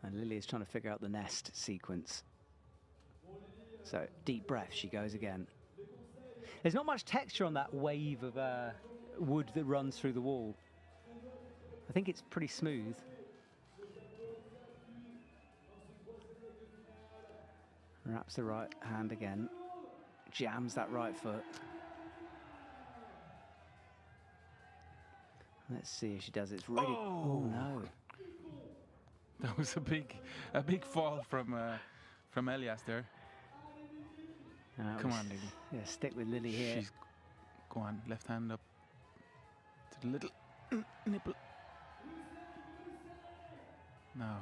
And Lily is trying to figure out the nest sequence. So deep breath, she goes again. There's not much texture on that wave of wood that runs through the wall. I think it's pretty smooth. Wraps the right hand again. Jams that right foot. Let's see if she does it. It's really... Oh, no. That was a big fall from Elias there. Come on, Lily. Yeah, stick with Lily here. Go on, left hand up to the little nipple. No.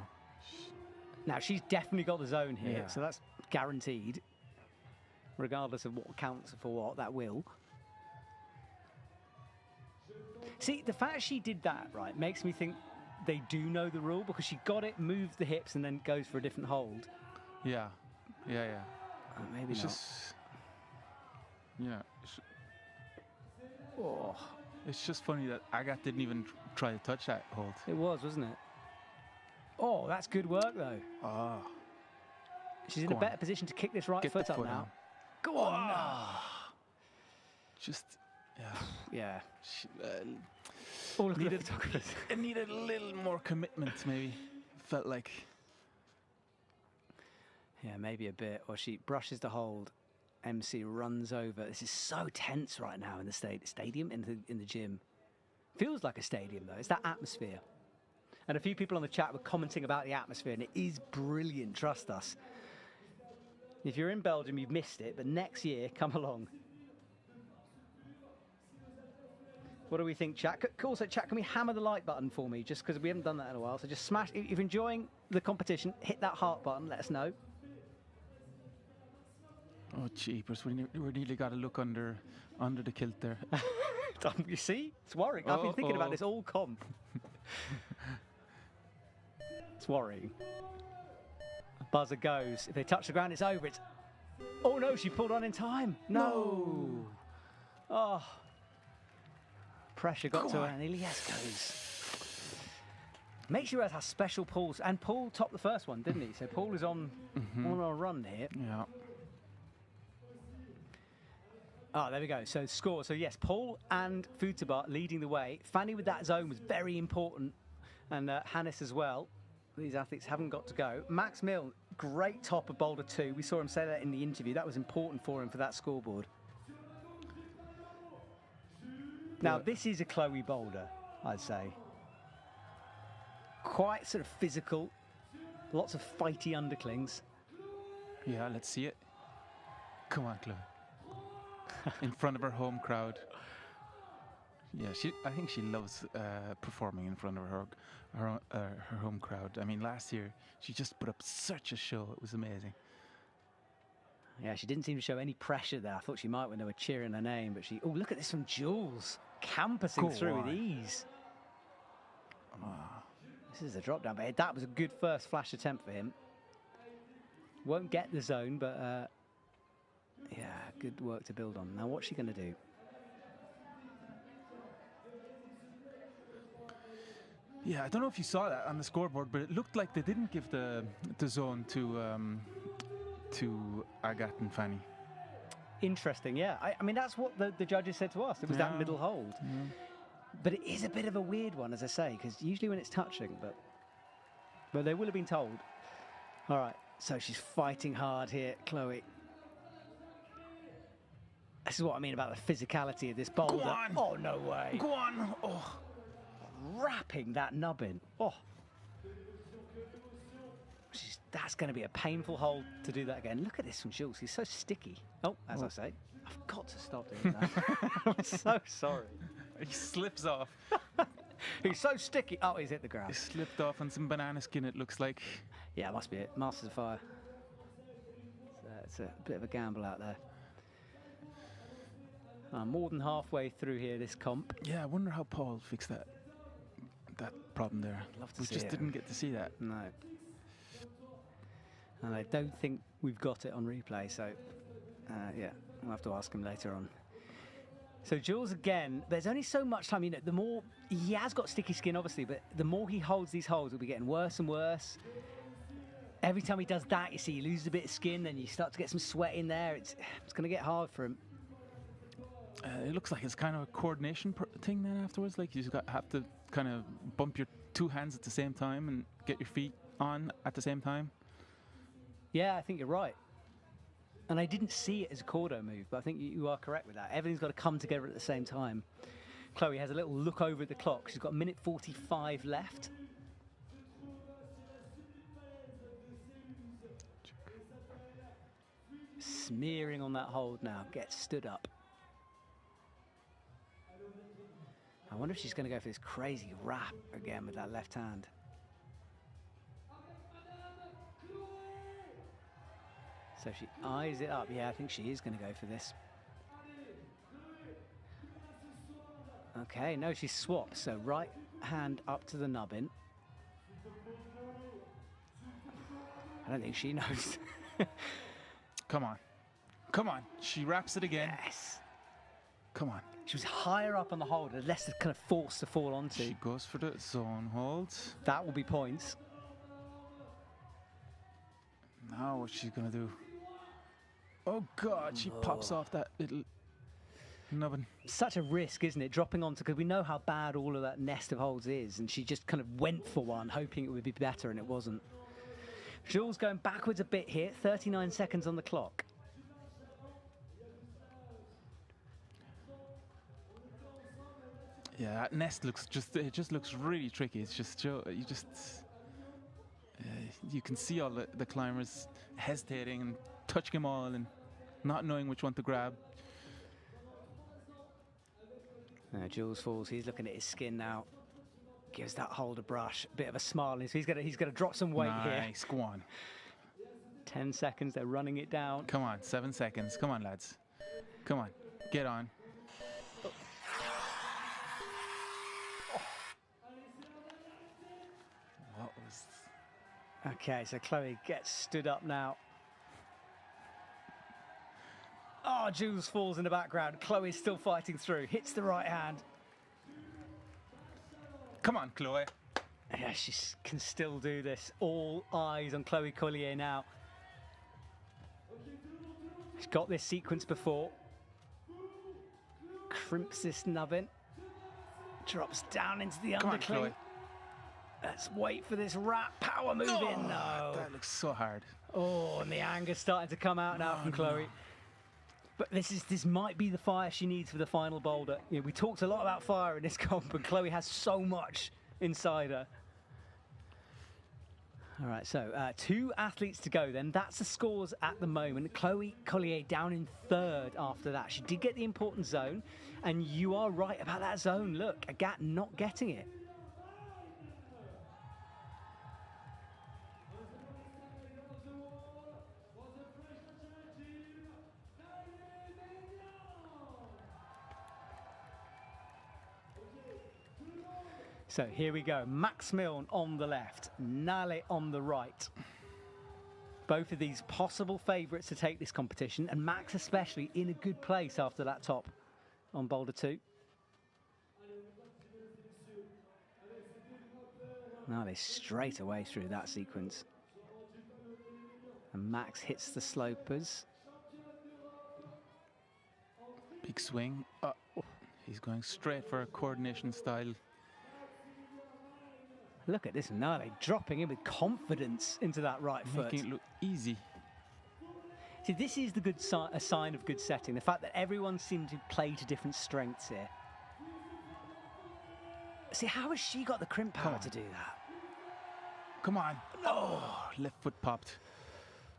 Now, she's definitely got the zone here, Yeah. so that's guaranteed. Regardless of what counts for what, that will. See, the fact she did that, right, makes me think they do know the rule, because she got it, moved the hips, and then goes for a different hold. Yeah. Maybe it's not. just, yeah. Oh. It's just funny that Agathe didn't even try to touch that hold. It was, wasn't it? Oh, that's good work, though. Oh. She's in Go a on. better position to kick this right Get foot the up foot now. on. Go on. No. Just, yeah. Yeah. She, All of the needed, photographers. it needed a little more commitment, maybe. Felt like. Yeah, maybe a bit. Or she brushes the hold. MC runs over. This is so tense right now in the stadium, in the gym. Feels like a stadium, though. It's that atmosphere. And a few people on the chat were commenting about the atmosphere, and it is brilliant, trust us. If you're in Belgium, you've missed it, but next year, come along. What do we think, chat? Also, chat, can we hammer the like button for me? Just because we haven't done that in a while. So just smash, if you're enjoying the competition, hit that heart button, let us know. Oh, jeepers, we nearly got to look under the kilt there. You see? It's worrying. I've been thinking about this all comp. It's worrying. Buzzer goes. If they touch the ground, it's over. Oh no, she pulled on in time. No. Oh. Pressure got to her, and Elias goes. Makes you realize how special Paul's. And Paul topped the first one, didn't he? So Paul is on a run here. Yeah. Oh, there we go. So score. So yes, Paul and Futaba leading the way. Fanny with that zone was very important, and Hannes as well. These athletes haven't got to go. Max Mill, great top of Boulder 2. We saw him say that in the interview. That was important for him for that scoreboard. Now, this is a Chloe Boulder, I'd say. Quite sort of physical. Lots of fighty underclings. Yeah, let's see it. Come on, Chloe. In front of her home crowd. Yeah, I think she loves performing in front of her home crowd. I mean, last year she just put up such a show. It was amazing. Yeah, she didn't seem to show any pressure there. I thought she might when they were cheering her name, but she. Oh, look at this from Jules, campusing through with ease. This is a drop down, but that was a good first flash attempt for him. Won't get the zone, but yeah, good work to build on. Now, what's she going to do? Yeah, I don't know if you saw that on the scoreboard, but it looked like they didn't give the zone to Agathe and Fanny. Interesting, yeah. I mean, that's what the judges said to us. It was that middle hold. Yeah. But it is a bit of a weird one, as I say, because usually when it's touching, but they will have been told. All right, so she's fighting hard here, Chloe. This is what I mean about the physicality of this boulder. Go on. Oh, no way. Go on. Oh. Wrapping that nubbin. Oh. That's going to be a painful hold to do that again. Look at this from Jules. He's so sticky. Oh, as I say, I've got to stop doing that. I'm so sorry. He slips off. He's so sticky. Oh, he's hit the ground. He slipped off on some banana skin, it looks like. Yeah, must be it. Masters of Fire. It's a bit of a gamble out there. More than halfway through here, this comp. Yeah, I wonder how Paul fixed that problem there. Love to we see just it. didn't get to see that. No. And I don't think we've got it on replay, so yeah, we'll have to ask him later on. So Jules again, there's only so much time, you know, the more, he has got sticky skin obviously, but the more he holds these holds, it'll be getting worse and worse. Every time he does that, you see, he loses a bit of skin, then you start to get some sweat in there. It's going to get hard for him. It looks like it's kind of a coordination thing then afterwards, like you just have to kind of bump your two hands at the same time and get your feet on at the same time. Yeah, I think you're right. And I didn't see it as a cordo move, but I think you are correct with that. Everything's got to come together at the same time. Chloe has a little look over at the clock. She's got a minute 45 left. Smearing on that hold now. Gets stood up. I wonder if she's going to go for this crazy wrap again with that left hand. So she eyes it up. Yeah, I think she is going to go for this. Okay, no, she swaps. So right hand up to the nubbin. I don't think she knows. Come on. Come on. She wraps it again. Yes. Come on. She was higher up on the holder, less kind of forced to fall onto. She goes for the zone hold. That will be points. Now what's she going to do? Oh, God. She pops off that little nubbin. Such a risk, isn't it? Dropping onto, because we know how bad all of that nest of holds is, and she just kind of went for one, hoping it would be better, and it wasn't. Jules going backwards a bit here, 39 seconds on the clock. Yeah, that nest looks it just looks really tricky. It's just, you can see all the climbers hesitating and touching them all and not knowing which one to grab. Jules falls, he's looking at his skin now. Gives that holder brush a bit of a smile. He's gonna drop some weight here. Nice, go on. 10 seconds, they're running it down. Come on, 7 seconds. Come on, lads. Come on, get on. What was... Okay, so Chloe gets stood up now. Oh, Jules falls in the background. Chloe's still fighting through. Hits the right hand. Come on, Chloe. Yeah, she can still do this. All eyes on Chloe Collier now. She's got this sequence before. Crimps this nubbin. Drops down into the Come on, undercling. Chloe. Let's wait for this wrap power move in. No. That looks so hard. Oh, and the anger's starting to come out now from Chloe. But this might be the fire she needs for the final boulder. You know, we talked a lot about fire in this comp, and Chloe has so much inside her. All right, so 2 athletes to go then. That's the scores at the moment. Chloe Collier down in 3rd after that. She did get the important zone, and you are right about that zone. Look, Agat not getting it. So here we go. Max Milne on the left, Nale on the right. Both of these possible favourites to take this competition, and Max especially in a good place after that top on Boulder 2. Nale straight away through that sequence. And Max hits the slopers. Big swing. He's going straight for a coordination style. Look at this Nale dropping in with confidence into that right foot. Making it look easy. See, this is a sign of good setting. The fact that everyone seemed to play to different strengths here. See, how has she got the crimp power to do that? Come on. Oh, left foot popped.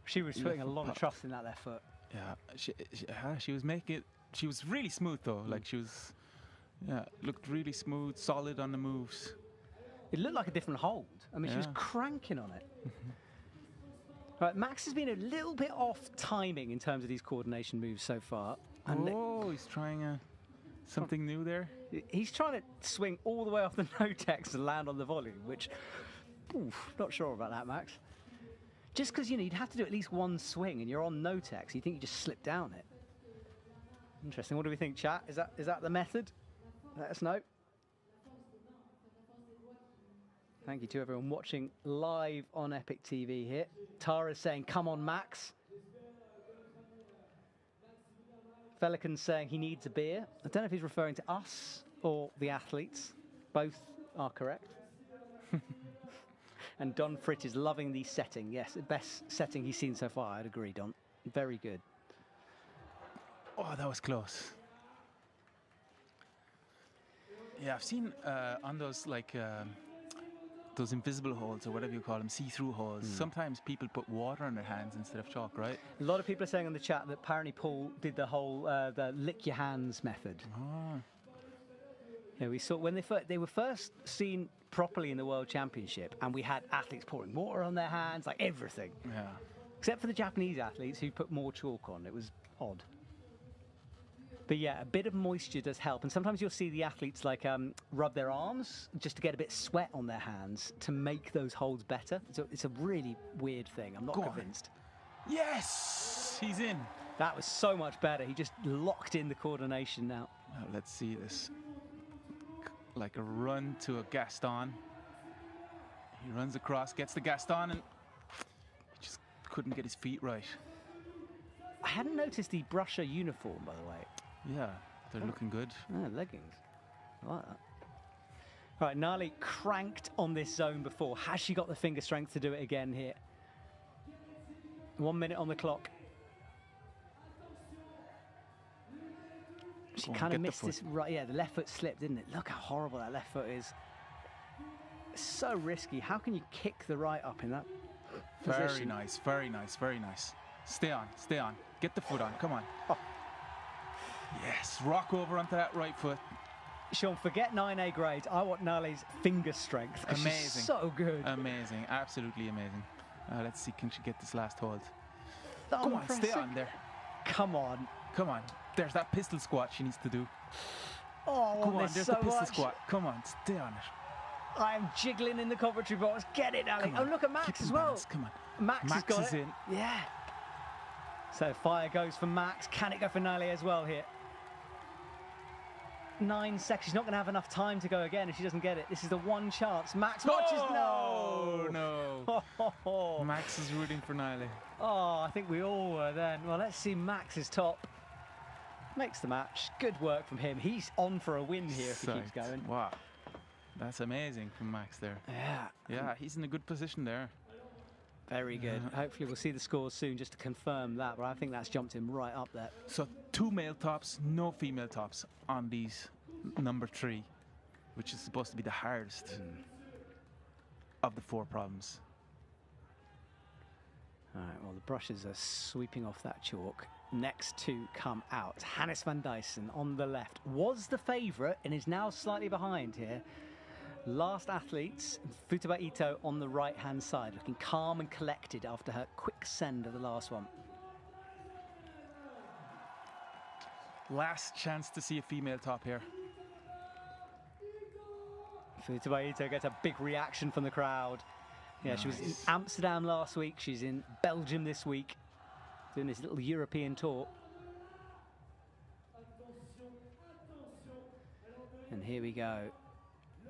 She was putting a lot of trust in that left foot. Yeah, she was making it. She was really smooth though. Like she was, looked really smooth, solid on the moves. It looked like a different hold. I mean, she was cranking on it. Right, Max has been a little bit off timing in terms of these coordination moves so far. And he's trying something new there. He's trying to swing all the way off the no-tex and land on the volume, which, not sure about that, Max. Just because you'd have to do at least one swing and you're on no-tex, you think you just slip down it. Interesting. What do we think, chat? Is that the method? Let us know. Thank you to everyone watching live on EpicTV here. Tara's saying, come on, Max. Felican's saying he needs a beer. I don't know if he's referring to us or the athletes. Both are correct. And Don Fritt is loving the setting. Yes, the best setting he's seen so far. I'd agree, Don. Very good. Oh, that was close. Yeah, I've seen on those those invisible holes or whatever you call them, see-through holes. Sometimes people put water on their hands instead of chalk, right? A lot of people are saying in the chat that apparently Paul did the whole the lick your hands method. Oh. Yeah, we saw when they were first seen properly in the World Championship, and we had athletes pouring water on their hands, like everything. Yeah. Except for the Japanese athletes who put more chalk on. It was odd. But yeah, a bit of moisture does help. And sometimes you'll see the athletes like rub their arms just to get a bit of sweat on their hands to make those holds better. So it's a really weird thing. I'm not convinced. Yes! He's in. That was so much better. He just locked in the coordination now. Let's see this. Like a run to a Gaston. He runs across, gets the Gaston, and he just couldn't get his feet right. I hadn't noticed the brusher uniform, by the way. Yeah, they're looking good. Ah, leggings. I like that. All right, Nali cranked on this zone before. Has she got the finger strength to do it again here? 1 minute on the clock. She kind of missed this right. Yeah, the left foot slipped, didn't it? Look how horrible that left foot is. It's so risky. How can you kick the right up in that position? Very nice, very nice, very nice. Stay on, stay on. Get the foot on, come on. Oh. Yes, rock over onto that right foot. Sean, forget 9A grades. I want Nali's finger strength. Amazing. She's so good. Amazing, absolutely amazing. Let's see, can she get this last hold? So come on, stay on there. Come on. Come on. There's that pistol squat she needs to do. Oh, come on, there's so the pistol much. squat. Come on, stay on it. I am jiggling in the commentary box. Get it, Ali. Oh, look at Max as well. Balance. Come on. Max has got is it. in. Yeah. So fire goes for Max. Can it go for Nali as well here? 9 seconds. She's not going to have enough time to go again if she doesn't get it. This is the one chance. Max watches. Oh, no. no. Max is rooting for Nali. Oh, I think we all were then. Well, let's see Max's top. Makes the match. Good work from him. He's on for a win here if he keeps going. Wow. That's amazing from Max there. Yeah. Yeah, he's in a good position there. Very good. Hopefully we'll see the scores soon just to confirm that, but I think that's jumped him right up there. So 2 male tops, no female tops on these number 3, which is supposed to be the hardest of the 4 problems. All right, well, the brushes are sweeping off that chalk. Next to come out. Hannes van Duysen on the left was the favourite and is now slightly behind here. Last athletes, Futaba Ito on the right-hand side, looking calm and collected after her quick send of the last one. Last chance to see a female top here. Futaba Ito gets a big reaction from the crowd. Yeah, nice. She was in Amsterdam last week. She's in Belgium this week, doing this little European tour. And here we go.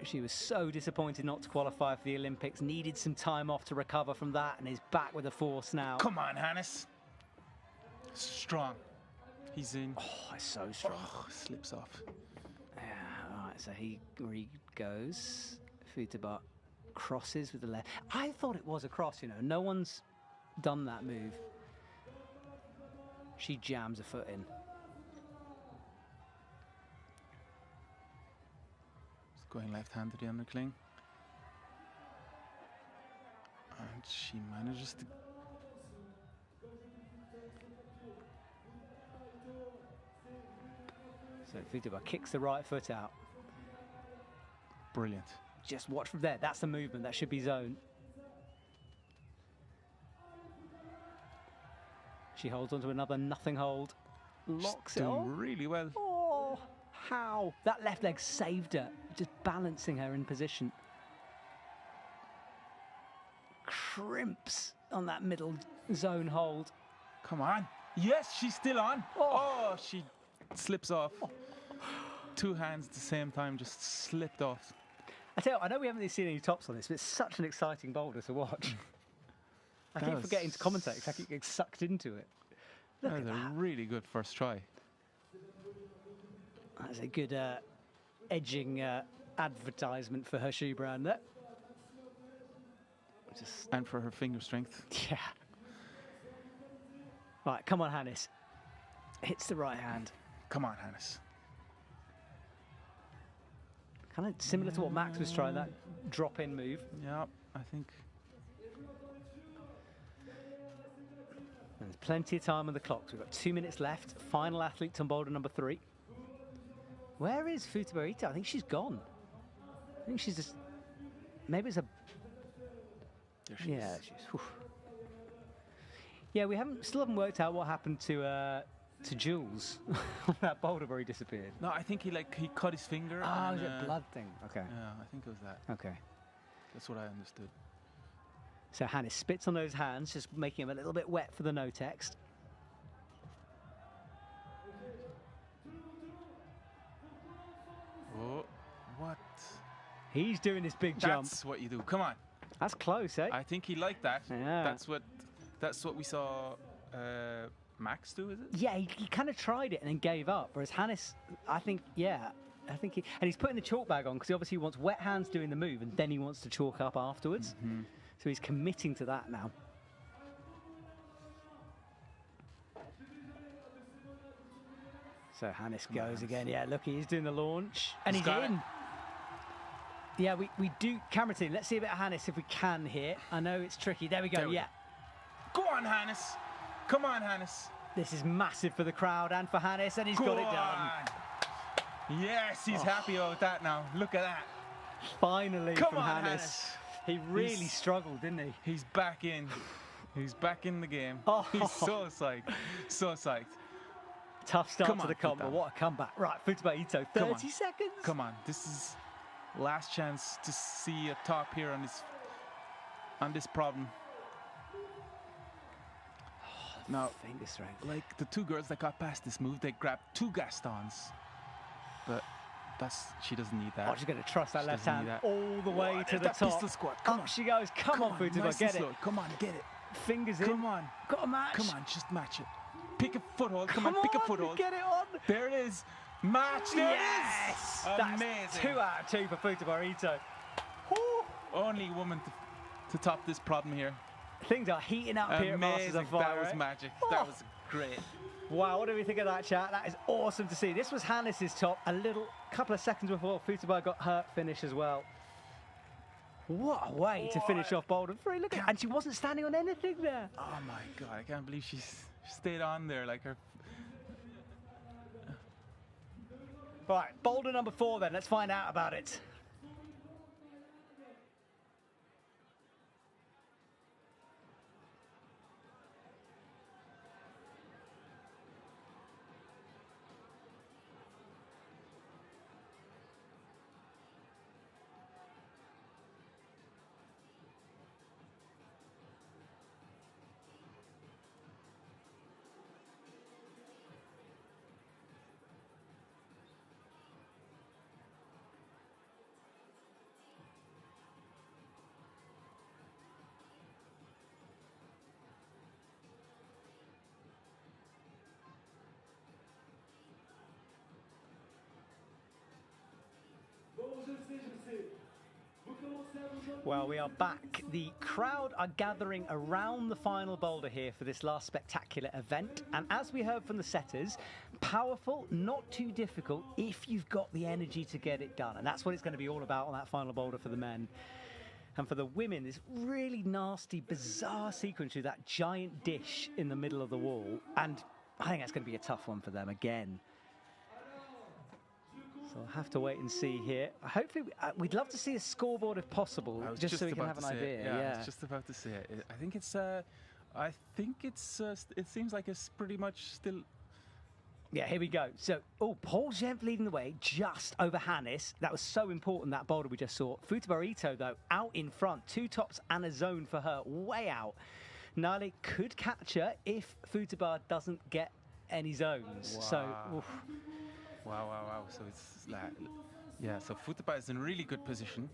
She was so disappointed not to qualify for the Olympics, needed some time off to recover from that, and is back with a force now. Come on, Hannes. Strong. He's in. Oh, it's so strong. Oh, slips off. Yeah, all right, so he goes. Futaba crosses with the left. I thought it was a cross, you know. No one's done that move. She jams a foot in. Going left-handed to the undercling. And she manages to... So Futaba kicks the right foot out. Brilliant. Just watch from there. That's the movement. That should be zone. She holds onto another nothing hold. Locks it off. Really well. Oh, how? That left leg saved her. Just balancing her in position. Crimps on that middle zone hold. Come on. Yes, she's still on. Oh, she slips off. 2 hands at the same time just slipped off. I tell you, I know we haven't seen any tops on this, but it's such an exciting boulder to watch. I keep forgetting to commentate because I keep getting sucked into it. Look that was a really good first try. That's a good edging advertisement for her shoe brand there. And for her finger strength. Yeah. Right, come on, Hannes. Hits the right hand. Come on, Hannes. Kind of similar to what Max was trying, that drop-in move. Yeah, I think. And there's plenty of time on the clock. So we've got 2 minutes left. Final athlete on boulder number 3. Where is Futaba Ito? I think she's gone. I think she's just... Maybe it's a... There she is. She's... Whew. Yeah, we still haven't worked out what happened to Jules on that boulder where he disappeared. No, I think he cut his finger. Oh, and, was it blood thing? Okay. Yeah, I think it was that. Okay. That's what I understood. So Hannes spits on those hands, just making them a little bit wet for the no text. Oh, what? He's doing this big jump. That's what you do. Come on. That's close, eh? I think he liked that. Yeah. That's what we saw Max do, is it? Yeah, he kind of tried it and then gave up. Whereas Hannes, I think he's putting the chalk bag on because he obviously wants wet hands doing the move and then he wants to chalk up afterwards. Mm-hmm. So he's committing to that now. So Hannes goes again. Yeah, look, he's doing the launch. And he's in. Yeah, we do. Camera team, let's see a bit of Hannes if we can here. I know it's tricky. There we go, yeah. Go on, Hannes. Come on, Hannes. This is massive for the crowd and for Hannes, and he's got it done. Yes, he's happy about that now. Look at that. Finally Come from on, Hannes. He really struggled, didn't he? He's back in. He's back in the game. He's so psyched. So psyched. Tough start to the comp, but what a comeback. Right, Futaba Ito, 30 seconds. Come on, this is last chance to see a top here on this problem. Now, finger strength. Like the two girls that got past this move, they grabbed two Gastons, but she doesn't need that. Oh, she's going to trust that left hand that. all the way to the that top. pistol squat. Come on. She goes. Come on, Futaba, nice get and it. slow. Come on, get it. Fingers in. Come on. Got a match. Come on, just match it. Pick a foothold. Come on, pick a foothold. Get it on. There it is. Match. There it is. That's amazing. 2 out of 2 for Futaba Ito. Only woman to top this problem here. Things are heating up here at Masters of Fire. That was magic. That was great. Wow, what do we think of that, chat? That is awesome to see. This was Hannes' top a couple of seconds before Futaba got her finish as well. What a way to finish off Boulder 3. Look at it. And she wasn't standing on anything there. Oh my God, I can't believe she stayed on there like her. Right, Boulder number 4 then. Let's find out about it. Well, we are back. The crowd are gathering around the final boulder here for this last spectacular event. And as we heard from the setters, powerful, not too difficult if you've got the energy to get it done. And that's what it's going to be all about on that final boulder for the men. And for the women, this really nasty, bizarre sequence with that giant dish in the middle of the wall. And I think that's going to be a tough one for them again. So I'll have to wait and see here. Hopefully, we'd love to see a scoreboard if possible, just so we can have an idea. Yeah, I was just about to say it. I think it seems like it's pretty much still. Yeah, here we go. So, Paul Jenf leading the way just over Hannes. That was so important, that boulder we just saw. Futaba Ito, though, out in front. 2 tops and a zone for her, way out. Nale could catch her if Futaba doesn't get any zones. Wow. So, oof. Wow. So it's like, yeah, so Futaba is in really good position.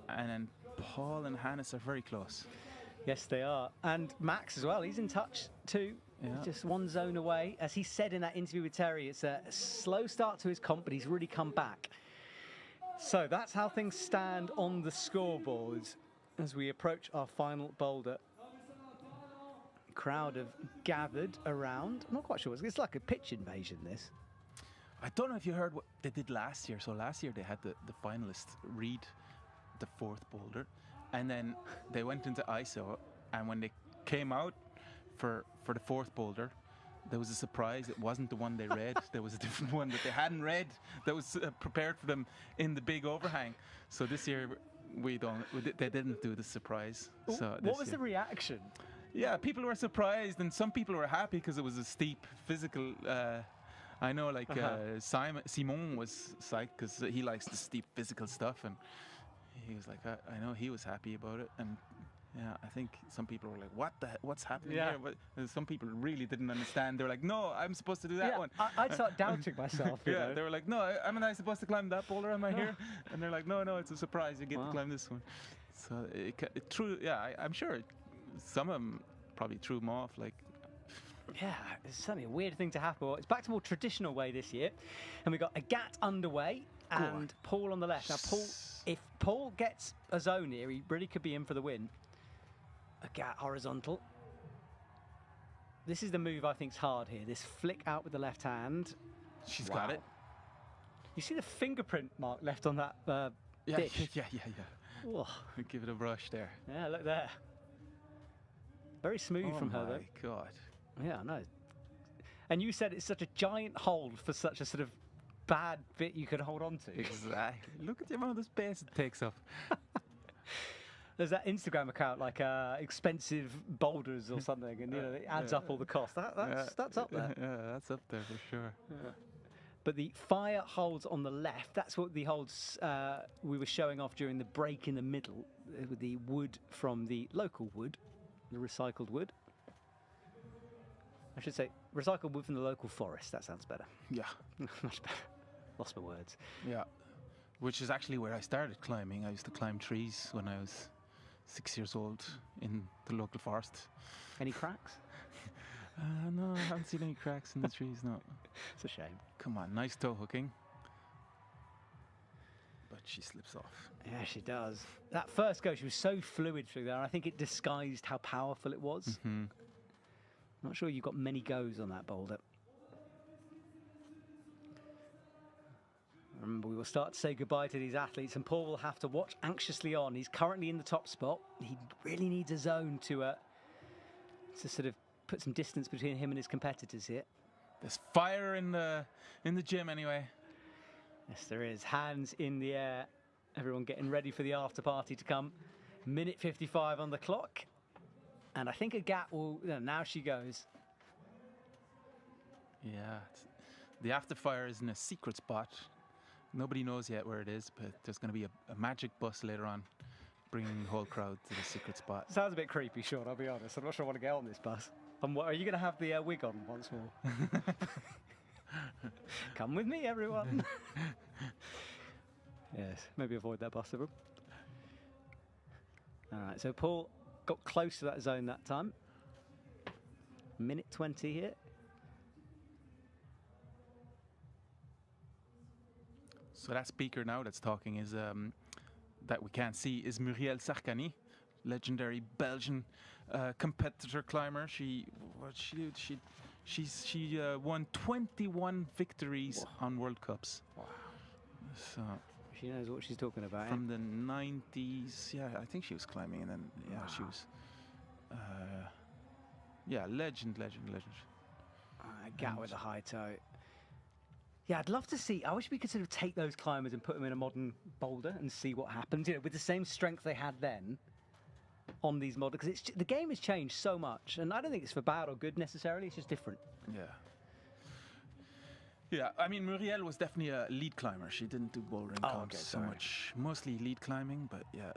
And then Paul and Hannes are very close. Yes, they are. And Max as well, he's in touch too. Yeah. Just 1 zone away. As he said in that interview with Terry, it's a slow start to his comp, but he's really come back. So that's how things stand on the scoreboard as we approach our final boulder. Crowd have gathered around. I'm not quite sure. It's like a pitch invasion, this. I don't know if you heard what they did last year. So last year they had the finalists read the 4th boulder, and then they went into ISO, and when they came out for the 4th boulder, there was a surprise. It wasn't the one they read. There was a different one that they hadn't read that was prepared for them in the big overhang. So this year they didn't do the surprise. So what was the reaction? yeah, people were surprised, and some people were happy because it was a steep physical. I know, like Simon was psyched because he likes the steep physical stuff, and he was like, I know he was happy about it, and yeah, I think some people were like, what's happening here? But some people really didn't understand. They were like, no, I'm supposed to do that one. I'd start doubting myself. You know? They were like, no, am I supposed to climb that boulder? Am I here? And they're like, no, it's a surprise. You get to climb this one. So it threw, I'm sure some of them probably threw them off. Like, yeah, it's certainly a weird thing to happen. It's back to more traditional way this year, and we've got Agathe underway and Paul on the left. Now, Paul, if Paul gets a zone here, he really could be in for the win. Agathe horizontal. This is the move I think's hard here. This flick out with the left hand. She's got it. You see the fingerprint mark left on that dish? Yeah. Whoa. Give it a brush there. Yeah, look there. Very smooth from her, though. Oh my God. Yeah, I know. And you said it's such a giant hold for such a sort of bad bit you can hold on to. Exactly. Look at the amount of space it takes up. There's that Instagram account, like expensive boulders or something, and you know, it adds up all the costs. That's up there. Yeah, that's up there for sure. Yeah. But the fire holds on the left, that's what the holds we were showing off during the break in the middle, with the wood from the local wood, the recycled wood. I should say recycled wood from the local forest. That sounds better. Yeah. Much better. Lost my words. Yeah. Which is actually where I started climbing. I used to climb trees when I was 6 years old in the local forest. Any cracks? No, I haven't seen any cracks in the trees, no. It's a shame. Come on, nice toe hooking. But she slips off. Yeah, she does. That first go, she was so fluid through there. I think it disguised how powerful it was. Mm-hmm. Not sure you've got many goes on that boulder. Remember, we will start to say goodbye to these athletes, and Paul will have to watch anxiously on. He's currently in the top spot. He really needs a zone to sort of put some distance between him and his competitors here. There's fire in the gym anyway. Yes, there is. Hands in the air. Everyone getting ready for the after party to come. Minute 55 on the clock. And I think Agathe will... now she goes. Yeah. The after fire is in a secret spot. Nobody knows yet where it is, but there's going to be a magic bus later on, bringing the whole crowd to the secret spot. Sounds a bit creepy, Sean, I'll be honest. I'm not sure I want to get on this bus. Are you going to have the wig on once more? Come with me, everyone. Yes, maybe avoid that bus, everyone. All right, so Paul got close to that zone that time. Minute 20 here. So that speaker now that's talking is that we can't see is Muriel Sarkany, legendary Belgian competitor climber. She won 21 victories on World Cups. Wow. So she knows what she's talking about. From the 90s, yeah, I think she was climbing, and then she was, legend. Agathe with a high toe. Yeah, I'd love to see. I wish we could sort of take those climbers and put them in a modern boulder and see what happens. You know, with the same strength they had then on these models, because the game has changed so much, and I don't think it's for bad or good necessarily. It's just different. Yeah. Yeah, I mean, Muriel was definitely a lead climber. She didn't do bouldering comps so much. Mostly lead climbing, but yeah,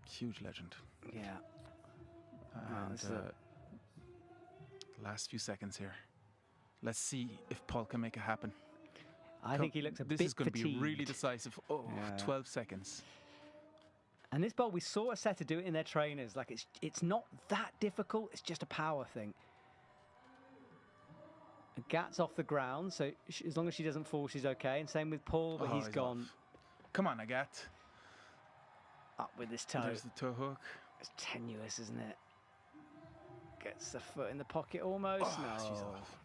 huge legend. Yeah. And last few seconds here. Let's see if Paul can make it happen. I think he looks a bit This is going to be fatigued. really decisive. 12 seconds. And this bowl, we saw a setter do it in their trainers. Like, it's not that difficult. It's just a power thing. Agathe's off the ground, so as long as she doesn't fall, she's okay. And same with Paul, but he's gone. Off. Come on, Agathe. Up with this toe. There's the toe hook. It's tenuous, isn't it? Gets the foot in the pocket almost. No. She's off.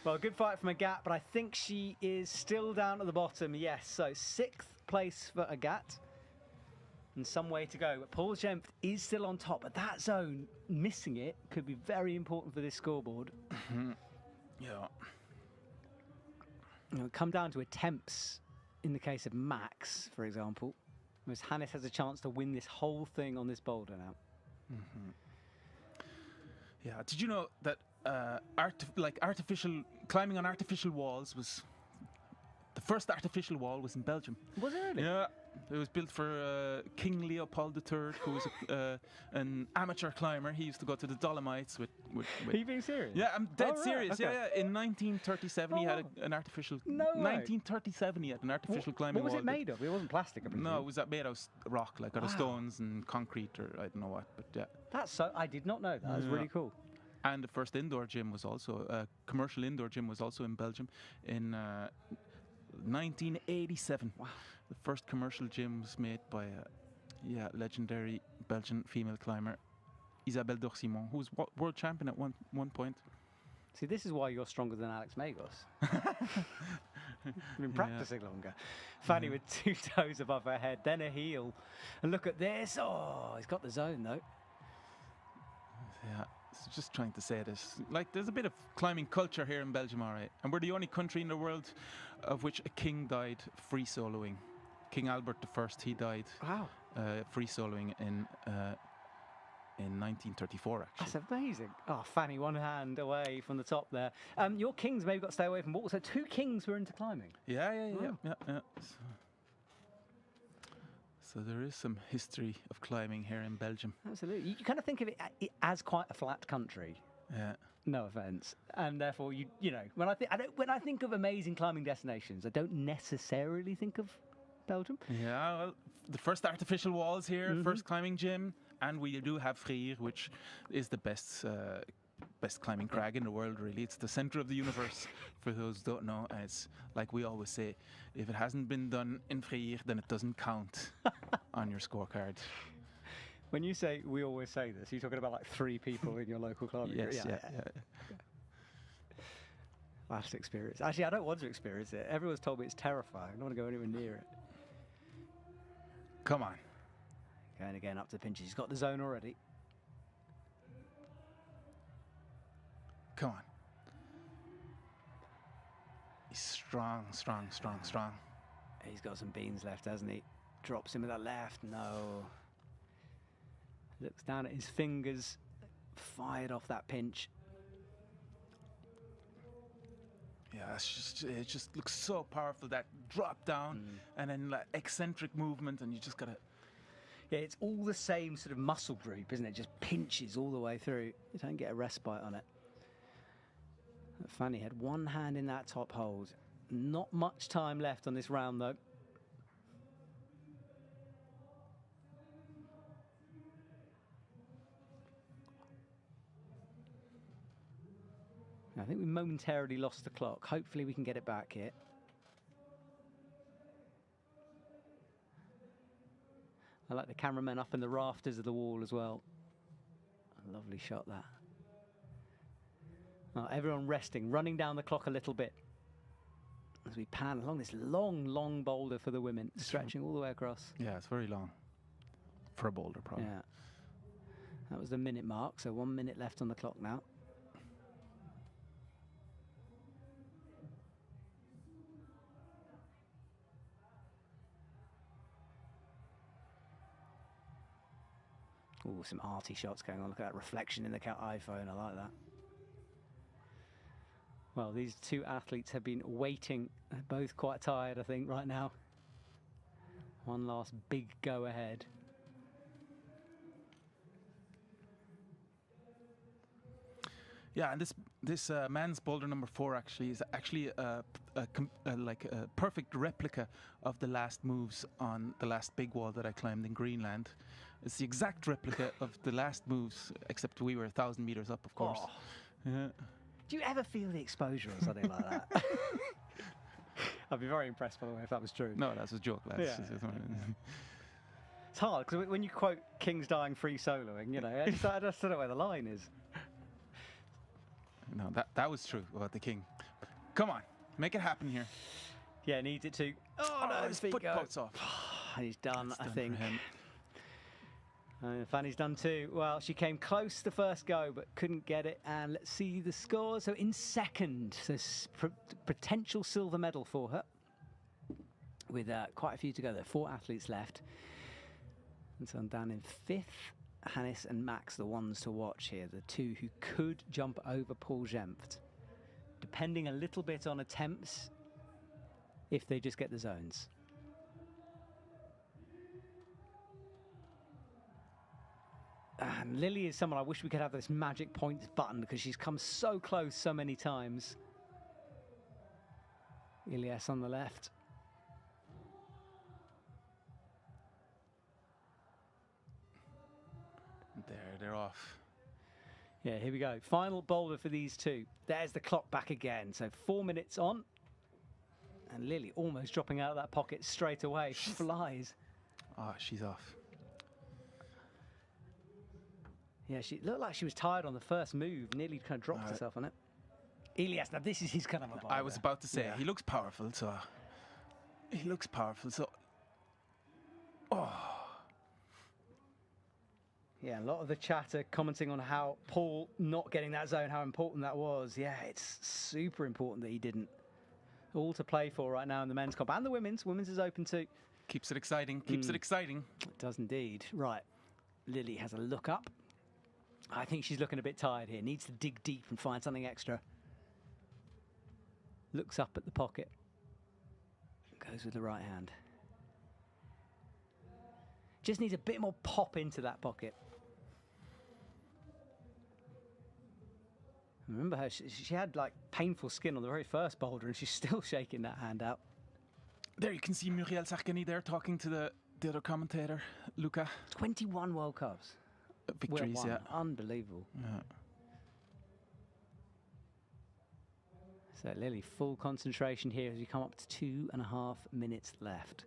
Well, good fight from Agathe, but I think she is still down at the bottom. Yes, so 6th place for Agathe. And some way to go. But Paul Jempf is still on top. But that zone, missing it, could be very important for this scoreboard. Yeah. It'll come down to attempts in the case of Max, for example. Whereas Hannes has a chance to win this whole thing on this boulder now. Yeah. Did you know that climbing on artificial walls was the first artificial wall was in Belgium? Was it really? Yeah. It was built for King Leopold III, who was an amateur climber. He used to go to the Dolomites with Are you being serious? Yeah, I'm dead Oh, right, serious. okay. Yeah. In 1937, he had an artificial. No way. 1937, he had an artificial climbing wall. What was it made of? It wasn't plastic, I presume. No, it was made out of rock, like out of Wow. stones and concrete, or I don't know what. But yeah. That's so. I did not know that. That's really cool. And the first indoor gym was also commercial indoor gym was also in Belgium in 1987. Wow. The first commercial gym was made by legendary Belgian female climber Isabelle Dorsimon, who was world champion at one point. See, this is why you're stronger than Alex Magos. You've been practicing longer. Fanny with 2 toes above her head, then a heel. And look at this. Oh, he's got the zone, though. Yeah, so just trying to say this. Like, there's a bit of climbing culture here in Belgium, all right. And we're the only country in the world of which a king died free soloing. King Albert I, he died free soloing in 1934, actually. That's amazing. Oh, Fanny, one hand away from the top there. Your kings maybe got to stay away from water. So 2 kings were into climbing. Yeah. So there is some history of climbing here in Belgium. Absolutely. You kind of think of it as quite a flat country. Yeah. No offence. And therefore, you know, when I think of amazing climbing destinations, I don't necessarily think of Belgium. Yeah, well, the first artificial walls here, first climbing gym, and we do have Freyr, which is the best climbing crag in the world, really. It's the center of the universe, for those who don't know. And it's like we always say, if it hasn't been done in Freyr, then it doesn't count on your scorecard. When you say we always say this, you're talking about like 3 people in your local climbing group. Yes, yeah. Last experience. Actually, I don't want to experience it. Everyone's told me it's terrifying. I don't want to go anywhere near it. Come on. Going again up to pinches. He's got the zone already. Come on. He's strong. He's got some beans left, hasn't he? Drops him with that left. No. Looks down at his fingers. Fired off that pinch. Yeah, it just looks so powerful, that drop down and then like eccentric movement, and you just gotta. Yeah, it's all the same sort of muscle group, isn't it? Just pinches all the way through. You don't get a respite on it. Fanny had one hand in that top hold. Not much time left on this round, though. I think we momentarily lost the clock. Hopefully we can get it back here. I like the cameraman up in the rafters of the wall as well. A lovely shot, that. Oh, everyone resting, running down the clock a little bit as we pan along this long boulder for the women, stretching all the way across. Yeah, it's very long for a boulder, probably. Yeah. That was the minute mark, so 1 minute left on the clock now. Oh, some arty shots going on. Look at that reflection in the iPhone. I like that. Well, these 2 athletes have been waiting. They're both quite tired, I think, right now. One last big go ahead. Yeah, and this man's boulder number 4 actually is actually like a perfect replica of the last moves on the last big wall that I climbed in Greenland. It's the exact replica of the last moves, except we were 1,000 meters up, of course. Oh. Yeah. Do you ever feel the exposure or something like that? I'd be very impressed, by the way, if that was true. No, that's a joke, lads. Yeah. It's hard, because when you quote Kings dying free soloing, you know, I just don't know where the line is. No, that was true about the king. Come on, make it happen here. Yeah, needs it to. Oh, no, his foot pokes off. He's done, I done think. for him. Fanny's done too. Well, she came close the first go, but couldn't get it. And let's see the score. So in second, so potential silver medal for her, with quite a few to go. There are 4 athletes left. And so I'm down in 5th. Hannes and Max the ones to watch here, the two who could jump over Paul Jempt, depending a little bit on attempts if they just get the zones. And Lily is someone I wish we could have this magic points button because she's come so close so many times. Ilias on the left. There, they're off. Yeah, here we go. Final boulder for these two. There's the clock back again. So 4 minutes on. And Lily almost dropping out of that pocket straight away. Flies. Oh, she's off. Yeah, she looked like she was tired on the first move. Nearly kind of dropped herself on it. Ilias, now this is his kind of a boulder. I was about to say, he looks powerful, so... He looks powerful, so... Oh... Yeah, a lot of the chatter commenting on how Paul not getting that zone, how important that was. Yeah, it's super important that he didn't. All to play for right now in the men's comp. And the women's. Women's is open too. Keeps it exciting, keeps it exciting. It does indeed. Right, Lily has a look up. I think she's looking a bit tired here. Needs to dig deep and find something extra. Looks up at the pocket. Goes with the right hand. Just needs a bit more pop into that pocket. Remember her, she had like painful skin on the very first boulder and she's still shaking that hand out. There you can see Muriel Sarkany there talking to the other commentator, Luca. 21 World Cups. Victories, yeah. Unbelievable. Yeah. So Lily, full concentration here as we come up to 2.5 minutes left.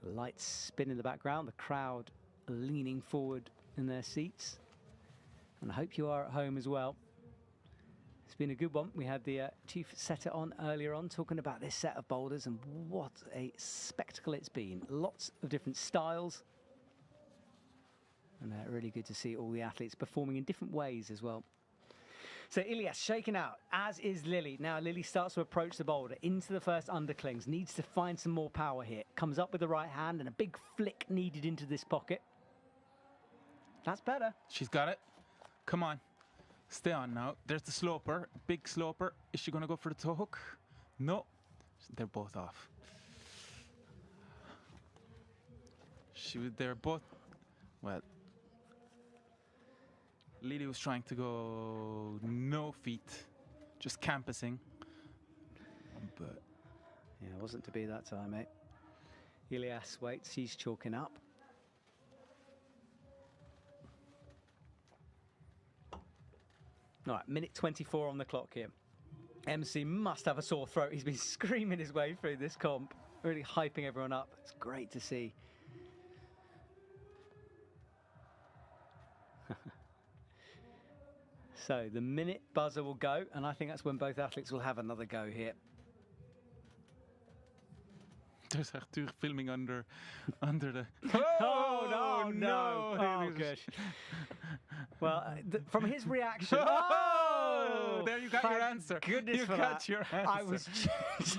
The lights spin in the background, the crowd leaning forward in their seats. And I hope you are at home as well. It's been a good one. We had the chief setter on earlier on talking about this set of boulders and what a spectacle it's been. Lots of different styles. And really good to see all the athletes performing in different ways as well. So Ilias shaken out, as is Lily. Now Lily starts to approach the boulder into the first underclings. Needs to find some more power here. Comes up with the right hand and a big flick needed into this pocket. That's better. She's got it. Come on. Stay on now. There's the sloper. Big sloper. Is she going to go for the toe hook? No. They're both off. They're both... Well... Lily was trying to go no feet, just campusing. But yeah, it wasn't to be that time, mate. Ilias waits, he's chalking up. All right, minute 24 on the clock here. MC must have a sore throat. He's been screaming his way through this comp, really hyping everyone up. It's great to see. So the minute buzzer will go, and I think that's when both athletes will have another go here. There's Arthur filming under the... Oh, no. Oh, gosh. Well, from his reaction... Oh! There you got your answer. Goodness you for got that. your answer. I was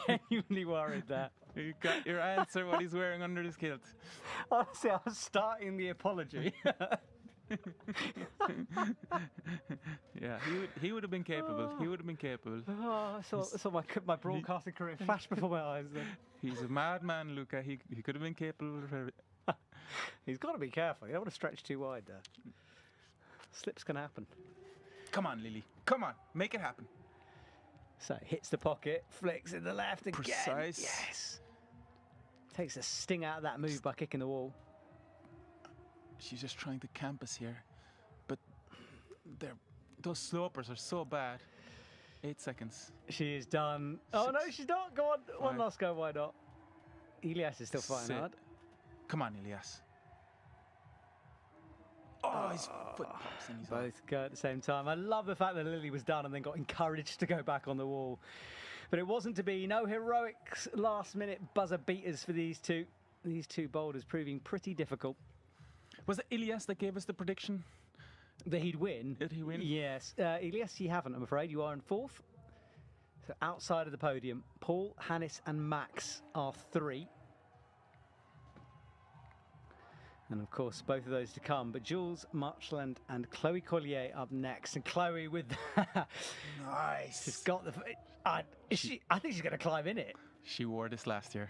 genuinely worried there. You got your answer, what he's wearing under his kilt. Honestly, I was starting the apology. Yeah, he would have been capable. He would have been capable. Oh, I saw my broadcasting career flash before my eyes then. He's a madman, Luca. He could have been capable of everything. He's got to be careful. You don't want to stretch too wide there. Slips can happen. Come on, Lily. Come on. Make it happen. So hits the pocket, flicks in the left again. Precise. Yes. Takes a sting out of that move by kicking the wall. She's just trying to campus here. But those slopers are so bad. 8 seconds. She is done. Oh, no, she's not. Go on. One last go. Why not? Ilias is still fighting hard. Come on, Ilias. Oh, his foot pops and he's both go at the same time. I love the fact that Lily was done and then got encouraged to go back on the wall. But it wasn't to be. No heroics last-minute buzzer beaters for these two. These two boulders proving pretty difficult. Was it Ilias that gave us the prediction? That he'd win? Did he win? Yes. Ilias, you haven't, I'm afraid. You are in fourth. So outside of the podium, Paul, Hannes and Max are 3. And of course, both of those to come. But Jules Marchland and Chloe Collier up next. And Chloe with nice. She's got the. I think she's going to climb in it. She wore this last year.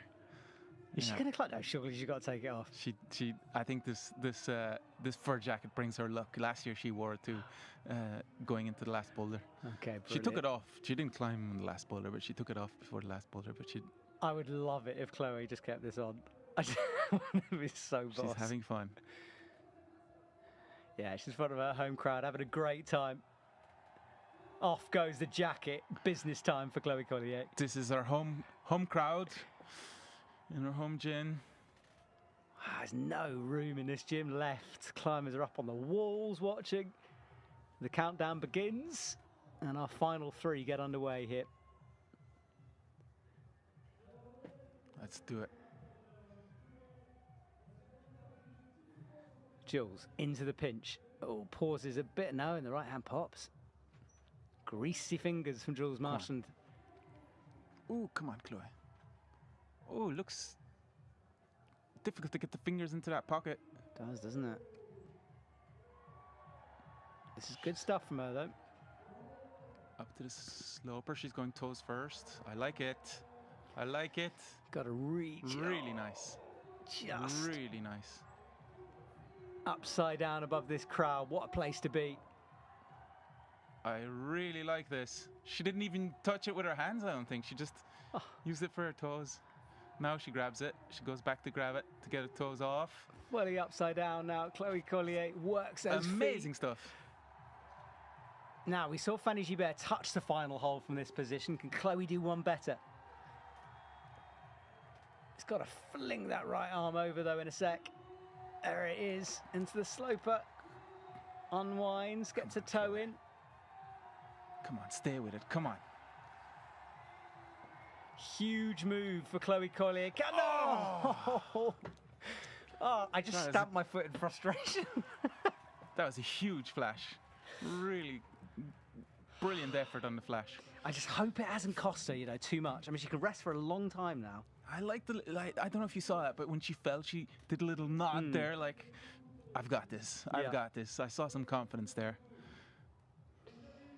Is she going to climb? No, surely she's got to take it off. I think this fur jacket brings her luck. Last year she wore it too, going into the last boulder. Okay, brilliant. She took it off. She didn't climb on the last boulder, but she took it off before the last boulder. But I would love it if Chloe just kept this on. I just want to be so boss. She's having fun. Yeah, she's in front of her home crowd, having a great time. Off goes the jacket. Business time for Chloe Collier. This is her home crowd in her home gym. There's no room in this gym left. Climbers are up on the walls watching. The countdown begins, and our final 3 get underway here. Let's do it. Jules into the pinch. Oh, pauses a bit now, and the right hand pops. Greasy fingers from Jules Marchand. Oh, come on, Chloe. Oh, looks difficult to get the fingers into that pocket. It does, doesn't it? This is good stuff from her, though. Up to the sloper. She's going toes first. I like it. I like it. Got to reach. Really nice. Just. Really nice. Upside down above this crowd. What a place to be. I really like this. She didn't even touch it with her hands, I don't think. She just used it for her toes. Now she grabs it. She goes back to grab it to get her toes off. Fully upside down now. Chloe Collier works those Amazing feet. Stuff. Now, we saw Fanny Gibert touch the final hold from this position. Can Chloe do one better? It's got to fling that right arm over, though, in a sec. There it is, into the sloper. Unwinds, gets a toe in. Come on, stay with it, come on. Huge move for Chloe Collier. Oh, I just stamped my foot in frustration. That was a huge flash. Really brilliant effort on the flash. I just hope it hasn't cost her, too much. I mean, she can rest for a long time now. I like I don't know if you saw that, but when she fell, she did a little nod there, like, I've got this. I've got this. I saw some confidence there.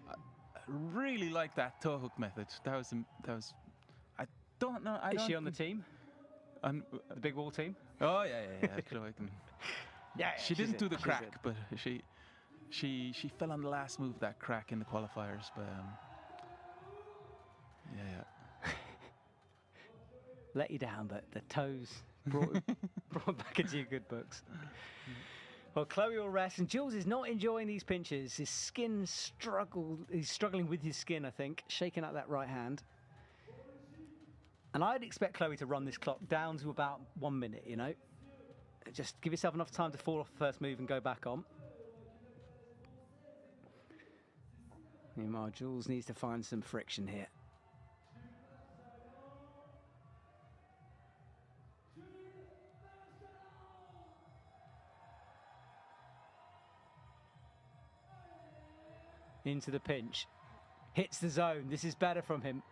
I really like that toe hook method. That was. I don't know. Is she on the team? On the big wall team? Oh yeah. Chloe can. Yeah. She didn't do the crack, but she fell on the last move, that crack in the qualifiers, but yeah. Let you down, but the toes brought back into your good books. Well, Chloe will rest, and Jules is not enjoying these pinches. His skin he's struggling with his skin, I think, shaking out that right hand. And I'd expect Chloe to run this clock down to about 1 minute, Just give yourself enough time to fall off the first move and go back on. Meanwhile, Jules needs to find some friction here. Into the pinch. Hits the zone. This is better from him.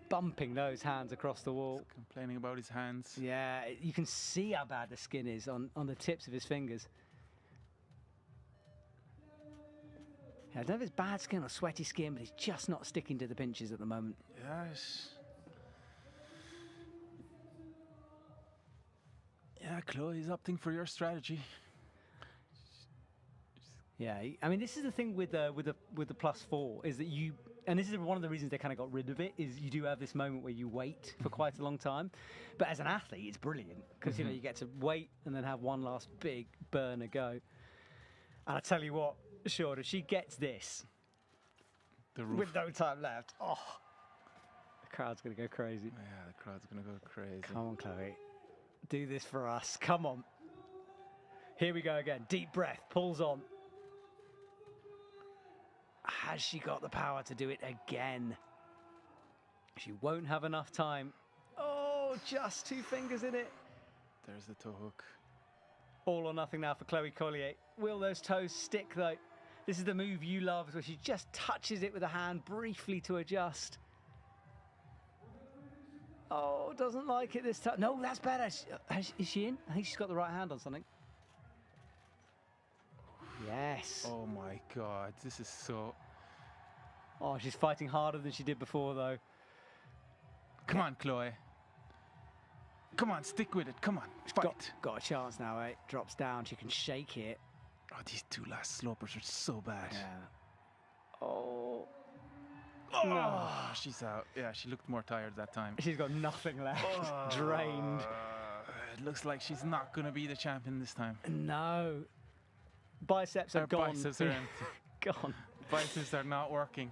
Bumping those hands across the wall. He's complaining about his hands. Yeah, you can see how bad the skin is on the tips of his fingers. I don't know if it's bad skin or sweaty skin, but he's just not sticking to the pinches at the moment. Yes. Yeah, Chloe's opting for your strategy. Yeah, I mean, this is the thing with the +4 is that and this is one of the reasons they kind of got rid of it, is you do have this moment where you wait for quite a long time. But as an athlete, it's brilliant because, you get to wait and then have one last big burner go. And I tell you what, Sean, if she gets this with no time left, the crowd's going to go crazy. Yeah, the crowd's going to go crazy. Come on, Chloe. Do this for us. Come on. Here we go again. Deep breath. Pulls on. Has she got the power to do it again? She won't have enough time. Oh, just 2 fingers in it. There's the toe hook. All or nothing now for Chloe Collier. Will those toes stick, though? This is the move you love, where she just touches it with a hand briefly to adjust. Oh, doesn't like it this time. No, that's better. Is she in? I think she's got the right hand on something. Yes. Oh my God, this is so... Oh, she's fighting harder than she did before, though. Come on, Chloe. Come on, stick with it. Come on, fight. Got a chance now, eh? Drops down. She can shake it. Oh, these two last slopers are so bad. Yeah. Oh. Oh, No. she's out. Yeah, she looked more tired that time. She's got nothing left. Drained. It looks like she's not going to be the champion this time. No. Biceps are gone. Biceps are gone. Biceps are not working.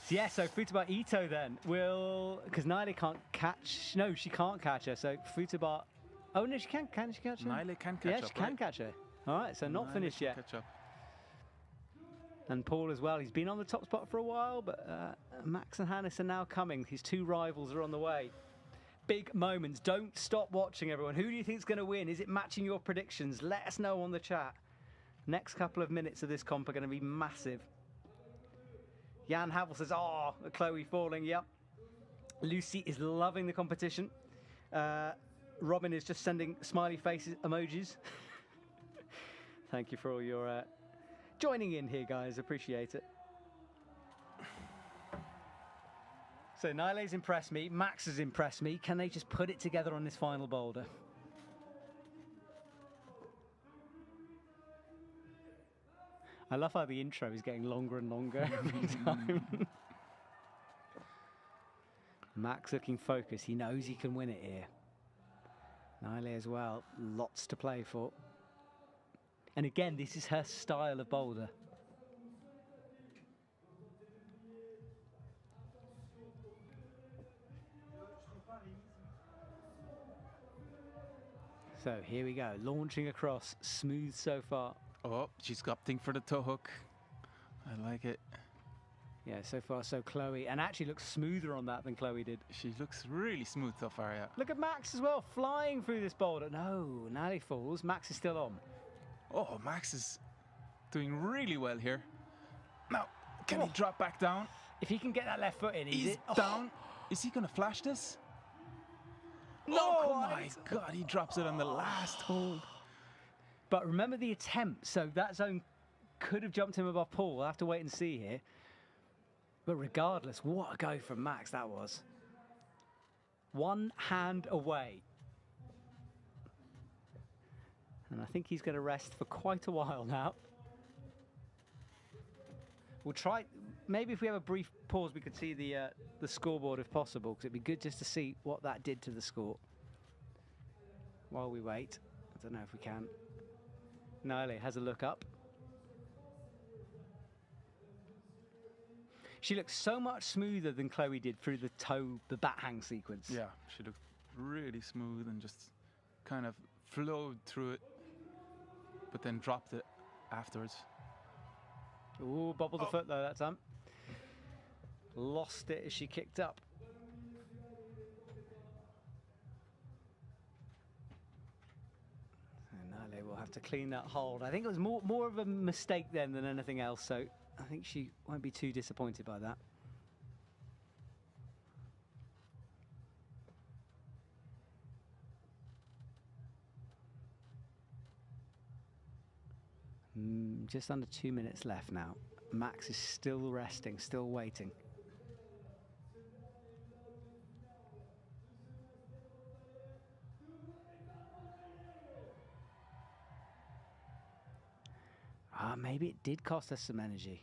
Yeah, so Futaba Ito then will, because Naile can't catch. No, she can't catch her. So Futaba. Oh no, she can. Can she catch her? Naile can catch yeah, up. she can catch her. All right, so not finished yet. Catch up. And Paul as well. He's been on the top spot for a while, but Max and Hannes are now coming. His two rivals are on the way. Big moments. Don't stop watching, everyone. Who do you think is going to win? Is it matching your predictions? Let us know on the chat. Next couple of minutes of this comp are going to be massive. Jan Havel says, oh, Chloe falling, yep. Lucy is loving the competition. Robin is just sending smiley faces emojis. Thank you for all your joining in here, guys. Appreciate it. So Naile's impressed me. Max has impressed me. Can they just put it together on this final boulder? I love how the intro is getting longer and longer every time. Max looking focused. He knows he can win it here. Naile as well. Lots to play for. And again, this is her style of boulder. So here we go. Launching across. Smooth so far. Oh, she's opting for the toe hook. I like it. Yeah, so far so Chloe. And actually looks smoother on that than Chloe did. She looks really smooth so far, yeah. Look at Max as well, flying through this boulder. No, now he falls. Max is still on. Oh, Max is doing really well here. Now, can he drop back down? If he can get that left foot in, he's down. Is he going to flash this? No! Oh my God, he drops it on the last hold. But remember the attempt. So that zone could have jumped him above Paul. We'll have to wait and see here. But regardless, what a go from Max that was. One hand away. And I think he's going to rest for quite a while now. We'll try, maybe if we have a brief pause, we could see the scoreboard if possible, because it'd be good just to see what that did to the score. While we wait, I don't know if we can. Naile has a look up. She looks so much smoother than Chloe did through the bat hang sequence. Yeah, she looked really smooth and just kind of flowed through it, but then dropped it afterwards. Ooh, bobbled the foot though that time. Lost it as she kicked up. And Naile will have to clean that hold. I think it was more of a mistake then than anything else, so I think she won't be too disappointed by that. Just under 2 minutes left now. Max is still resting, still waiting. Maybe it did cost us some energy.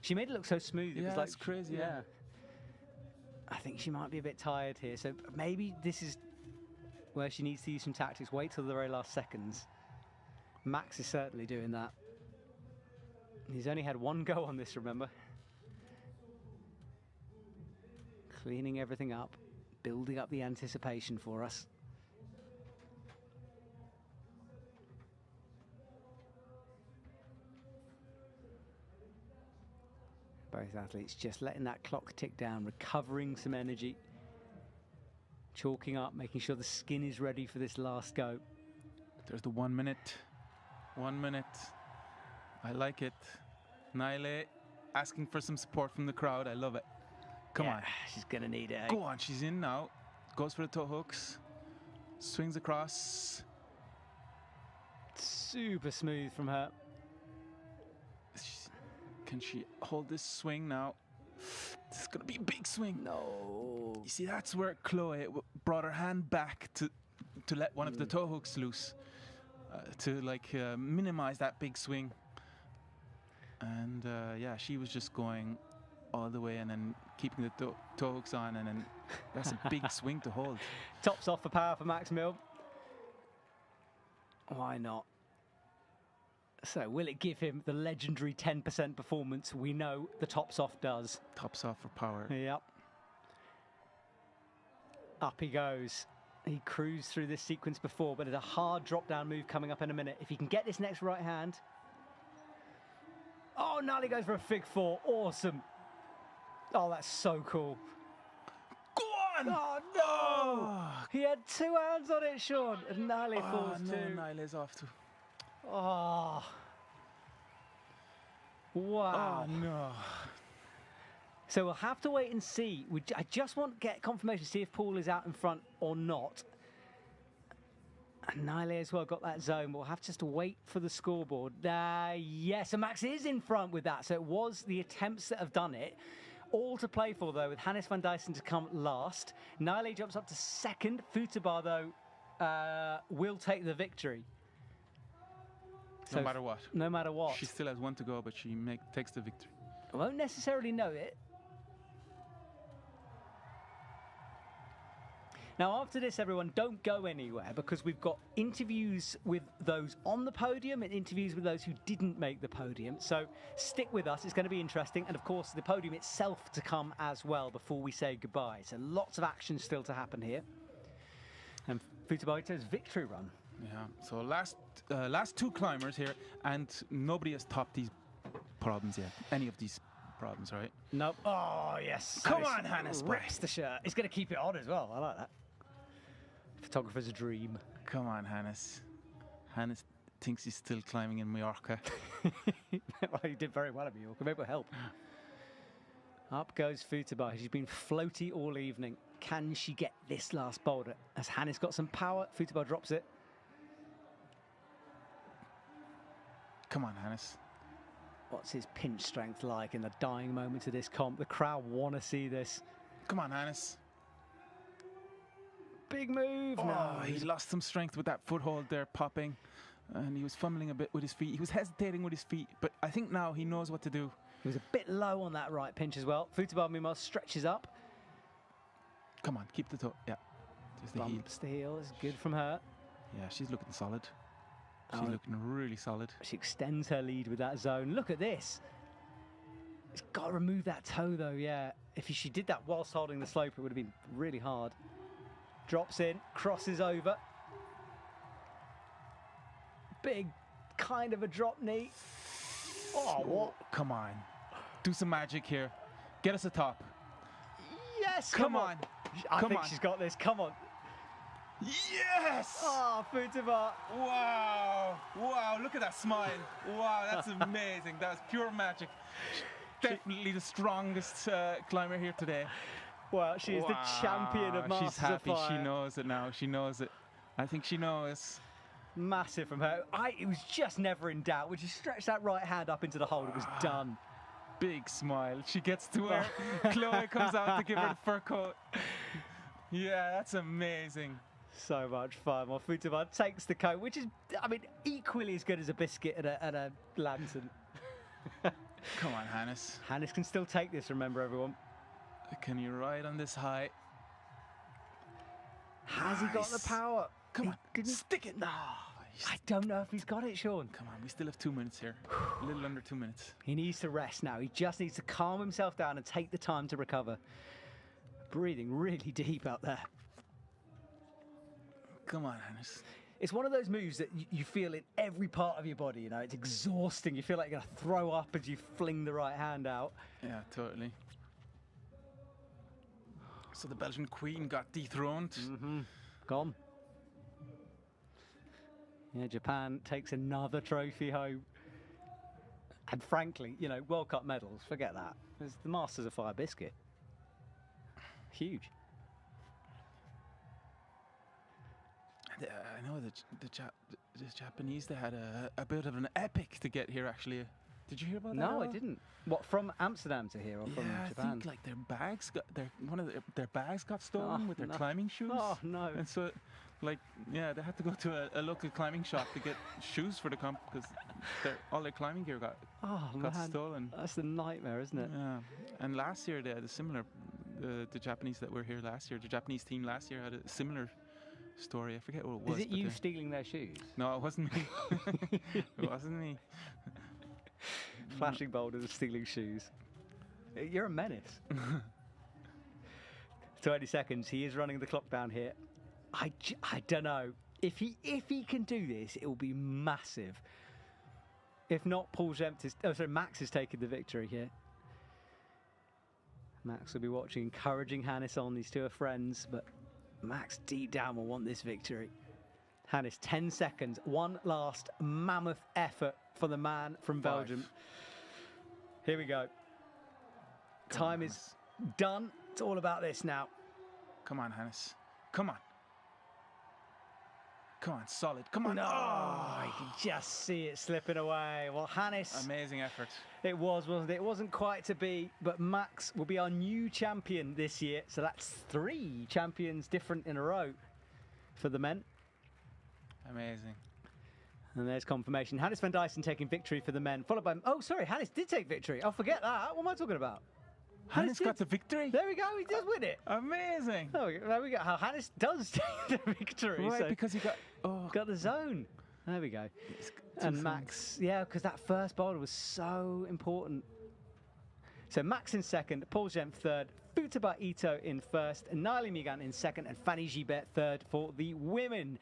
She made it look so smooth. It was like that's crazy. Yeah. I think she might be a bit tired here. So maybe this is where she needs to use some tactics. Wait till the very last seconds. Max is certainly doing that. He's only had one go on this, remember? Cleaning everything up, building up the anticipation for us. Both athletes just letting that clock tick down, recovering some energy, chalking up, making sure the skin is ready for this last go. There's the 1 minute. 1 minute. I like it. Naile asking for some support from the crowd. I love it. Come on. She's going to need it. Go on, she's in now. Goes for the toe hooks. Swings across. Super smooth from her. Can she hold this swing now? This is going to be a big swing. No. You see, that's where Chloe brought her hand back to let one of the toe hooks loose. To like minimize that big swing. And yeah, she was just going all the way and then keeping the toe hooks on, and then that's a big swing to hold. Tops off for power for Max Mill. Why not? So will it give him the legendary 10% performance we know the tops off does? Tops off for power. Yep. Up he goes. He cruised through this sequence before, but it's a hard drop-down move coming up in a minute. If he can get this next right hand. Oh, Nali goes for a fig four. Awesome. Oh, that's so cool. Go on! Oh, no! Oh. He had two hands on it, Sean. And Nali falls no, too. Nali's off too. Oh. Wow. Oh, no. So we'll have to wait and see. I just want to get confirmation, see if Paul is out in front or not. And Nile as well got that zone, but we'll have just to wait for the scoreboard. Yes, and Max is in front with that. So it was the attempts that have done it. All to play for, though, with Hannes van Dyssen to come last. Nile jumps up to second. Futaba, though, will take the victory. No matter what. No matter what. She still has one to go, but she takes the victory. I won't necessarily know it. Now, after this, everyone, don't go anywhere, because we've got interviews with those on the podium and interviews with those who didn't make the podium. So stick with us. It's going to be interesting. And, of course, the podium itself to come as well before we say goodbye. So lots of action still to happen here. And Futabaito's victory run. Yeah, so last two climbers here, and nobody has topped these problems yet. Any of these problems, right? Nope. Oh, yes. Come on, Hannes. Rips the shirt. He's going to keep it on as well. I like that. Photographer's dream. Come on, Hannes. Hannes thinks he's still climbing in Mallorca. Well, he did very well at Mallorca. Maybe it'll help. Up goes Futaba. She's been floaty all evening. Can she get this last boulder? As Hannes got some power, Futaba drops it. Come on, Hannes. What's his pinch strength like in the dying moments of this comp? The crowd want to see this. Come on, Hannes. Big move. Oh, no, he lost some strength with that foothold there, popping. And he was fumbling a bit with his feet. He was hesitating with his feet, but I think now he knows what to do. He was a bit low on that right pinch as well. Futaba, meanwhile, stretches up. Come on, keep the toe. Yeah. There's the heel. Bumps the heel. It's good from her. Yeah, she's looking solid. She's looking really solid. She extends her lead with that zone. Look at this. It's got to remove that toe, though, yeah. If she did that whilst holding the slope, it would have been really hard. Drops in, crosses over. Big kind of a drop knee. Oh, what? Come on. Do some magic here. Get us a top. Yes, come on. I think she's got this. Come on. Yes! Oh, Futaba. Wow. Wow, look at that smile. Wow, that's amazing. That was pure magic. Definitely the strongest climber here today. Well, she's the champion of Masters She's happy. of Fire. She knows it now. She knows it. I think she knows. Massive from her. It was just never in doubt. When she stretched that right hand up into the hold, it was done. Big smile. She gets to where Chloe comes out to give her the fur coat. Yeah, that's amazing. So much fun. Well, Futaba takes the coat, which is, I mean, equally as good as a biscuit and a lantern. Come on, Hannes. Hannes can still take this, remember, everyone. Can you ride on this high? Has he got the power? Come on, stick it. No. I don't know if he's got it, Sean. Come on, we still have 2 minutes here. A little under 2 minutes. He needs to rest now. He just needs to calm himself down and take the time to recover. Breathing really deep out there. Come on, Hannes. It's one of those moves that you feel in every part of your body, you know. It's exhausting. You feel like you're going to throw up as you fling the right hand out. Yeah, totally. So the Belgian queen got dethroned. Mm-hmm. Gone. Yeah, Japan takes another trophy home. And frankly, you know, World Cup medals, forget that. It's the Masters of Fire biscuit. Huge. I know the Japanese, they had a bit of an epic to get here, actually. Did you hear about that? No, I Ella? didn't. What, from Amsterdam to here or from Yeah, Japan? I think like their bags got their bags got stolen with their no. climbing shoes. Oh no! And so, like, yeah, they had to go to a local climbing shop to get shoes for the comp because all their climbing gear got man. stolen. That's a nightmare, isn't it? Yeah. And last year they had a similar. The Japanese that were here last year, the Japanese team last year had a similar story. I forget what it was. Is it you stealing their shoes? No, it wasn't me. It wasn't me. Flashing boulders, stealing shoes. You're a menace. 20 seconds. He is running the clock down here. I don't know. If he can do this, it will be massive. If not, Max is taking the victory here. Max will be watching, encouraging Hannes on. These two are friends, but Max deep down will want this victory. Hannes, 10 seconds. One last mammoth effort for the man from Belgium. Here we go. Time is done. It's all about this now. Come on, Hannes. Come on. Come on, solid. Come on. No, you can just see it slipping away. Well, Hannes. Amazing effort. It was, wasn't it? It wasn't quite to be, but Max will be our new champion this year. So that's 3 champions different in a row for the men. Amazing. And there's confirmation. Hannes van Dyssen taking victory for the men, followed by... Oh, sorry, Hannes did take victory. I'll forget that. What am I talking about? Hannes got the victory? There we go, he did win it. Amazing. Oh, there we go. How Hannes does take the victory. Right, so because he got... got the zone. There we go. And Max, yeah, because that first boulder was so important. So Max in second, Paul Gemp third, Futaba Ito in first, Naili Migan in second, and Fanny Gibet third for the women.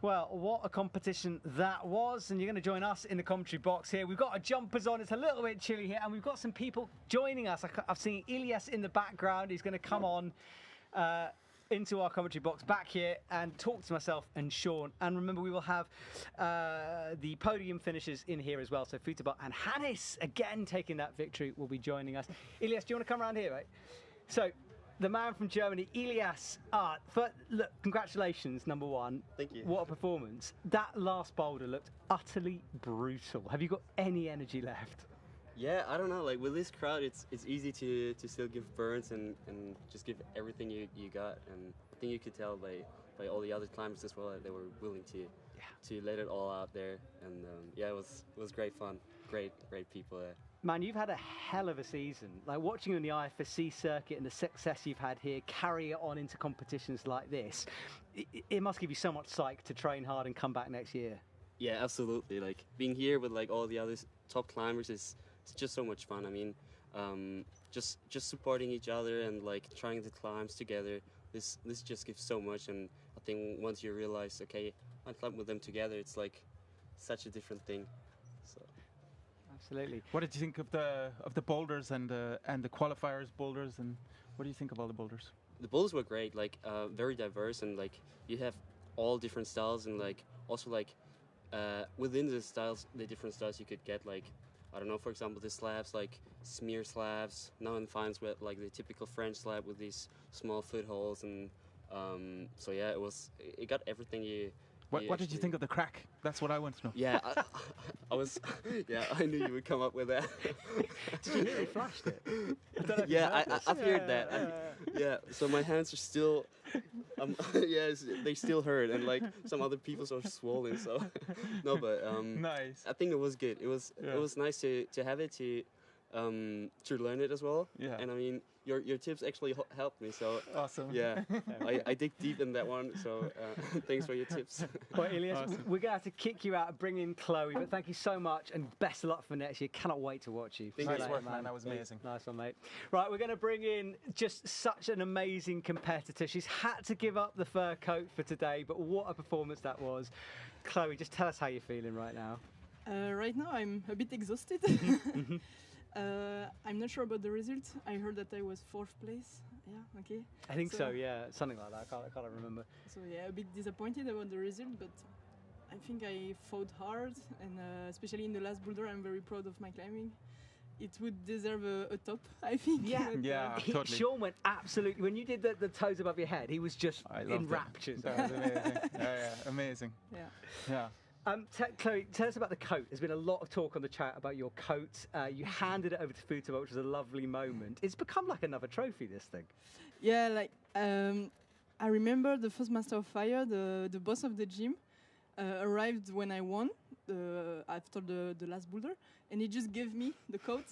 Well, what a competition that was, and you're going to join us in the commentary box here. We've got our jumpers on, it's a little bit chilly here, and we've got some people joining us. I've seen Ilias in the background, he's going to come on into our commentary box back here and talk to myself and Sean. And remember, we will have the podium finishers in here as well. So Futaba and Hannes, again taking that victory, will be joining us. Ilias, do you want to come around here, right? So, the man from Germany, Ilias. Look, congratulations, number one. Thank you. What a performance. That last boulder looked utterly brutal. Have you got any energy left? Yeah, I don't know. Like with this crowd, it's easy to still give burns and just give everything you got. And I think you could tell by all the other climbers as well that they were willing to let it all out there. And yeah, it was great fun. Great people there. Man, you've had a hell of a season. Like watching you in the IFSC circuit and the success you've had here, carry it on into competitions like this. It must give you so much psych to train hard and come back next year. Yeah, absolutely. Like being here with like all the other top climbers it's just so much fun. I mean, just supporting each other and like trying the climbs together. This just gives so much. And I think once you realize, okay, I climb with them together, it's like such a different thing. So. Absolutely. What did you think of the boulders and the qualifiers boulders, and what do you think of all the boulders? The boulders were great, like very diverse, and like you have all different styles, and like also like within the styles, the different styles you could get, like I don't know, for example, the slabs like smear slabs. No one finds with like the typical French slab with these small footholds, and so yeah, it got everything you. What did you think of the crack? That's what I want to know. Yeah, I was. Yeah, I knew you would come up with that. Did you hear they flashed it? Yeah, I've heard that. Yeah, so my hands are still. Yeah, they still hurt, and like some other people's are swollen. So no, but nice. I think it was good. It was nice to have it to learn it as well. Yeah. And I mean, your tips actually helped me. So awesome. Yeah, I dig deep in that one. So thanks for your tips. Well, Ilias, we're going to have to kick you out and bring in Chloe, but thank you so much and best of luck for next year. Cannot wait to watch you. Nice work, man. That was amazing. Nice one, mate. Right, we're going to bring in just such an amazing competitor. She's had to give up the fur coat for today, but what a performance that was. Chloe, just tell us how you're feeling right now. Right now, I'm a bit exhausted. I'm not sure about the result. I heard that I was 4th place. Yeah, okay. I think so, yeah. Something like that. I can't remember. So yeah, a bit disappointed about the result, but I think I fought hard, and especially in the last boulder, I'm very proud of my climbing. it would deserve a top, I think. Yeah, But, Yeah, totally. Sean went absolutely. When you did the toes above your head, he was just I in loved it. raptures. That was amazing. Yeah, amazing. Yeah. Yeah. Chloe, tell us about the coat. There's been a lot of talk on the chat about your coat. You handed it over to Futaba, which was a lovely moment. It's become like another trophy, this thing. Yeah, like I remember the first Master of Fire, the boss of the gym arrived when I won after the last boulder, and he just gave me the coat,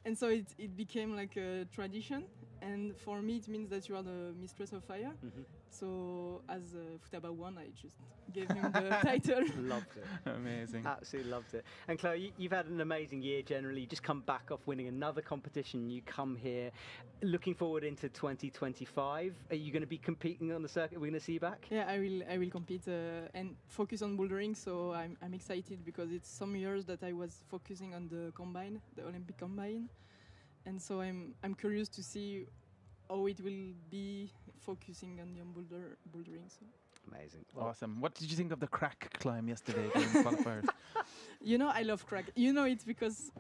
and so it became like a tradition. And for me, it means that you are the Mistress of Fire. Mm-hmm. So as Futaba won, I just gave him the title. Loved it. Amazing. Absolutely loved it. And Chloe, you've had an amazing year generally. You just come back off winning another competition. You come here looking forward into 2025. Are you going to be competing on the circuit? Are we going to see you back? Yeah, I will compete and focus on bouldering. So I'm excited because it's some years that I was focusing on the combine, the Olympic combine, and so I'm curious to see how it will be focusing on the bouldering. So. Amazing. Well, awesome. What did you think of the crack climb yesterday during qualifiers? You know, I love crack. You know it because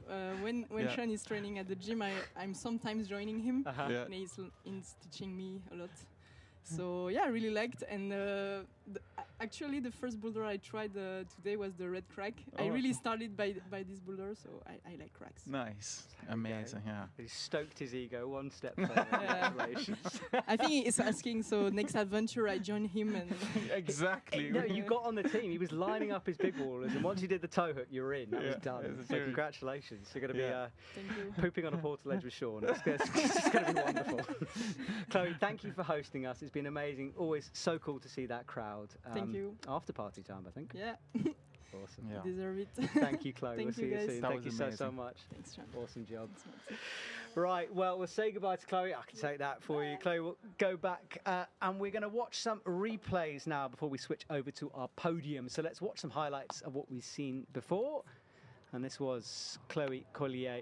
when Yeah. Sean is training at the gym, I'm sometimes joining him, Yeah. and he's teaching me a lot. So yeah, I really liked. And actually, the first boulder I tried today was the red crack. I really awesome. started by this boulder, so I like cracks. Nice. Amazing, yeah. He stoked his ego one step further. Congratulations. I think he's asking, so next adventure I join him and Exactly. No, you got on the team. He was lining up his big wallers, and once you did the toe hook, you were in. That was Yeah, done. it's So serious. congratulations. You're going to Yeah. be Thank you. pooping on a portal-edge with Sean. It's going to be wonderful. Chloe, thank you for hosting us. It's been amazing. Always so cool to see that crowd. Thank you. After party time, I think. Yeah. Awesome. Yeah. You deserve it. Thank you, Chloe. Thank We'll see you, you guys. soon. That Thank was you so amazing. much. Thanks, Sean. Awesome job. Right, well, we'll say goodbye to Chloe. I can take that for you. Chloe, we'll go back and we're going to watch some replays now before we switch over to our podium. So let's watch some highlights of what we've seen before. And this was Chloe Collier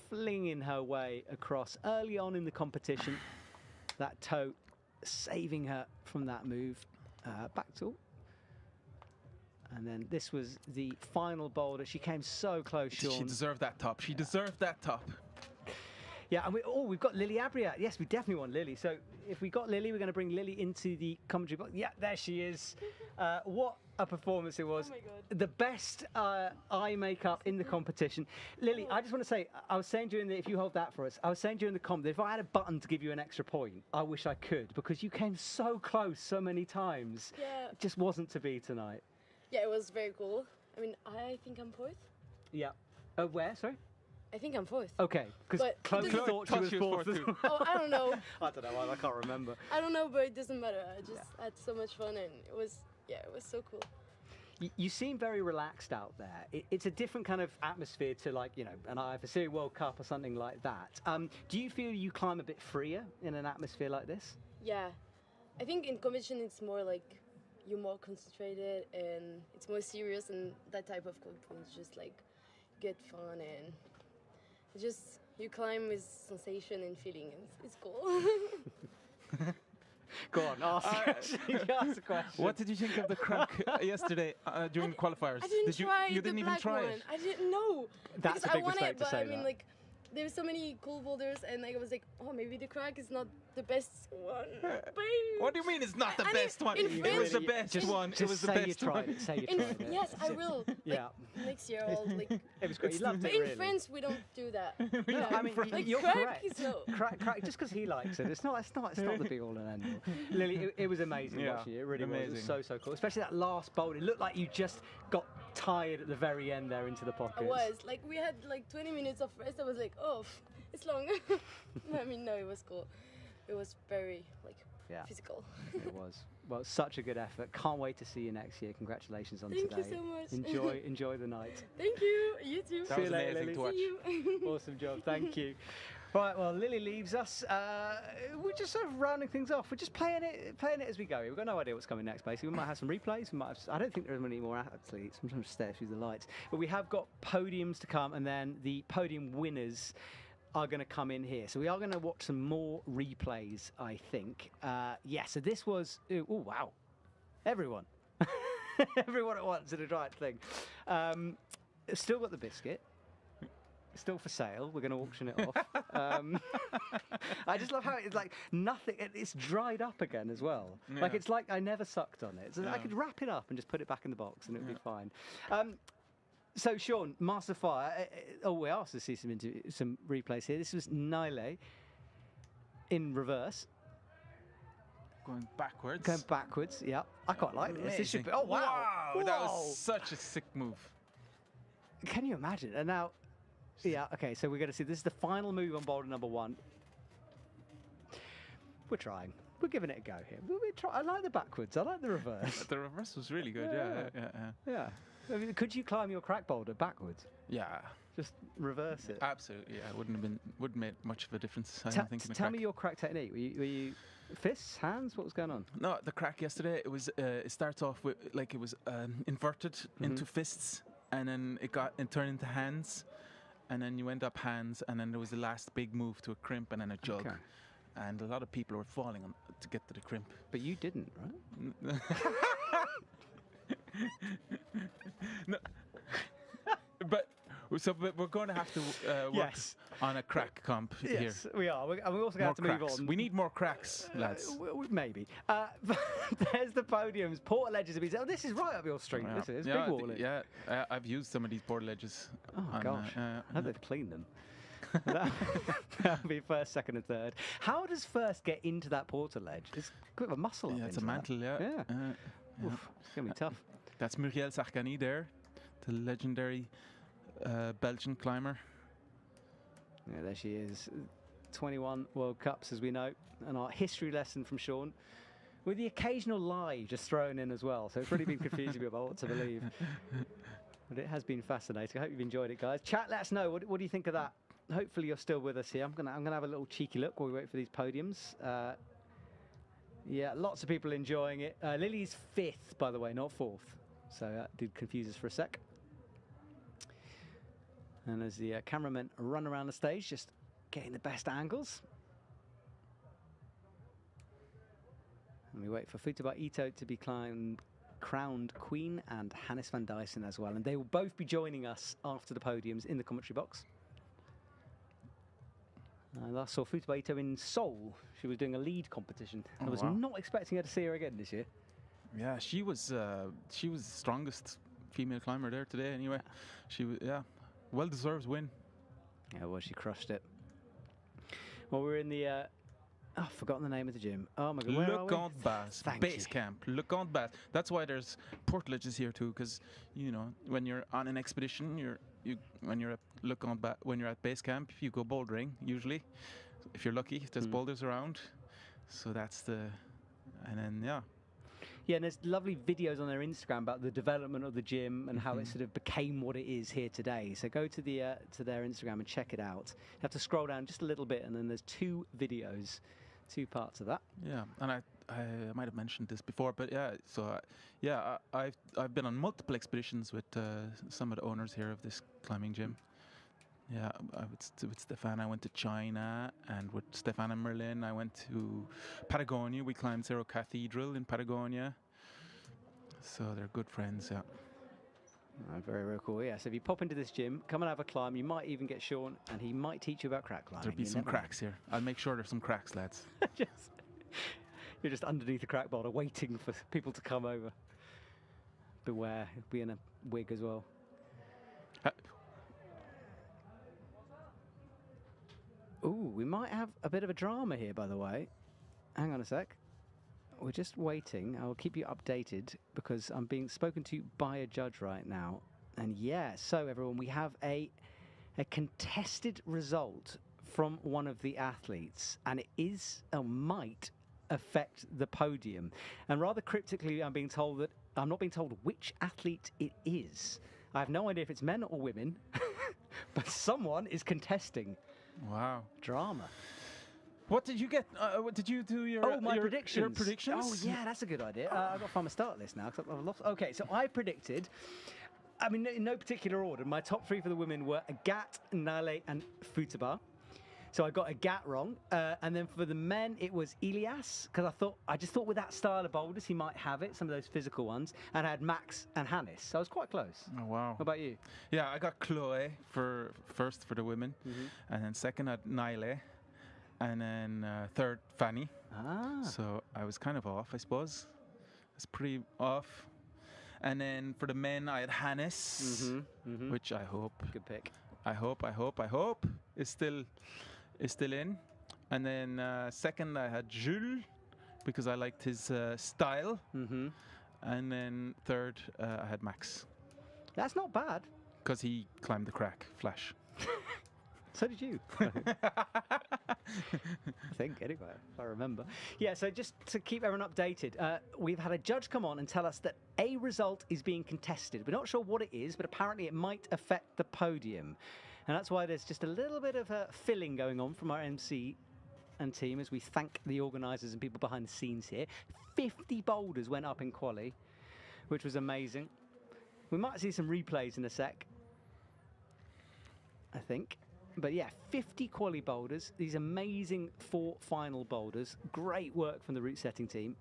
flinging her way across early on in the competition. That toe saving her from that move. Back to. And then this was the final boulder. She came so close, Sean. She deserved that top. She deserved that top. Yeah, and we've got Lily Abriat. Yes, we definitely want Lily. So if we got Lily, we're going to bring Lily into the commentary box. Yeah, there she is. What a performance it was. Oh my God. The best eye makeup in the competition. Lily, I just want to say, I was saying during the, if you hold that for us, I was saying during the comp that if I had a button to give you an extra point, I wish I could, because you came so close so many times. Yeah. It just wasn't to be tonight. Yeah, it was very cool. I mean, I think I'm fourth. Yeah. Where, sorry? I think I'm fourth. Okay, because But Chloe it doesn't- thought she was fourth. as well. Oh, I don't know. I don't know, I can't remember. I don't know, but it doesn't matter. I just had so much fun, and it was so cool. You seem very relaxed out there. It's a different kind of atmosphere to, like, you know, an IFSC World Cup or something like that. Do you feel you climb a bit freer in an atmosphere like this? Yeah, I think in competition it's more like you're more concentrated and it's more serious, and that type of competition is just like get fun and just you climb with sensation and feeling, and it's cool. Go on, ask a question. What did you think of the crack yesterday during the qualifiers? I didn't try you didn't the even black try one. it. I didn't know. That's because a big I want mistake it, to but say I mean, that. like, there's so many cool boulders, and I was like, oh, maybe the crack is not the best one. But What do you mean it's not the I best mean, one? in It France- was the best one. It was the say you best tried one. it. Say you tried it. Yes, I will. Yeah. Next year, I'll like. It was great. You loved But it, in really. France, we don't do that. No, I mean, like you're crack correct. is no. Crack, just because he likes it, it's not the be all and end all. Lily, it was amazing Yeah, watching you. It really was. It amazing. was so cool. Especially that last boulder. It looked like you just got tired at the very end there into the pockets. I was like, we had like 20 minutes of rest. I was like, oh, it's long. I mean, no, it was cool. It was very like physical. It was. Well, such a good effort. Can't wait to see you next year. Congratulations on Thank today. you so much. Enjoy the night. Thank you. You too. See you later, Lily. to watch. See you. Awesome job. Thank you. Right, well, Lily leaves us. We're just sort of rounding things off. We're just playing it as we go. We've got no idea what's coming next, basically. We might have some replays. We might have, I don't think there are many more athletes. I'm trying to stare through the lights. But we have got podiums to come, and then the podium winners are going to come in here. So we are going to watch some more replays, I think. Yeah, so this was... Oh, wow. Everyone. Everyone at once did the right thing. Still got the biscuit. still for sale. We're going to auction it off. I just love how it's like nothing. It's dried up again as well. Yeah. Like it's like I never sucked on it. So I Yeah. could wrap it up and just put it back in the box and it would be fine. So Sean, Master Fire. We asked to see some replays here. This was Nile in reverse. Going backwards. Going backwards, yeah. I quite like this. This should be. Amazing. Oh wow! Wow, that Whoa. was such a sick move. Can you imagine? And now, yeah, okay, so we're going to see this is the final move on boulder number 1. We're trying. We're giving it a go here. I like the backwards. I like the reverse. The reverse was really good, Yeah. I mean, could you climb your crack boulder backwards? Yeah. Just reverse it. Absolutely, yeah. Wouldn't make much of a difference, I don't think, in the Tell crack. me your crack technique. Were you fists, hands? What was going on? No, the crack yesterday, it starts off with, like, it was inverted into fists, and then it turned into hands, and then you went up hands, and then there was the last big move to a crimp and then a jug. Okay. And a lot of people were falling to get to the crimp. But you didn't, right? No. But we're going to have to work on a crack comp here. Yes, we are. And we're also going to have to move on. We need more cracks, lads. Maybe. There's the podiums. Portal ledges. Oh, this is right up your street. Yeah. This is big walling. Yeah, I've used some of these portal ledges. Oh, gosh. I hope they've cleaned them. That'll be first, second, and third. How does first get into that portal ledge? It's a bit of a muscle up. Yeah, it's a into mantle, that. yeah. Oof, it's going to be tough. That's Muriel Sarkany there, the legendary Belgian climber. Yeah, there she is. 21 World Cups, as we know, and our history lesson from Sean, with the occasional lie just thrown in as well. So it's really been confusing me about what to believe. But it has been fascinating. I hope you've enjoyed it, guys. Chat, let us know. What do you think of that? Hopefully you're still with us here. I'm gonna have a little cheeky look while we wait for these podiums. Yeah, lots of people enjoying it. Lily's 5th, by the way, not 4th. So that did confuse us for a sec. And as the cameramen run around the stage, just getting the best angles. And we wait for Futaba Ito to be crowned Queen and Hannes van Dyssen as well. And they will both be joining us after the podiums in the commentary box. Last saw Futaba Ito in Seoul. She was doing a lead competition. I was not expecting her to see her again this year. Yeah, she was the strongest female climber there today. Anyway, she was well-deserved win. Yeah, well, she crushed it. Well, we're in the I've forgotten the name of the gym. Oh my God, where are we? lecomte base camp. lecomte. That's why there's portalages here too, because when you're on an expedition, when you're at base camp, you go bouldering usually. If you're lucky, if there's boulders around. So that's and then Yeah, and there's lovely videos on their Instagram about the development of the gym and how it sort of became what it is here today. So go to their Instagram and check it out. You have to scroll down just a little bit, and then there's 2 videos, 2 parts of that. Yeah, and I might have mentioned this before, but I've been on multiple expeditions with some of the owners here of this climbing gym. Yeah, with Stefan I went to China, and with Stefan and Merlin I went to Patagonia. We climbed Cerro Cathedral in Patagonia. So they're good friends, yeah. Very, very cool. Yeah, so if you pop into this gym, come and have a climb. You might even get Sean, and he might teach you about crack climbing. There'll be some cracks here. I'll make sure there's some cracks, lads. You're just underneath the crack boulder waiting for people to come over. Beware, he'll be in a wig as well. Ooh, we might have a bit of a drama here, by the way. Hang on a sec. We're just waiting. I'll keep you updated because I'm being spoken to by a judge right now. And yeah, so everyone, we have a contested result from one of the athletes, and it is or might affect the podium. And rather cryptically, I'm not being told which athlete it is. I have no idea if it's men or women, but someone is contesting. Wow. Drama. What did you get? What did you do? Your predictions. Your predictions? Oh, yeah, that's a good idea. I've got to find my start list now because I've lost. Okay, so I predicted, in no particular order, my top 3 for the women were Agat, Nale, and Futaba. So I got a Gat wrong. And then for the men, it was Elias, because I just thought with that style of boulders, he might have it, some of those physical ones. And I had Max and Hannes, so I was quite close. Oh, wow. What about you? Yeah, I got Chloe for first for the women, and then second at Nile, and then third Fanny. Ah. So I was kind of off, I suppose. It's pretty off. And then for the men, I had Hannes, which I hope. Good pick. I hope is still in. And then second, I had Jules because I liked his style. And then third, I had Max. That's not bad. Because he climbed the crack, flash. So did you. I think, anyway, if I remember. Yeah, so just to keep everyone updated, we've had a judge come on and tell us that a result is being contested. We're not sure what it is, but apparently it might affect the podium. And that's why there's just a little bit of filling going on from our MC and team as we thank the organisers and people behind the scenes here. 50 boulders went up in quali, which was amazing. We might see some replays in a sec, I think. But yeah, 50 quali boulders, these amazing 4 final boulders. Great work from the route setting team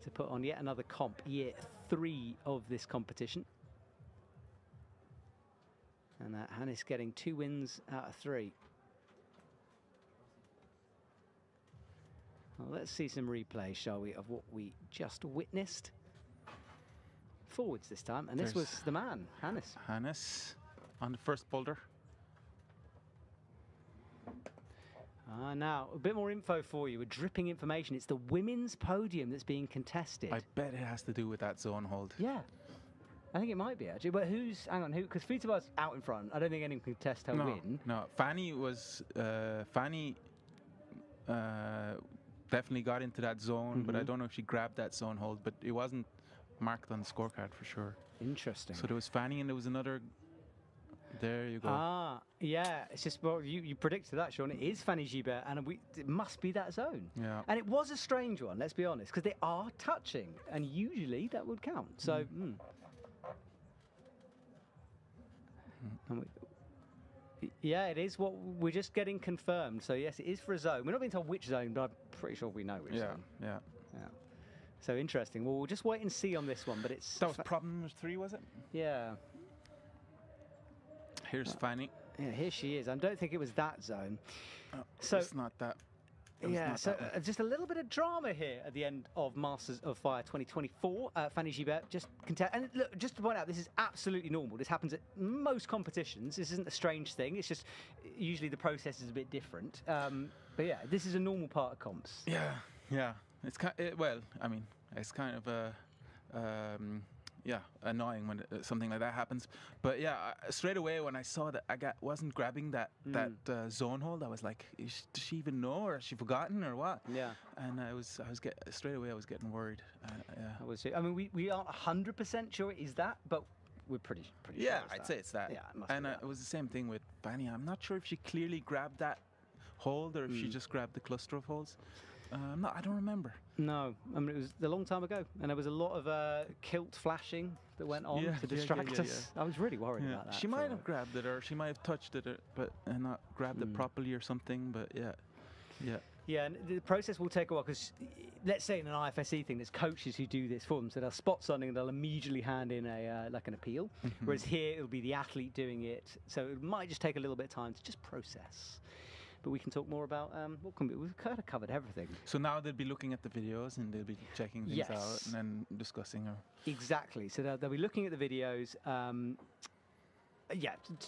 to put on yet another comp, year 3 of this competition. And Hannes getting 2 wins out of 3. Well, let's see some replay, shall we, of what we just witnessed. Forwards this time, and this was the man, Hannes. Hannes on the first boulder. Now, a bit more info for you. We're dripping information. It's the women's podium that's being contested. I bet it has to do with that zone hold. Yeah. I think it might be, actually. But hang on, because Futaba's out in front. I don't think anyone can contest her win. No, Fanny was... Fanny definitely got into that zone, but I don't know if she grabbed that zone hold, but it wasn't marked on the scorecard for sure. Interesting. So there was Fanny and there was another... There you go. Ah, yeah. It's just, well, you predicted that, Sean. It is Fanny Gibert, and it must be that zone. Yeah. And it was a strange one, let's be honest, because they are touching, and usually that would count. So, yeah, it is what we're just getting confirmed. So, yes, it is for a zone. We're not being told which zone, but I'm pretty sure we know which zone. Yeah. So, interesting. Well, we'll just wait and see on this one, but it's... That was problem number 3, was it? Yeah. Here's Fanny. Yeah, here she is. I don't think it was that zone. Oh, so it's not that. Yeah, so just a little bit of drama here at the end of Masters of Fire 2024. Fanny Gibert just and look, just to point out, this is absolutely normal. This happens at most competitions. This isn't a strange thing. It's just usually the process is a bit different. But yeah, this is a normal part of comps. Yeah. It's well, I mean, it's kind of a. Annoying when something like that happens. But yeah, straight away when I saw that wasn't grabbing that zone hold, I was like, does she even know, or has she forgotten, or what? Yeah. And straight away I was getting worried. Yeah. I mean, we aren't 100% sure it is that, but we're pretty sure. Yeah, I'd say it's that. Yeah, it must and be that. It was the same thing with Fanny. I'm not sure if she clearly grabbed that hold or if she just grabbed the cluster of holds. I don't remember. No, I mean, it was a long time ago, and there was a lot of kilt flashing that went on to distract us. I was really worried about that. She might have grabbed it, or she might have touched it, but not grabbed it properly or something, but yeah. Yeah, and the process will take a while, because let's say in an IFSC thing, there's coaches who do this for them, so they'll spot something and they'll immediately hand in an appeal, whereas here it'll be the athlete doing it, so it might just take a little bit of time to just process. But we can talk more about we've kind of covered everything. So now they'll be looking at the videos and they'll be checking things out and then discussing. Exactly. So they'll be looking at the videos, to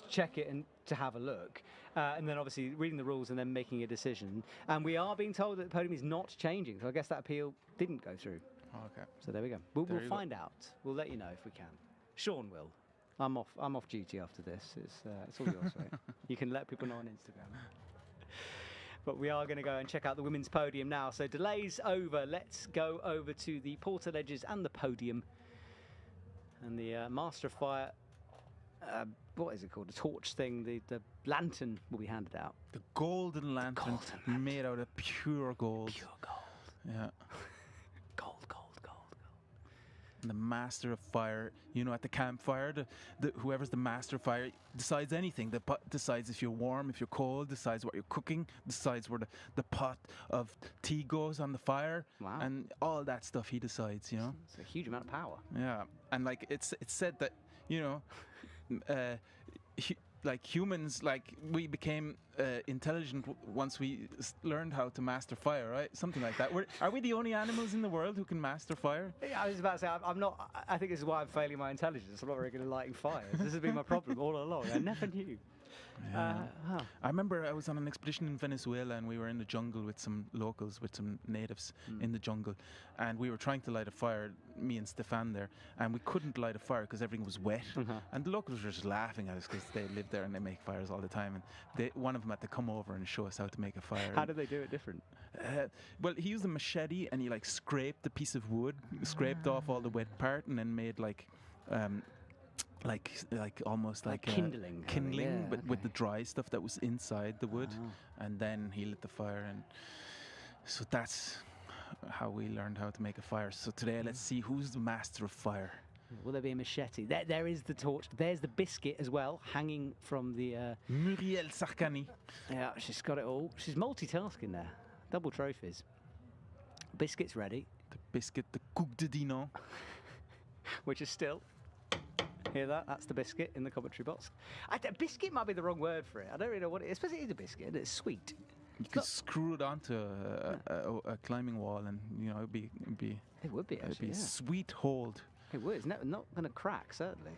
check it and to have a look. And then obviously reading the rules and then making a decision. And we are being told that the podium is not changing. So I guess that appeal didn't go through. Okay. So there we go. We'll find out. We'll let you know if we can. Sean will. I'm off duty after this. It's all yours, right? You can let people know on Instagram. But we are going to go and check out the women's podium now. So delays over. Let's go over to the portal ledges and the podium. And the Master of Fire, what is it called? The torch thing, the lantern will be handed out. The golden lantern made out of pure gold. Pure gold. Yeah. Gold. And the master of fire, you know, at the campfire, whoever's the master of fire decides anything. Decides if you're warm, if you're cold, decides what you're cooking, decides where the pot of tea goes on the fire. Wow. And all that stuff he decides, you know. It's a huge amount of power. Yeah. And like it's said that, you know, like humans, like we became intelligent once we learned how to master fire, right? Something like that. Are we the only animals in the world who can master fire? Yeah, I was about to say, I'm not. I think this is why I'm failing my intelligence. I'm not very good at lighting fires. This has been my problem all along. I never knew. Yeah. I remember I was on an expedition in Venezuela and we were in the jungle with some locals, with some natives in the jungle, and we were trying to light a fire, me and Stefan there, and we couldn't light a fire because everything was wet. And the locals were just laughing at us because they live there and they make fires all the time, and one of them had to come over and show us how to make a fire. How did they do it different? Well, he used a machete and he like scraped the piece of wood, scraped off all the wet part, and then made like almost like kindling, yeah, but with the dry stuff that was inside the wood, and then he lit the fire, and so that's how we learned how to make a fire. So today, let's see who's the master of fire. Will there be a machete? There is the torch. There's the biscuit as well, hanging from the. Muriel Sarkany. Yeah, she's got it all. She's multitasking there. Double trophies. Biscuit's ready. The biscuit, the coupe de dino, which is still. Hear that? That's the biscuit in the commentary box. Biscuit might be the wrong word for it. I don't really know what it is. I suppose it is a biscuit, and it's sweet. You could screw it onto a climbing wall, and you know it'd be. It would be. It'd be yeah. sweet hold. It would. It's not going to crack, certainly.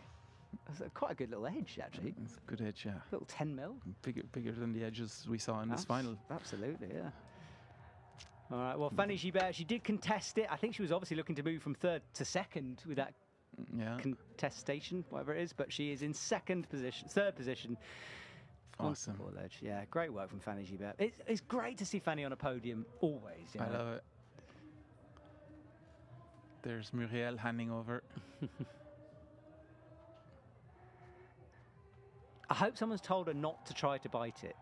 It's quite a good little edge, actually. It's a good edge, yeah. Little 10 mil. Bigger than the edges we saw in this final. Absolutely, yeah. All right. Well, Fanny Gibert, she did contest it. I think she was obviously looking to move from third to second with that. Contestation, whatever it is, but she is in third position. Awesome. On ledge. Yeah, great work from Fanny Gibert. It's great to see Fanny on a podium always. You know? I love it. There's Muriel handing over. I hope someone's told her not to try to bite it.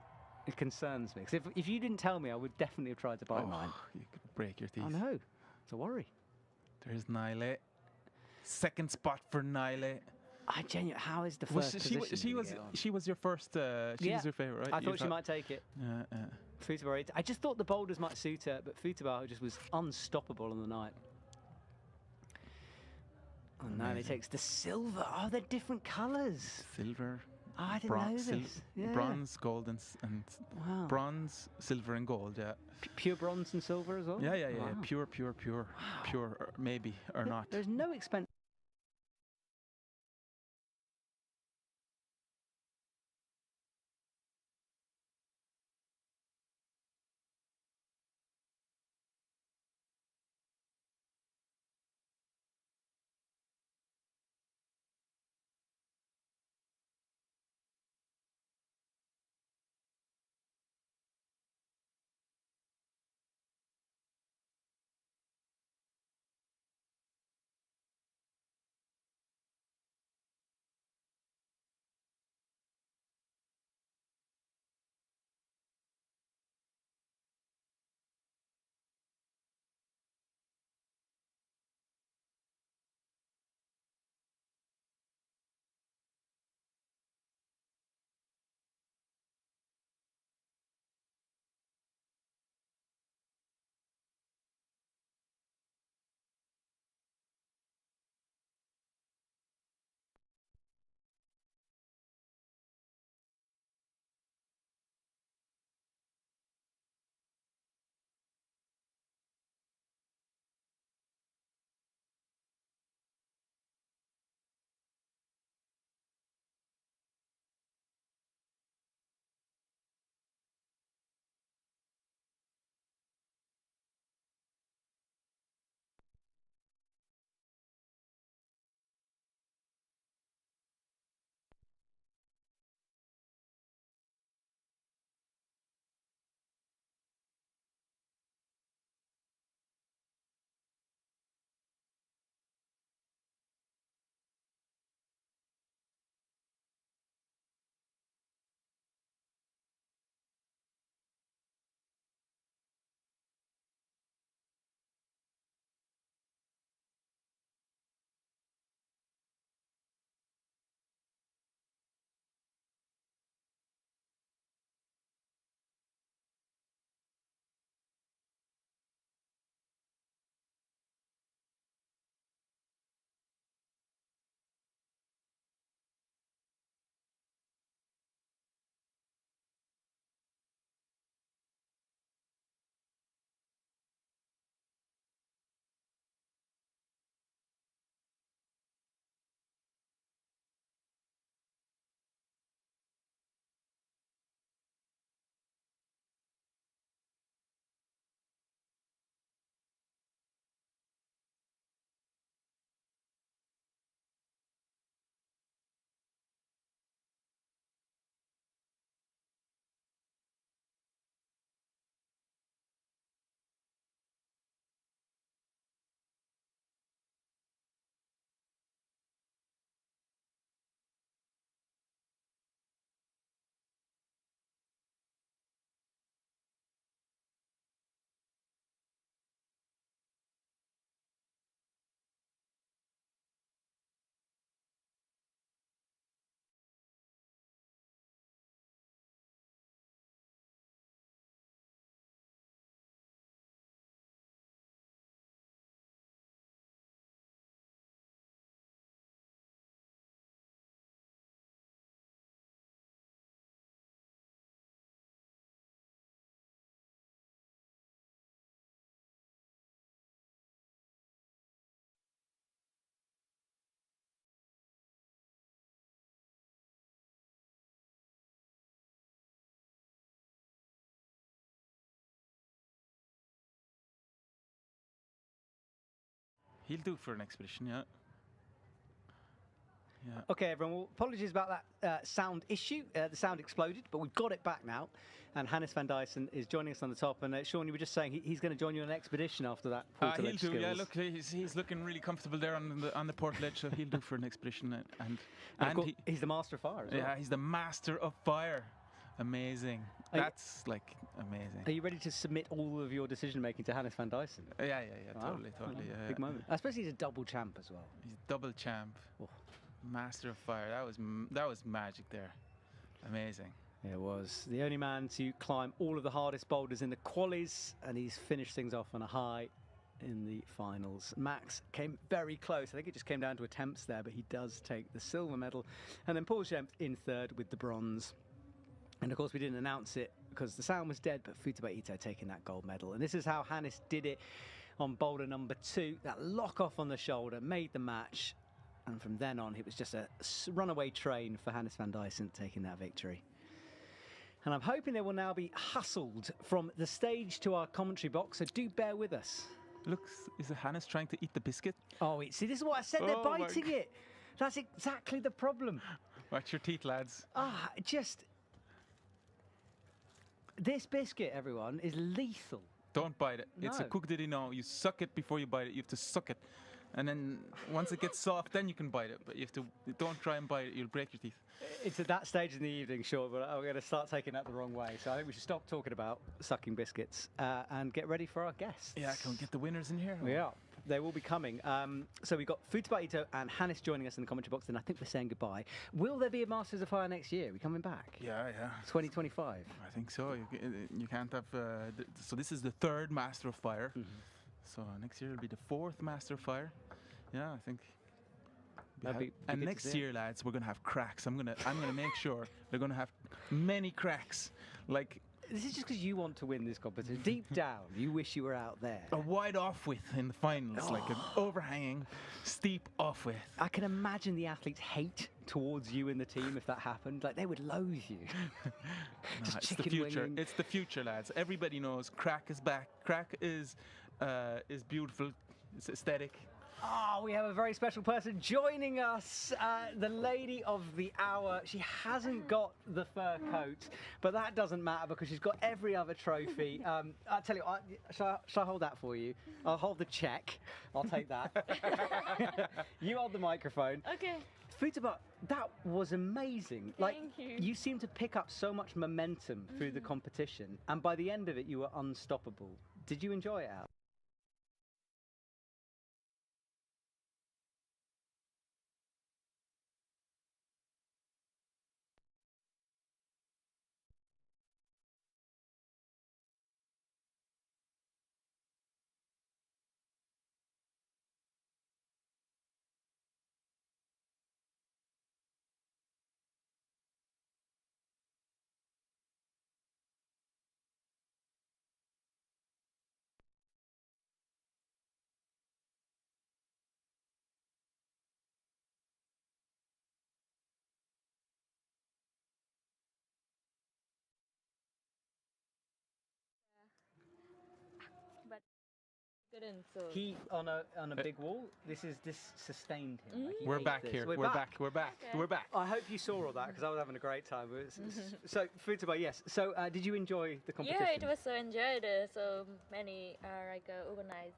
It concerns me, because if you didn't tell me, I would definitely have tried to bite mine. You could break your teeth. I know. It's a worry. There's Nile. Second spot for Nile. How is the first position? She was your first. She was your favorite, right? I thought she might take it. Futaba. I just thought the boulders might suit her, but Futaba just was unstoppable on the night. Oh, now he takes the silver. Oh, they're different colours. Silver. Oh, I didn't know this. Yeah. Bronze, gold, and wow. Bronze, silver, and gold. Yeah. Pure bronze and silver as well. Yeah. Wow. Pure, maybe or not. There's no expense. He'll do for an expedition, yeah. Yeah. Okay, everyone. Well, apologies about that sound issue. The sound exploded, but we've got it back now. And Hannes van Dyssen is joining us on the top. And Sean, you were just saying he's going to join you on an expedition after that portal He'll edge do. skills. Yeah, look, he's looking really comfortable there on the portal edge, so he'll do for an expedition. And he's the master of fire as well. Yeah, he's the master of fire. Amazing. That's like amazing. Are you ready to submit all of your decision making to Hannes van Dyssen? Yeah, Wow. totally. Yeah. Big moment. I suppose he's a double champ as well. He's double champ. Oh. Master of fire. That was magic there. Amazing. It was the only man to climb all of the hardest boulders in the qualies, and he's finished things off on a high in the finals. Max came very close. I think it just came down to attempts there, but he does take the silver medal. And then Paul Schempt in third with the bronze. And of course we didn't announce it because the sound was dead, but Futaba Ito taking that gold medal. And this is how Hannes did it on boulder number 2. That lock off on the shoulder made the match. And from then on, it was just a runaway train for Hannes van Dyssen taking that victory. And I'm hoping they will now be hustled from the stage to our commentary box, so do bear with us. Look, is it Hannes trying to eat the biscuit? Oh, see, this is what I said, they're biting it. That's exactly the problem. Watch your teeth, lads. This biscuit, everyone, is lethal. Don't bite it. It's a No. cook diddy no. You suck it before you bite it. You have to suck it. And then once it gets soft, then you can bite it. But you have to, don't try and bite it. You'll break your teeth. It's at that stage in the evening, sure, but I'm going to start taking that the wrong way. So I think we should stop talking about sucking biscuits and get ready for our guests. Yeah, can we get the winners in here? Yeah, they will be coming. So we've got Futaba Ito and Hannes joining us in the commentary box, and I think we're saying goodbye. Will there be a Masters of Fire next year? Are we coming back? Yeah. 2025? I think so. You can't have... so this is the 3rd Master of Fire. So next year will be the 4th Master of Fire. Yeah, I think... And next year, lads, we're gonna have cracks. I'm gonna make sure we're gonna have many cracks. Like, this is just because you want to win this competition. Deep down, you wish you were out there. A wide off-width in the finals, like an overhanging, steep off-width. I can imagine the athletes' hate towards you and the team if that happened. Like, they would loathe you. Just it's the chicken future. winging. It's the future, lads. Everybody knows crack is back. Crack is beautiful. It's aesthetic. Oh, we have a very special person joining us, the lady of the hour. She hasn't got the fur coat, but that doesn't matter because she's got every other trophy. I'll tell you, shall I hold that for you? I'll hold the check. I'll take that. You hold the microphone. Okay. Futaba, that was amazing. Thank you. You seemed to pick up so much momentum through the competition, and by the end of it, you were unstoppable. Did you enjoy it, Al? Couldn't, so. He on a big wall. This sustained him. Like, he We're hates back this. here. We're back. Okay. We're back. I hope you saw all that because I was having a great time. So, Futaba, yes. So, did you enjoy the competition? Yeah, it was so enjoyed. So many organized,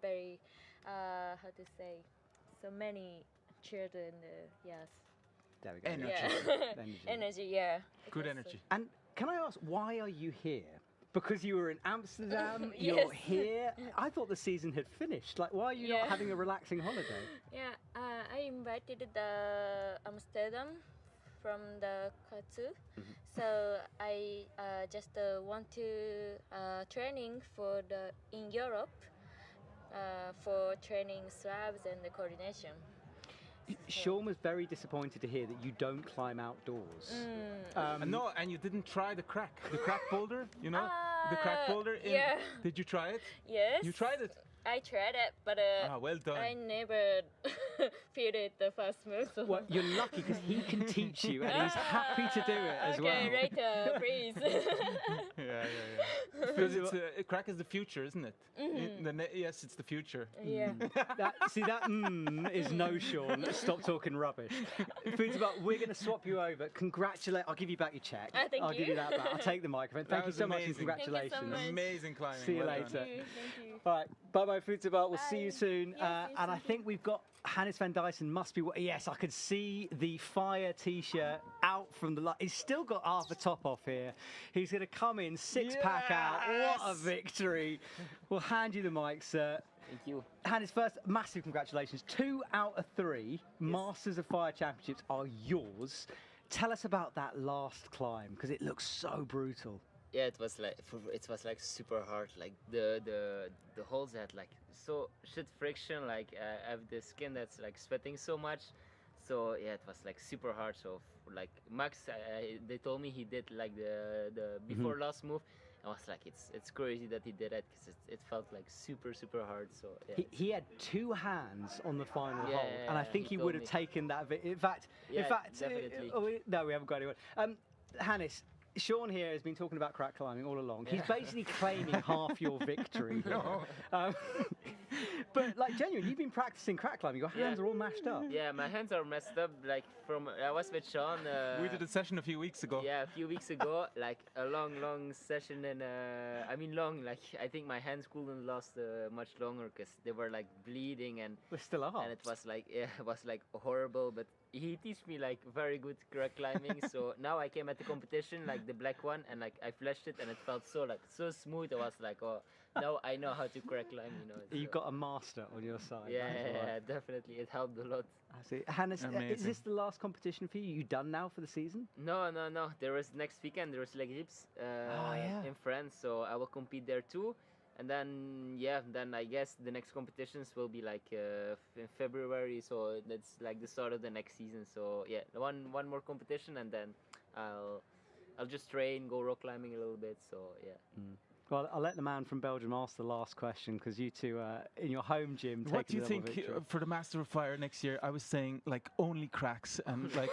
very how to say, so many children. Yes. There we go. Energy. Energy. Yeah. Good energy. And can I ask, why are you here? Because you were in Amsterdam, Yes. you're here. I thought the season had finished. Like, why are you not having a relaxing holiday? Yeah, I invited the Amsterdam from the Katsu. So I just want to training for in Europe for training slabs and the coordination. Sean was very disappointed to hear that you don't climb outdoors. No, and you didn't try the crack boulder, you know? The crack boulder? Yeah. Did you try it? Yes. You tried it? I tried it, but well done. I never fielded the first move. So. Well, you're lucky because he can teach you, and he's happy to do it as well. Okay, later, please. Yeah. Because crack is the future, isn't it? Yes, it's the future. Yeah. That is no, Sean. Stop talking rubbish. Futabart, we're going to swap you over. I'll give you back your check. Thank I'll you. give you that back. I'll take the microphone. Thank you so much and congratulations. Thank you so much. Amazing climbing. See you Well later. done. Thank you. All right, bye-bye, Futabart. We'll see you soon. Yes, And I think we've got Hannes van Dyssen must be... Yes, I could see the fire T-shirt out from the light. He's still got half a top off here. He's going to come in, six-pack out. What a victory. We'll hand you the mic, sir. Thank you. Hannes, first, massive congratulations. 2 out of 3 Masters of Fire Championships are yours. Tell us about that last climb, because it looks so brutal. Yeah, it was like super hard. Like the holes had like so shit friction. Like I have the skin that's like sweating so much. So yeah, it was like super hard. So like Max, they told me he did like the before last move. I was like, it's crazy that he did it because it felt like super hard. So yeah. He had 2 hands on the final Yeah, hold, and I think he would have taken that. In fact, definitely. No, we haven't got anyone. Hannes, Sean here has been talking about crack climbing all along. He's basically claiming half your victory here. But like genuinely, you've been practicing crack climbing. Your hands are all mashed up. Yeah, my hands are messed up. Like I was with Sean. We did a session a few weeks ago. Yeah, a few weeks ago, like a long session, and I mean long. Like I think my hands couldn't last much longer because they were like bleeding and. We're still up. And it was like horrible, but. He teach me like very good crack climbing, so now I came at the competition, like the black one, and like I flashed it, and it felt so smooth. I was like, oh, now I know how to crack climb, you know. You've got a master on your side. Yeah, definitely, it helped a lot. I see. Hannes, is this the last competition for you? You done now for the season? No. There was next weekend. There was Les Grips in France, so I will compete there too. And then I guess the next competitions will be like in February, so that's like the start of the next season. So yeah, one more competition, and then I'll just train, go rock climbing a little bit. So yeah. Well, I'll let the man from Belgium ask the last question because you two in your home gym. What do you think for the Master of Fire next year? I was saying like only cracks and like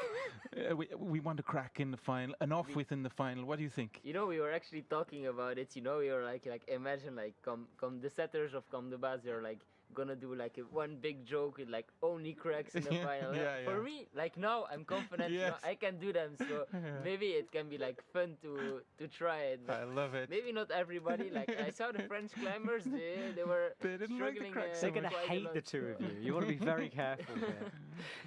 we want a crack in the final, an off within the final. What do you think? You know, we were actually talking about it. You know, we were like imagine like come the setters of Comme de Base, they're like gonna do like one big joke with like only cracks in the final. For me, like now I'm confident. You know, I can do them. So maybe it can be like fun to try it. I love it. Maybe not everybody. Like I saw the French climbers, they didn't like the cracks. They're going to hate the two of you. You want to be very careful here.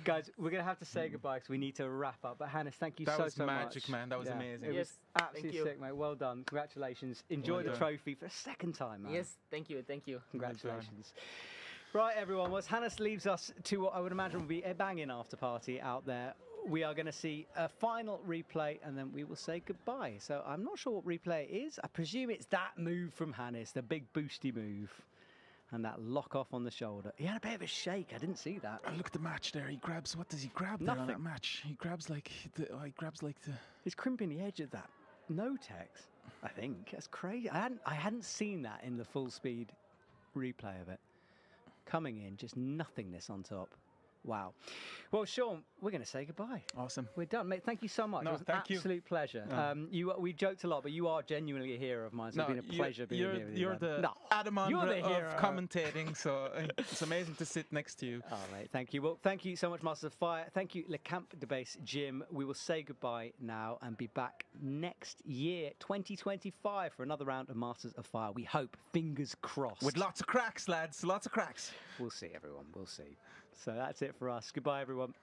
Guys, we're going to have to say goodbye because we need to wrap up. But Hannes, thank you so much. That was magic, man. That was amazing. Yes, it was absolutely sick, mate. Well done. Congratulations. Enjoy the trophy for a second time, man. Yes, thank you. Congratulations. Right, everyone. Well, Hannes leaves us to what I would imagine will be a banging after party out there. We are going to see a final replay and then we will say goodbye. So I'm not sure what replay it is. I presume it's that move from Hannes, the big boosty move. And that lock off on the shoulder. He had a bit of a shake. I didn't see that. Look at the match there. He grabs. What does he grab there on that match? He grabs like the. He's crimping the edge of that no-tex. I think that's crazy. I hadn't seen that in the full speed replay of it. Coming in, just nothingness on top. Wow. Well, Sean, we're going to say goodbye. Awesome. We're done, mate. Thank you so much. No, it was an absolute pleasure. We joked a lot, but you are genuinely a hero of mine, so it's been a pleasure being here with you. You're the Adamandra of commentating, so it's amazing to sit next to you. Oh, mate, thank you. Well, thank you so much, Masters of Fire. Thank you, lecampdebase Gym. We will say goodbye now and be back next year, 2025, for another round of Masters of Fire. We hope, fingers crossed. With lots of cracks, lads. Lots of cracks. We'll see, everyone. We'll see. So that's it for us. Goodbye, everyone.